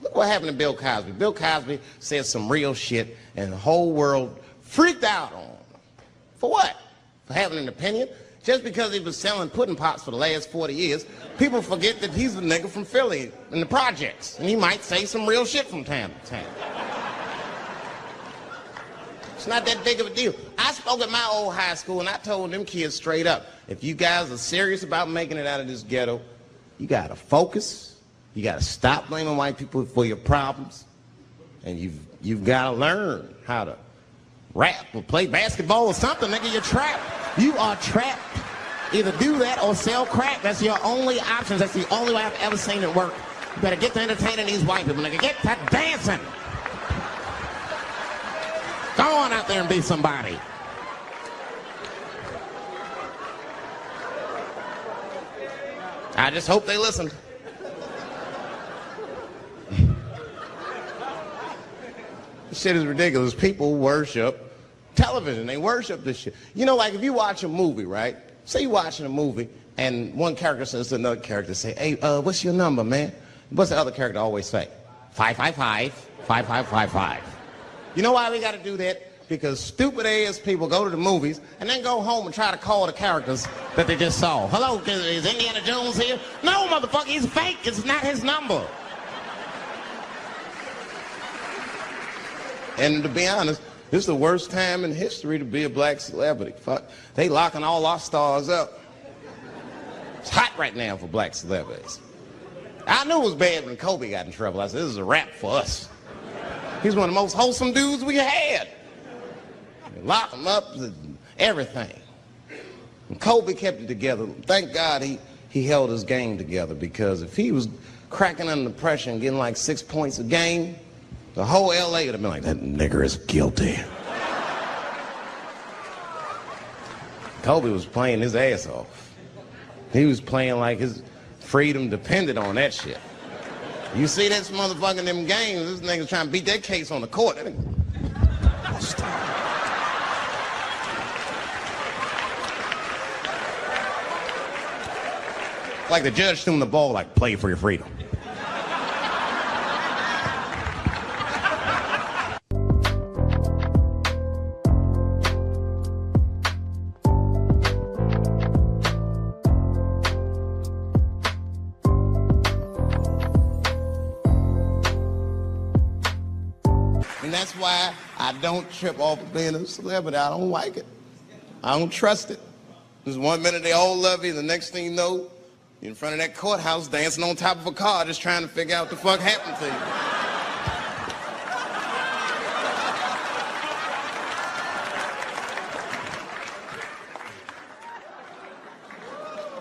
Look what happened to Bill Cosby. Bill Cosby said some real shit, and the whole world freaked out on him. For what? For having an opinion? Just because he was selling pudding pops for the last 40 years, people forget that he's a nigga from Philly in the projects, and he might say some real shit from time to time. It's not that big of a deal. I spoke at my old high school and I told them kids straight up, if you guys are serious about making it out of this ghetto, you gotta focus, you gotta stop blaming white people for your problems, and you've gotta learn how to rap or play basketball or something, nigga. You're trapped. You are trapped. Either do that or sell crack. That's your only options. That's the only way I've ever seen it work. You better get to entertaining these white people, nigga. Get to dancing. Go on out there and be somebody. I just hope they listen. This shit is ridiculous. People worship television. They worship this shit. You know, like if you watch a movie, right? Say you're watching a movie and one character says to another character, say, hey, what's your number, man? What's the other character always say? 555, 5555. You know why we got to do that? Because stupid ass people go to the movies and then go home and try to call the characters that they just saw. Hello, is Indiana Jones here? No, motherfucker, he's fake. It's not his number. And to be honest, this is the worst time in history to be a black celebrity. Fuck, they locking all our stars up. It's hot right now for black celebrities. I knew it was bad when Kobe got in trouble. I said, this is a wrap for us. He's one of the most wholesome dudes we had. Lock him up, everything. And Kobe kept it together. Thank God he held his game together, because if he was cracking under pressure and getting like 6 points a game, the whole LA would have been like, that nigger is guilty. Kobe was playing his ass off. He was playing like his freedom depended on that shit. You see this motherfucker in them games, this nigga's trying to beat that case on the court. Like the judge threw him the ball, like, play for your freedom. And that's why I don't trip off of being a celebrity. I don't like it. I don't trust it. There's 1 minute they all love you, the next thing you know, you're in front of that courthouse dancing on top of a car just trying to figure out what the fuck happened to you.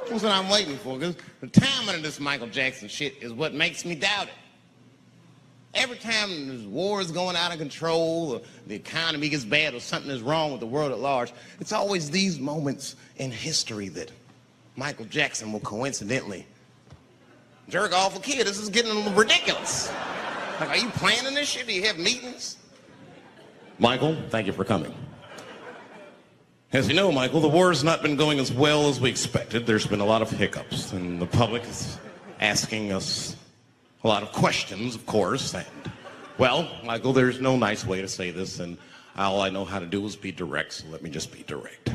That's what I'm waiting for, because the timing of this Michael Jackson shit is what makes me doubt it. Every time there's wars going out of control, or the economy gets bad, or something is wrong with the world at large, it's always these moments in history that Michael Jackson will coincidentally jerk off a kid. This is getting a little ridiculous. Like, are you planning this shit? Do you have meetings? Michael, thank you for coming. As you know, Michael, the war has not been going as well as we expected. There's been a lot of hiccups, and the public is asking us a lot of questions, of course, and, well, Michael, there's no nice way to say this, and all I know how to do is be direct, so let me just be direct.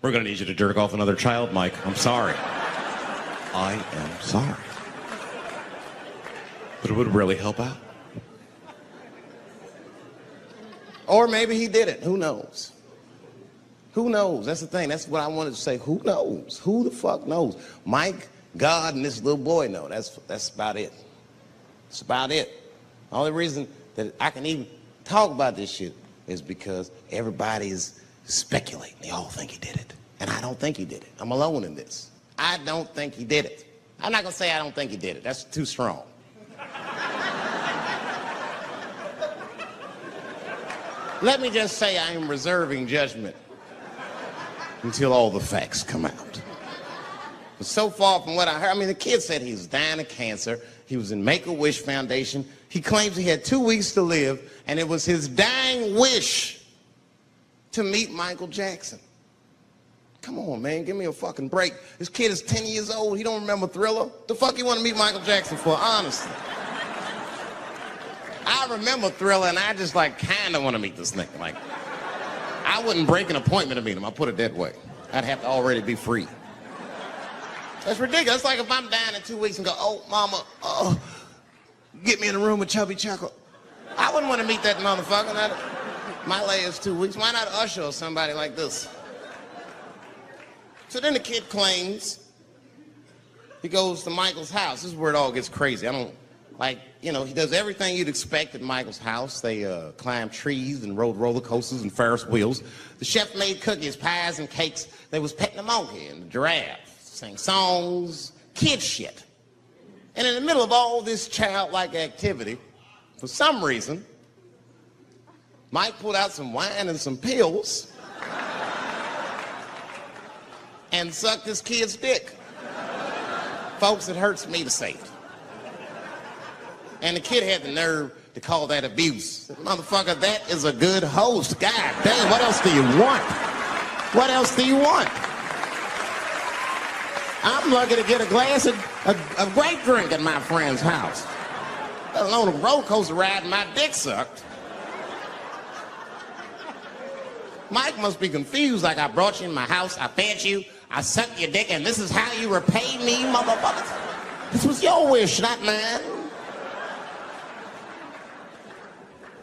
We're gonna need you to jerk off another child, Mike. I'm sorry. I am sorry. But it would really help out. Or maybe he did it, who knows? Who knows? That's the thing, that's what I wanted to say, who knows? Who the fuck knows? Mike, God, and this little boy know. That's about it. That's about it. The only reason that I can even talk about this shit is because everybody is speculating. They all think he did it. And I don't think he did it. I'm alone in this. I don't think he did it. I'm not gonna say I don't think he did it. That's too strong. Let me just say I am reserving judgment until all the facts come out. But so far from what I heard, I mean, the kid said he was dying of cancer. He was in Make-A-Wish Foundation. He claims he had 2 weeks to live, and it was his dying wish to meet Michael Jackson. Come on, man, give me a fucking break. This kid is 10 years old. He don't remember Thriller. The fuck you want to meet Michael Jackson for, honestly? I remember Thriller, and I just, like, kind of want to meet this nigga. Like, I wouldn't break an appointment to meet him. I'll put it that way. I'd have to already be free. That's ridiculous. It's like if I'm dying in 2 weeks and go, oh, mama, get me in a room with Chubby Chuckle. I wouldn't want to meet that motherfucker. My last 2 weeks. Why not Usher or somebody like this? So then the kid claims he goes to Michael's house. This is where it all gets crazy. I don't, like, you know, he does everything you'd expect at Michael's house. They climb trees and rode roller coasters and Ferris wheels. The chef made cookies, pies, and cakes. They was petting the monkey and the giraffe, sang songs, kid shit. And in the middle of all this childlike activity, for some reason, Mike pulled out some wine and some pills and sucked this kid's dick. Folks, it hurts me to say it. And the kid had the nerve to call that abuse. Motherfucker, that is a good host. God damn, what else do you want? What else do you want? I'm lucky to get a glass of grape drink at my friend's house. Let alone a roller coaster ride and my dick sucked. Mike must be confused, like I brought you in my house, I fed you, I sucked your dick, and this is how you repay me, motherfuckers? This was your wish, not mine.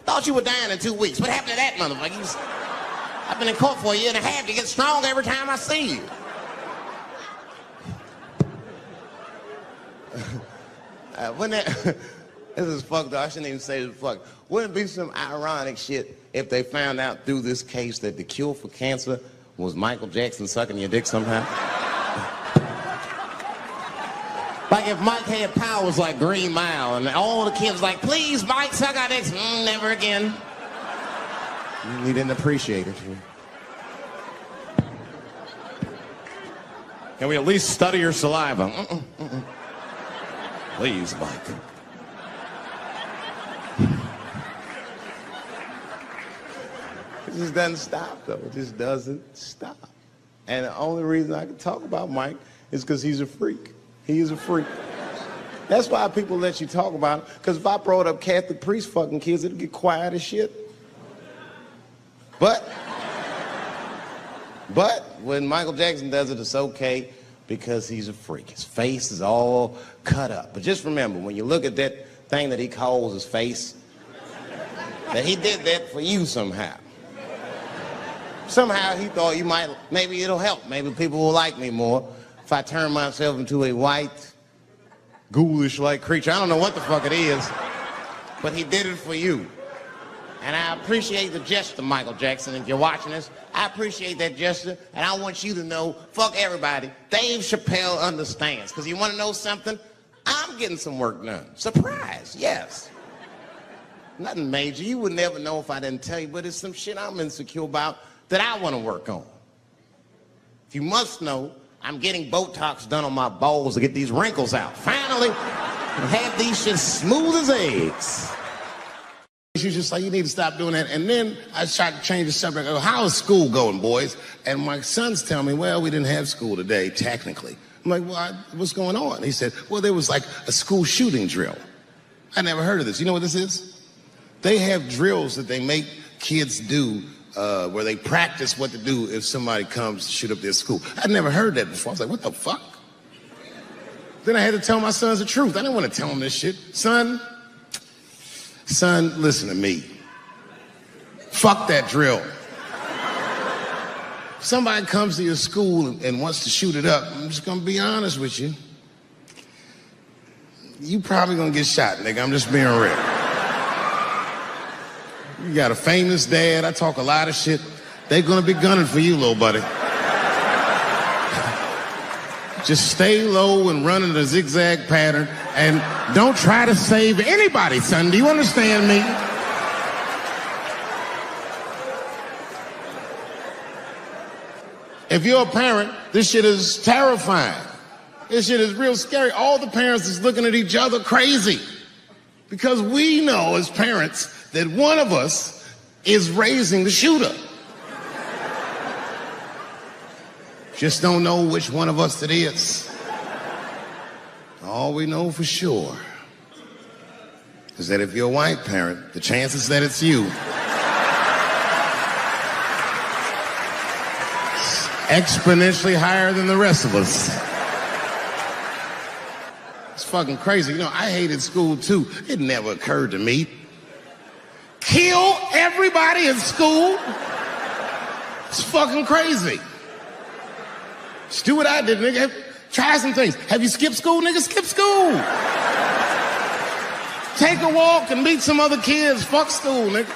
Thought you were dying in 2 weeks. What happened to that motherfucker? I've been in court for a year and a half. You get stronger every time I see you. This is fucked up. I shouldn't even say this fuck. Wouldn't it be some ironic shit if they found out through this case that the cure for cancer was Michael Jackson sucking your dick somehow? Like if Mike had powers like Green Mile and all the kids like, please, Mike, suck our dicks. Never again. He didn't appreciate it. Can we at least study your saliva? Please, Mike. It just doesn't stop, though. It just doesn't stop. And the only reason I can talk about Mike is because he's a freak. He is a freak. That's why people let you talk about it. Because if I brought up Catholic priest fucking kids, it'd get quiet as shit. But when Michael Jackson does it, it's okay because he's a freak. His face is all cut up. But just remember, when you look at that thing that he calls his face, that he did that for you somehow. Somehow he thought you might, maybe it'll help. Maybe people will like me more if I turn myself into a white, ghoulish-like creature. I don't know what the fuck it is, but he did it for you. And I appreciate the gesture, Michael Jackson. If you're watching this, I appreciate that gesture, and I want you to know, fuck everybody, Dave Chappelle understands. Because you want to know something? I'm getting some work done. Surprise, yes. Nothing major. You would never know if I didn't tell you, but it's some shit I'm insecure about that I want to work on. If you must know, I'm getting Botox done on my balls to get these wrinkles out. Finally, have these shit smooth as eggs. You just like, you need to stop doing that. And then I tried to change the subject. I go, how is school going, boys? And my sons tell me, well, we didn't have school today, technically. I'm like, well, what's going on? He said, well, there was like a school shooting drill. I never heard of this. You know what this is? They have drills that they make kids do where they practice what to do if somebody comes to shoot up their school. I'd never heard that before. I was like, what the fuck? Then I had to tell my sons the truth. I didn't want to tell them this shit. Son, listen to me. Fuck that drill. If somebody comes to your school and wants to shoot it up, I'm just gonna be honest with you. You probably gonna get shot, nigga. I'm just being real. You got a famous dad. I talk a lot of shit. They're gonna be gunning for you, little buddy. Just stay low and run in a zigzag pattern and don't try to save anybody, son. Do you understand me? If you're a parent, this shit is terrifying. This shit is real scary. All the parents is looking at each other crazy because we know as parents that one of us is raising the shooter. Just don't know which one of us it is. All we know for sure is that if you're a white parent, the chances that it's you is exponentially higher than the rest of us. It's fucking crazy. You know, I hated school too. It never occurred to me. Kill everybody in school? It's fucking crazy. Just do what I did, nigga. Try some things. Have you skipped school, nigga? Skip school. Take a walk and meet some other kids. Fuck school, nigga.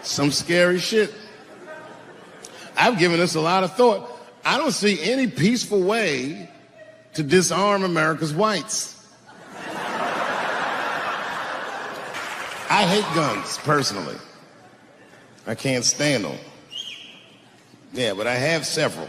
Some scary shit. I've given this a lot of thought. I don't see any peaceful way to disarm America's whites. I hate guns, personally. I can't stand them. Yeah, but I have several.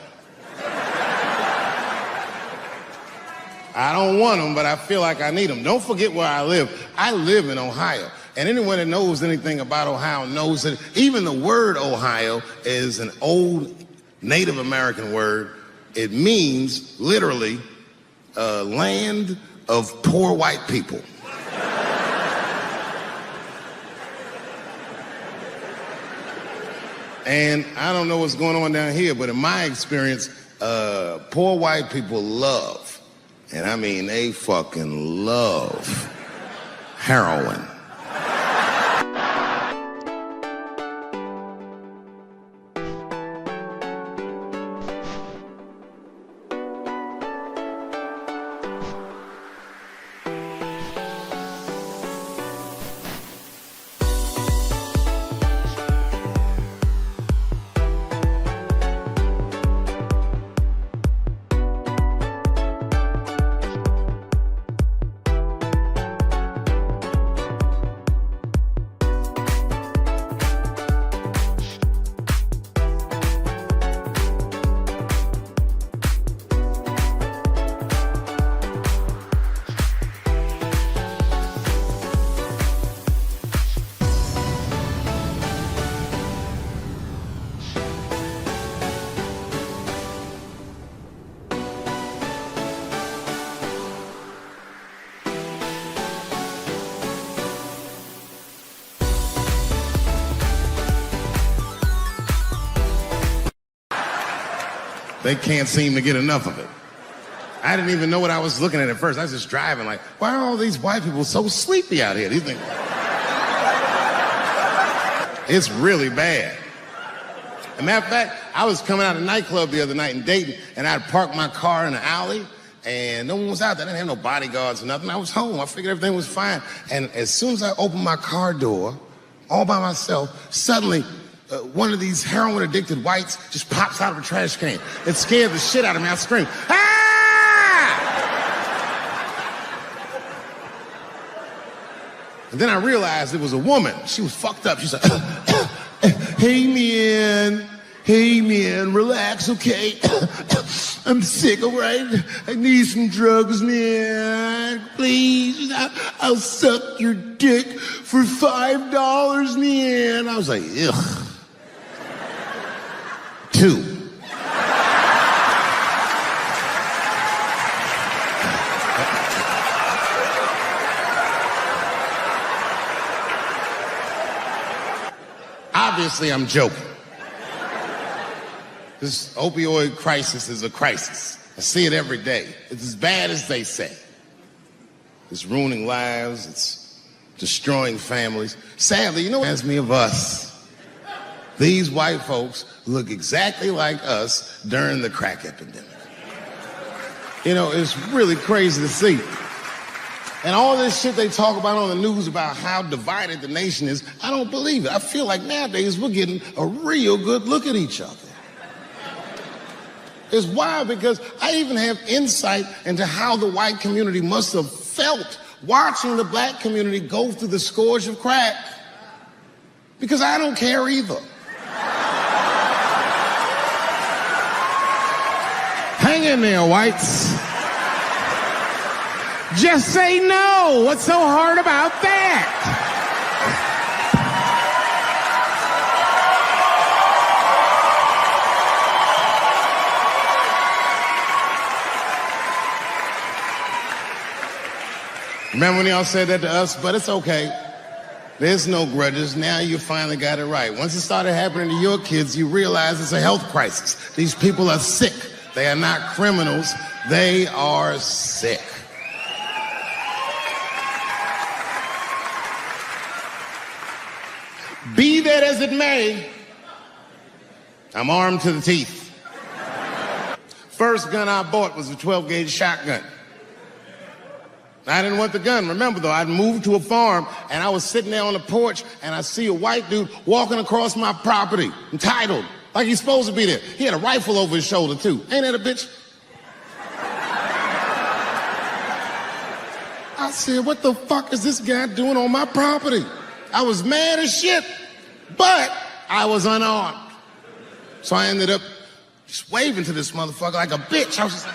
I don't want them, but I feel like I need them. Don't forget where I live. I live in Ohio. And anyone that knows anything about Ohio knows that even the word Ohio is an old Native American word. It means, literally, land of poor white people. And I don't know what's going on down here, but in my experience, poor white people love, and I mean they fucking love, heroin. They can't seem to get enough of it. I didn't even know what I was looking at first. I was just driving like, why are all these white people so sleepy out here? These things. It's really bad. As a matter of fact, I was coming out of a nightclub the other night in Dayton, and I'd parked my car in the alley, and no one was out there. I didn't have no bodyguards or nothing. I was home. I figured everything was fine. And as soon as I opened my car door, all by myself, suddenly one of these heroin-addicted whites just pops out of a trash can. It scared the shit out of me. I screamed, "Ah!" And then I realized it was a woman. She was fucked up. She said, hey man, relax, okay? I'm sick, all right? I need some drugs, man. Please, I'll suck your dick for $5, man. I was like, ugh. 2. Obviously, I'm joking. This opioid crisis is a crisis. I see it every day. It's as bad as they say. It's ruining lives. It's destroying families. Sadly, you know what reminds me of us? These white folks look exactly like us during the crack epidemic. You know, it's really crazy to see. And all this shit they talk about on the news about how divided the nation is, I don't believe it. I feel like nowadays we're getting a real good look at each other. It's wild because I even have insight into how the white community must have felt watching the black community go through the scourge of crack. Because I don't care either. Hang in there, whites. Just say no. What's so hard about that? Remember when y'all said that to us? But it's okay. There's no grudges. Now you finally got it right. Once it started happening to your kids, you realize it's a health crisis. These people are sick. They are not criminals. They are sick. Be that as it may, I'm armed to the teeth. First gun I bought was a 12-gauge shotgun. I didn't want the gun. Remember, though, I'd moved to a farm, and I was sitting there on the porch, and I see a white dude walking across my property, entitled, like he's supposed to be there. He had a rifle over his shoulder, too. Ain't that a bitch? I said, what the fuck is this guy doing on my property? I was mad as shit, but I was unarmed. So I ended up just waving to this motherfucker like a bitch. I was just like...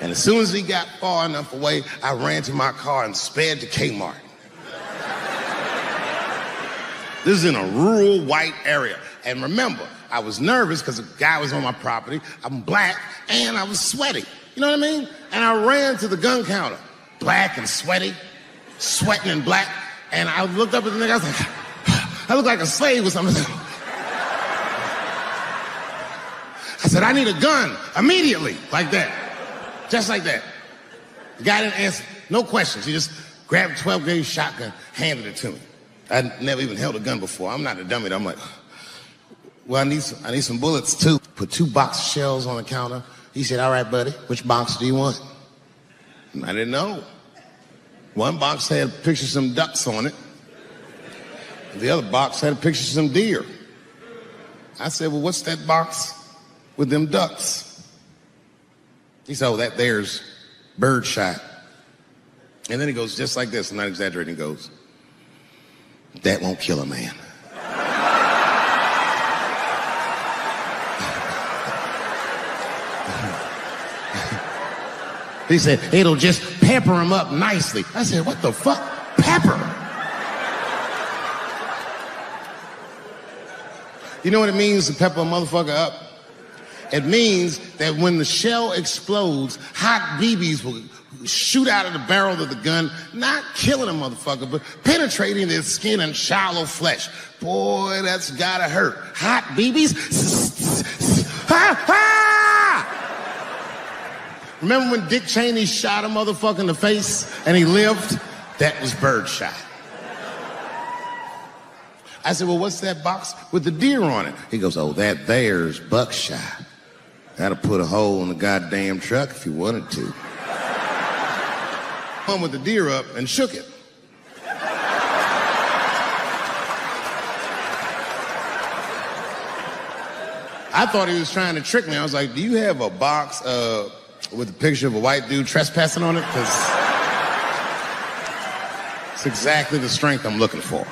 And as soon as he got far enough away, I ran to my car and sped to Kmart. This is in a rural white area. And remember, I was nervous because a guy was on my property. I'm black and I was sweaty. You know what I mean? And I ran to the gun counter, black and sweaty, sweating and black. And I looked up at the nigga, I was like, I look like a slave or something. I said, I need a gun immediately, like that. Just like that. The guy didn't answer, no questions. He just grabbed a 12-gauge shotgun, handed it to me. I'd never even held a gun before. I'm not a dummy. I'm like, well, I need some bullets too. Put 2 box shells on the counter. He said, all right, buddy, which box do you want? And I didn't know. One box had a picture of some ducks on it. The other box had a picture of some deer. I said, well, what's that box with them ducks? He said, oh, that there's birdshot. And then he goes just like this, I'm not exaggerating, he goes, that won't kill a man. He said, it'll just pepper him up nicely. I said, what the fuck? Pepper? You know what it means to pepper a motherfucker up? It means that when the shell explodes, hot BBs will shoot out of the barrel of the gun, not killing a motherfucker, but penetrating their skin and shallow flesh. Boy, that's gotta hurt. Hot BBs? Ha ha! Remember when Dick Cheney shot a motherfucker in the face and he lived? That was birdshot. I said, well, what's that box with the deer on it? He goes, oh, that there's buckshot. That'll put a hole in the goddamn truck if you wanted to. Hung with the deer up and shook it. I thought he was trying to trick me. I was like, do you have a box with a picture of a white dude trespassing on it? Because it's exactly the strength I'm looking for.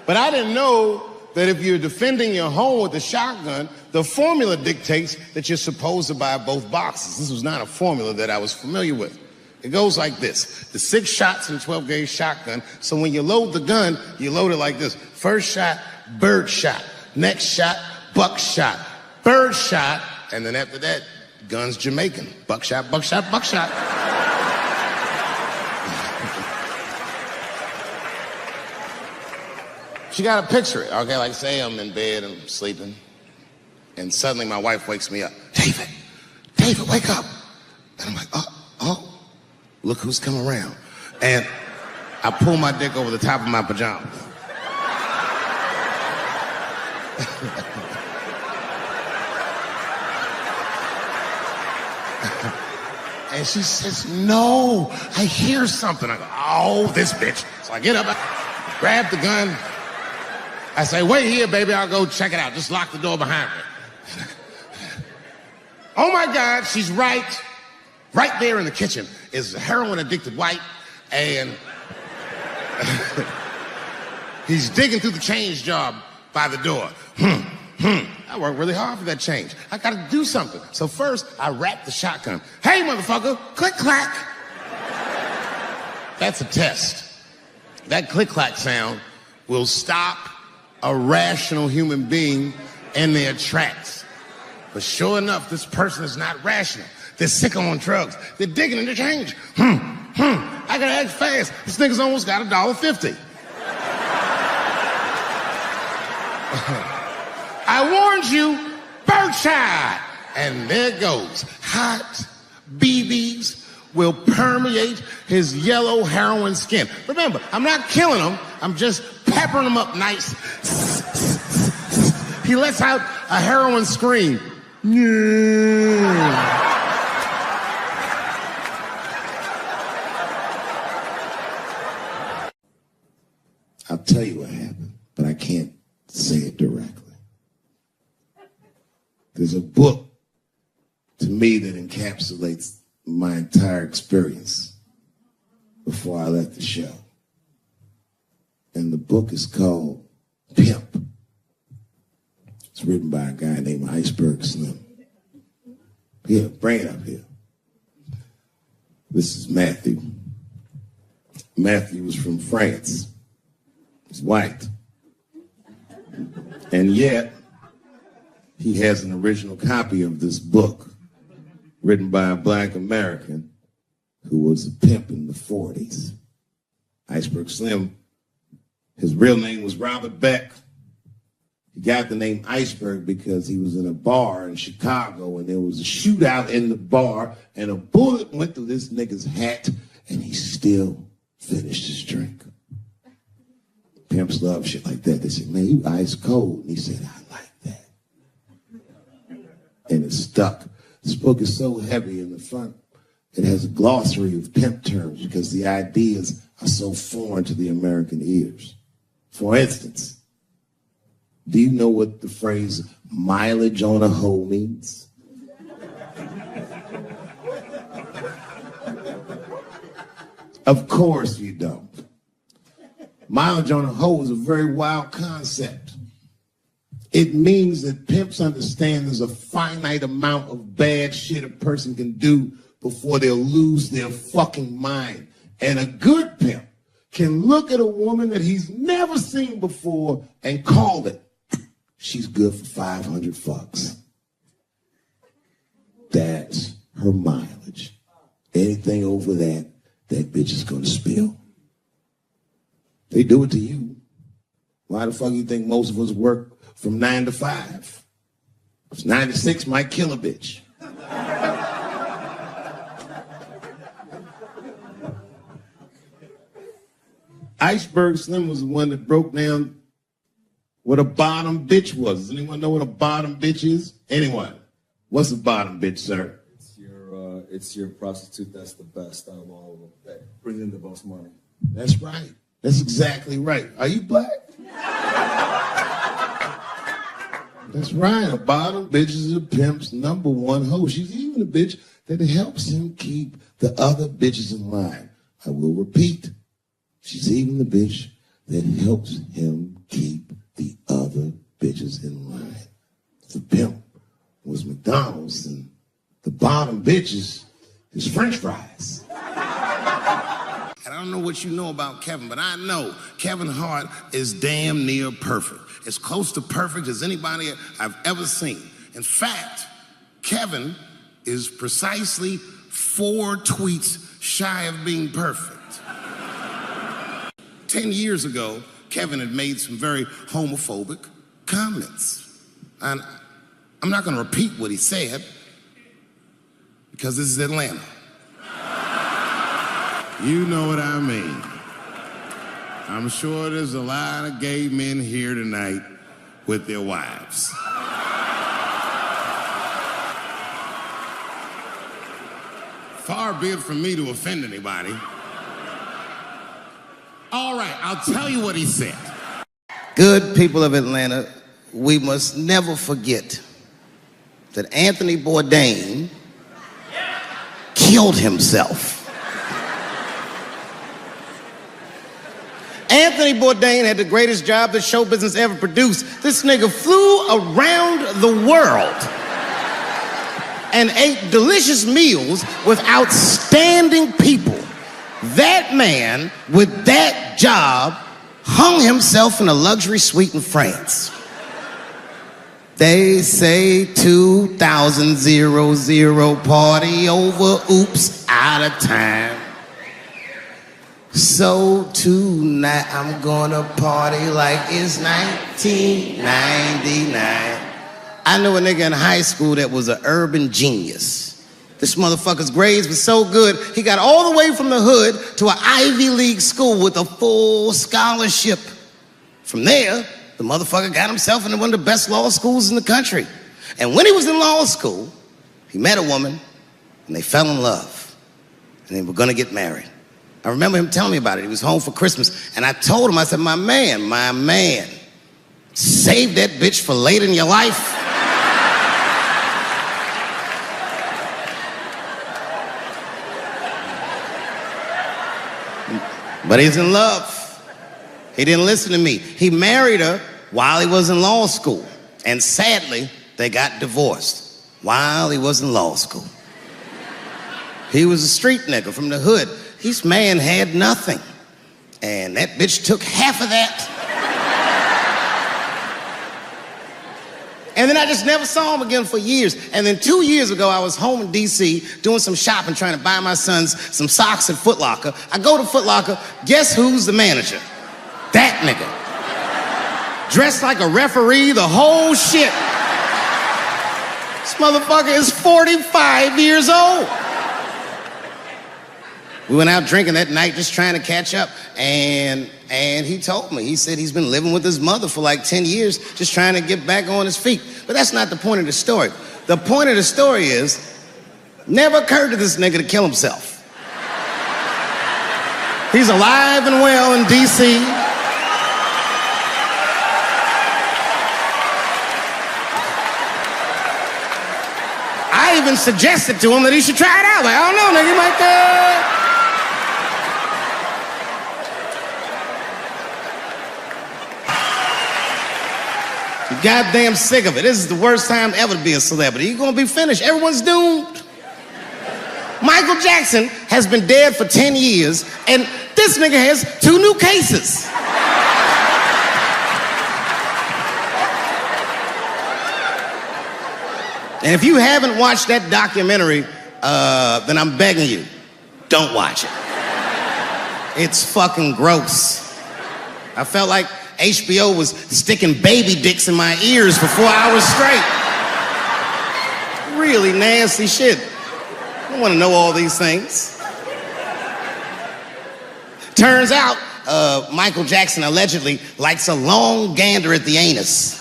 But I didn't know that if you're defending your home with a shotgun, the formula dictates that you're supposed to buy both boxes. This was not a formula that I was familiar with. It goes like this. The 6 shots in a 12-gauge shotgun, so when you load the gun, you load it like this. First shot, bird shot. Next shot, buckshot. Bird shot, and then after that, gun's Jamaican. Buckshot, buckshot, buckshot. She got to picture it. Okay, like say I'm in bed and I'm sleeping, and suddenly my wife wakes me up. David, wake up. And I'm like, oh, look who's come around. And I pull my dick over the top of my pajamas. And she says, no, I hear something. I go, oh, this bitch. So I get up, I grab the gun. I say, wait here, baby, I'll go check it out. Just lock the door behind me. Oh my God, she's right there in the kitchen is a heroin-addicted white, and he's digging through the change jar by the door. I worked really hard for that change. I gotta do something. So first, I wrap the shotgun. Hey, motherfucker, click, clack. That's a test. That click, clack sound will stop a rational human being in their tracks. But sure enough, this person is not rational. They're sick on drugs. They're digging in the change. I gotta act fast. This nigga's almost got $1.50. I warned you, birdshot. And there it goes. Hot BBs will permeate his yellow heroin skin. Remember, I'm not killing him. I'm just peppering him up nice. He lets out a heroin scream. I'll tell you what happened, but I can't say it directly. There's a book to me that encapsulates my entire experience before I left the show. And the book is called Pimp. It's written by a guy named Iceberg Slim. Here, bring it up here. This is Matthew. Matthew was from France. He's white. And yet, he has an original copy of this book written by a black American who was a pimp in the 40s. Iceberg Slim, his real name was Robert Beck. He got the name Iceberg because he was in a bar in Chicago and there was a shootout in the bar and a bullet went through this nigga's hat and he still finished his drink. Pimps love shit like that. They said, man, you ice cold. And he said, I like that. And it stuck. This book is so heavy in the front. It has a glossary of pimp terms because the ideas are so foreign to the American ears. For instance, do you know what the phrase mileage on a hoe means? Of course you don't. Mileage on a hoe is a very wild concept. It means that pimps understand there's a finite amount of bad shit a person can do before they'll lose their fucking mind. And a good pimp can look at a woman that he's never seen before and call it she's good for 500 fucks. That's her mileage. Anything over that, that bitch is gonna spill. They do it to you. Why the fuck you think most of us work from 9 to 5? 96 might kill a bitch. Iceberg Slim was the one that broke down what a bottom bitch was. Does anyone know what a bottom bitch is? Anyone? What's a bottom bitch, sir? It's your prostitute that's the best out of all of them, that brings in the most money. That's right. That's exactly right. Are you black? That's right. A bottom bitch is a pimp's number one hoe. She's even a bitch that helps him keep the other bitches in line. I will repeat. She's even the bitch that helps him keep the other bitches in line. The pimp was McDonald's and the bottom bitches is French fries. And I don't know what you know about Kevin, but I know Kevin Hart is damn near perfect. As close to perfect as anybody I've ever seen. In fact, Kevin is precisely 4 tweets shy of being perfect. 10 years ago, Kevin had made some very homophobic comments. And I'm not gonna repeat what he said, because this is Atlanta. You know what I mean. I'm sure there's a lot of gay men here tonight with their wives. Far be it from me to offend anybody. All right, I'll tell you what he said. Good people of Atlanta, we must never forget that Anthony Bourdain killed himself. Anthony Bourdain had the greatest job that show business ever produced. This nigga flew around the world and ate delicious meals with outstanding people. That man, with that job, hung himself in a luxury suite in France. They say 2000 party over, oops, out of time. So tonight I'm gonna party like it's 1999. I knew a nigga in high school that was an urban genius. This motherfucker's grades were so good, he got all the way from the hood to an Ivy League school with a full scholarship. From there, the motherfucker got himself into one of the best law schools in the country. And when he was in law school, he met a woman and they fell in love. And they were gonna get married. I remember him telling me about it. He was home for Christmas. And I told him, I said, my man, save that bitch for later in your life. But he's in love. He didn't listen to me. He married her while he was in law school. And sadly, they got divorced while he was in law school. He was a street nigga from the hood. This man had nothing. And that bitch took half of that. And then I just never saw him again for years. And then 2 years ago, I was home in D.C. doing some shopping, trying to buy my sons some socks at Foot Locker. I go to Foot Locker, guess who's the manager? That nigga. Dressed like a referee, the whole shit. This motherfucker is 45 years old. We went out drinking that night just trying to catch up, and he told me, he said he's been living with his mother for like 10 years, just trying to get back on his feet. But that's not the point of the story. The point of the story is, never occurred to this nigga to kill himself. He's alive and well in D.C. I even suggested to him that he should try it out. Like, I don't know, nigga, he might, goddamn sick of it. This is the worst time ever to be a celebrity. You're gonna be finished. Everyone's doomed. Michael Jackson has been dead for 10 years, and this nigga has 2 new cases. And if you haven't watched that documentary, then I'm begging you, don't watch it. It's fucking gross. I felt like HBO was sticking baby dicks in my ears for 4 hours straight. Really nasty shit. I don't want to know all these things. Turns out, Michael Jackson allegedly likes a long gander at the anus.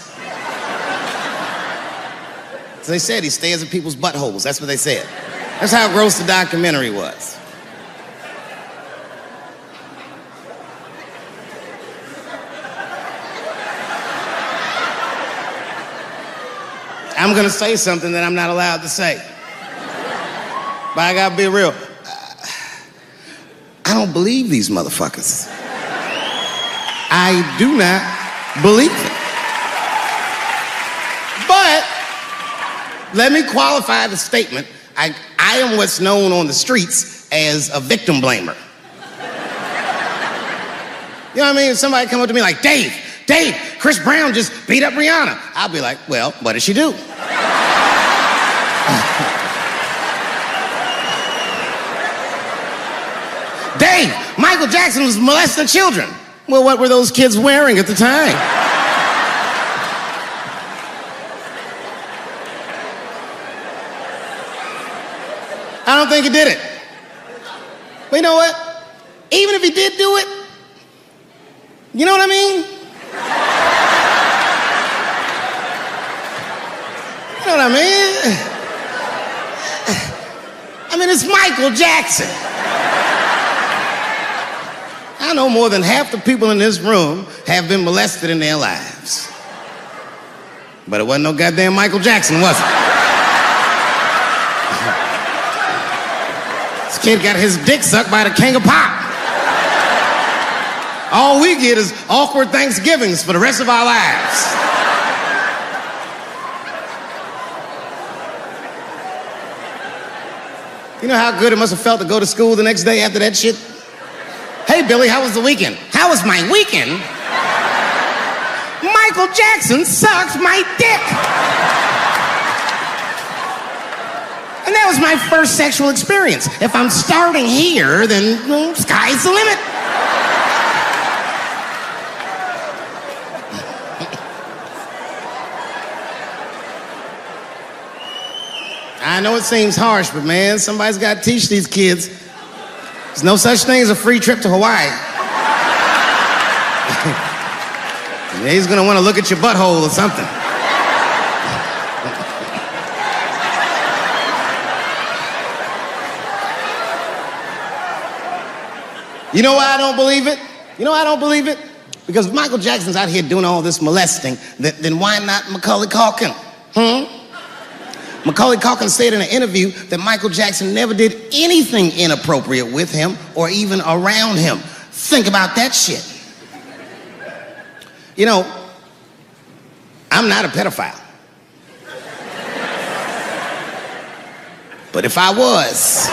So they said he stares at people's buttholes. That's what they said. That's how gross the documentary was. I'm gonna say something that I'm not allowed to say. But I gotta be real. I don't believe these motherfuckers. I do not believe it. But let me qualify the statement. I am what's known on the streets as a victim blamer. You know what I mean? If somebody come up to me like, Dave, Chris Brown just beat up Rihanna. I'll be like, well, what did she do? Dave, Michael Jackson was molesting children. Well, what were those kids wearing at the time? I don't think he did it. But you know what? Even if he did do it, you know what I mean? You know what I mean? I mean, it's Michael Jackson. I know more than half the people in this room have been molested in their lives. But it wasn't no goddamn Michael Jackson, was it? This kid got his dick sucked by the king of pop. All we get is awkward Thanksgivings for the rest of our lives. You know how good it must have felt to go to school the next day after that shit? Hey, Billy, how was the weekend? How was my weekend? Michael Jackson sucked my dick. And that was my first sexual experience. If I'm starting here, then well, sky's the limit. I know it seems harsh, but man, somebody's got to teach these kids. There's no such thing as a free trip to Hawaii. He's gonna want to look at your butthole or something. You know why I don't believe it? You know why I don't believe it? Because if Michael Jackson's out here doing all this molesting, then why not Macaulay Culkin? Macaulay Culkin said in an interview that Michael Jackson never did anything inappropriate with him or even around him. Think about that shit. You know, I'm not a pedophile. But if I was,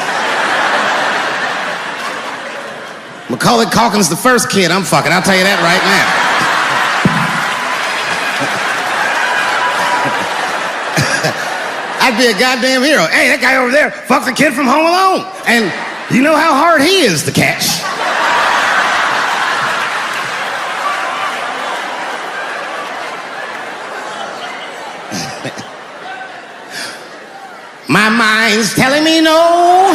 Macaulay Culkin's the first kid I'm fucking, I'll tell you that right now. I'd be a goddamn hero. Hey, that guy over there fucks a kid from Home Alone. And you know how hard he is to catch. My mind's telling me no.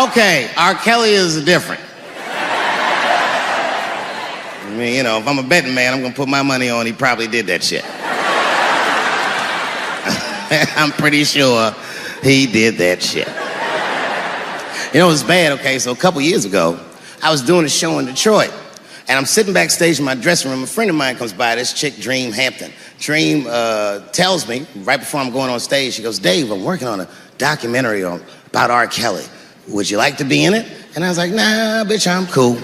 Okay, R. Kelly is different. I mean, you know, if I'm a betting man, I'm gonna put my money on he probably did that shit. I'm pretty sure he did that shit. You know, it was bad, okay? So a couple years ago, I was doing a show in Detroit, and I'm sitting backstage in my dressing room. A friend of mine comes by, this chick, Dream Hampton. Dream tells me, right before I'm going on stage, she goes, Dave, I'm working on a documentary about R. Kelly. Would you like to be in it? And I was like, nah, bitch, I'm cool.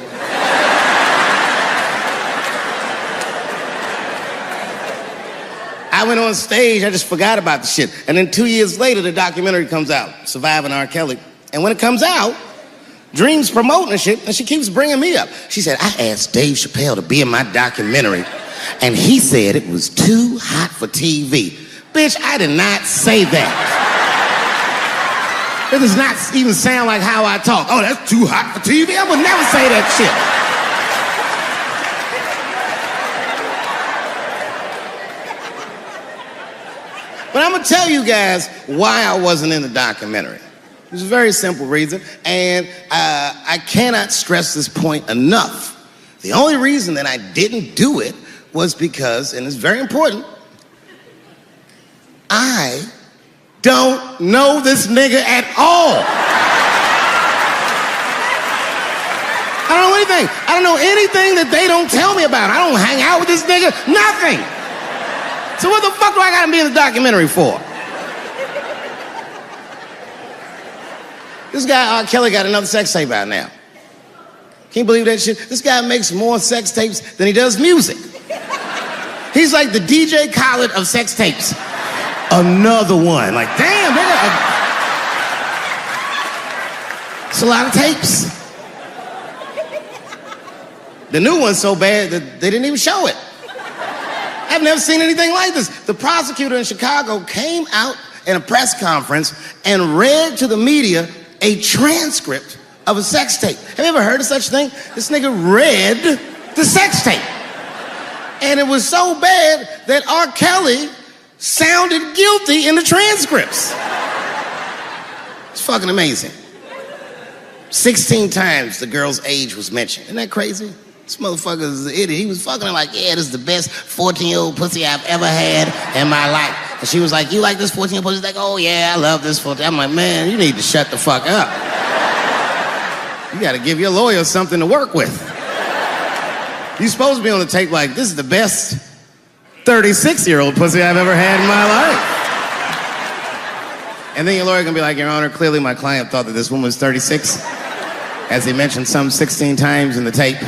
I went on stage, I just forgot about the shit. And then 2 years later, the documentary comes out, Surviving R. Kelly. And when it comes out, Dream's promoting and shit, and she keeps bringing me up. She said, I asked Dave Chappelle to be in my documentary, and he said it was too hot for TV. Bitch, I did not say that. It does not even sound like how I talk. Oh, that's too hot for TV? I would never say that shit. But I'm gonna tell you guys why I wasn't in the documentary. There's a very simple reason, and I cannot stress this point enough. The only reason that I didn't do it was because, and it's very important, I don't know this nigga at all. I don't know anything. I don't know anything that they don't tell me about. I don't hang out with this nigga, nothing. So what the fuck do I gotta be in the documentary for? This guy, R. Kelly, got another sex tape out now. Can you believe that shit? This guy makes more sex tapes than he does music. He's like the DJ Khaled of sex tapes. Another one. Like, damn, it's a lot of tapes. The new one's so bad that they didn't even show it. I've never seen anything like this. The prosecutor in Chicago came out in a press conference and read to the media a transcript of a sex tape. Have you ever heard of such a thing? This nigga read the sex tape. And it was so bad that R. Kelly sounded guilty in the transcripts. It's fucking amazing. 16 times the girl's age was mentioned. Isn't that crazy? This motherfucker is an idiot. He was fucking her like, yeah, this is the best 14-year-old pussy I've ever had in my life. And she was like, you like this 14-year-old pussy? He's like, oh yeah, I love this 14. I'm like, man, you need to shut the fuck up. You gotta give your lawyer something to work with. You're supposed to be on the tape like, this is the best 36-year-old pussy I've ever had in my life. And then your lawyer gonna be like, Your Honor, clearly my client thought that this woman was 36, as he mentioned some 16 times in the tape.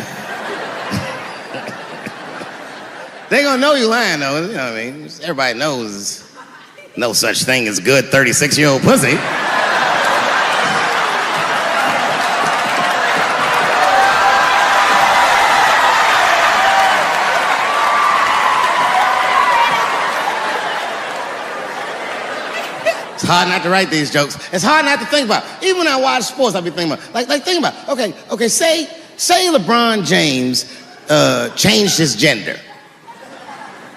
They gonna know you lying though, you know what I mean? Everybody knows no such thing as good 36-year-old pussy. It's hard not to write these jokes. It's hard not to think about. Even when I watch sports, I be thinking about, like think about, okay, say LeBron James changed his gender.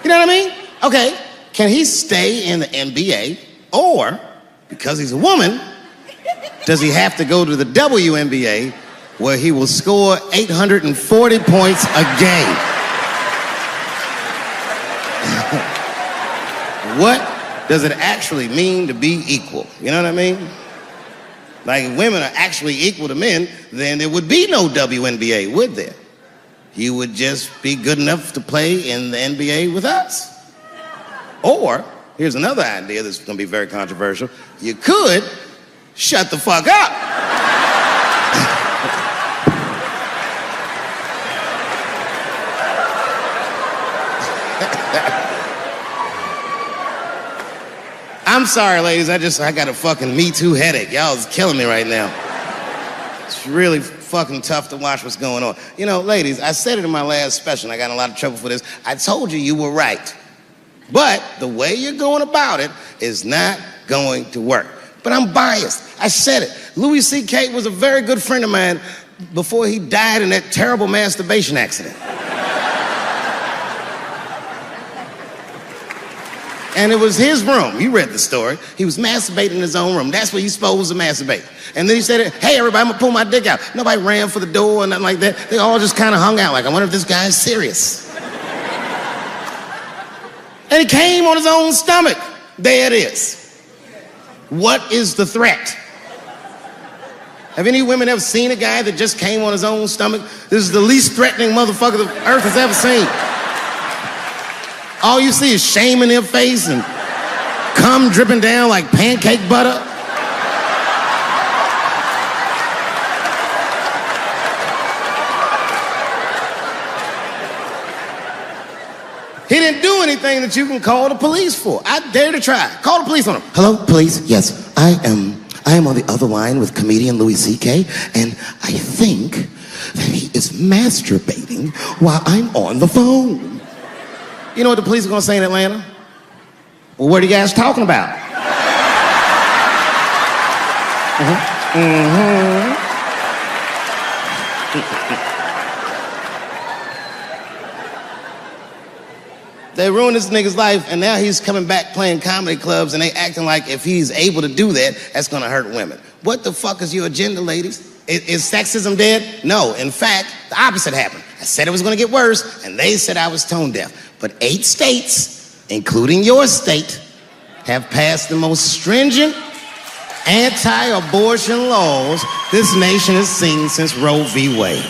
You know what I mean? Okay, can he stay in the NBA, or, because he's a woman, does he have to go to the WNBA where he will score 840 points a game? What does it actually mean to be equal? You know what I mean? Like, if women are actually equal to men, then there would be no WNBA, would there? You would just be good enough to play in the NBA with us. Or, here's another idea that's gonna be very controversial. You could shut the fuck up. I'm sorry, ladies, I got a fucking Me Too headache. Y'all is killing me right now. It's really fucking tough to watch what's going on. You know, ladies, I said it in my last special, and I got in a lot of trouble for this. I told you were right. But the way you're going about it is not going to work. But I'm biased. I said it. Louis C.K. was a very good friend of mine before he died in that terrible masturbation accident. And it was his room. You read the story. He was masturbating in his own room. That's where you're supposed to masturbate. And then he said, hey, everybody, I'm gonna pull my dick out. Nobody ran for the door or nothing like that. They all just kind of hung out like, I wonder if this guy's serious. And he came on his own stomach. There it is. What is the threat? Have any women ever seen a guy that just came on his own stomach? This is the least threatening motherfucker the earth has ever seen. All you see is shame in their face and cum dripping down like pancake butter. He didn't do anything that you can call the police for. I dare to try. Call the police on him. Hello, police? Yes, I am I am on the other line with comedian Louis C.K., and I think that he is masturbating while I'm on the phone. You know what the police are gonna say in Atlanta? Well, what are you guys talking about? They ruined this nigga's life, and now he's coming back playing comedy clubs, and they acting like if he's able to do that, that's gonna hurt women. What the fuck is your agenda, ladies? Is sexism dead? No, in fact, the opposite happened. I said it was gonna get worse, and they said I was tone deaf. But 8 states, including your state, have passed the most stringent anti-abortion laws this nation has seen since Roe v. Wade.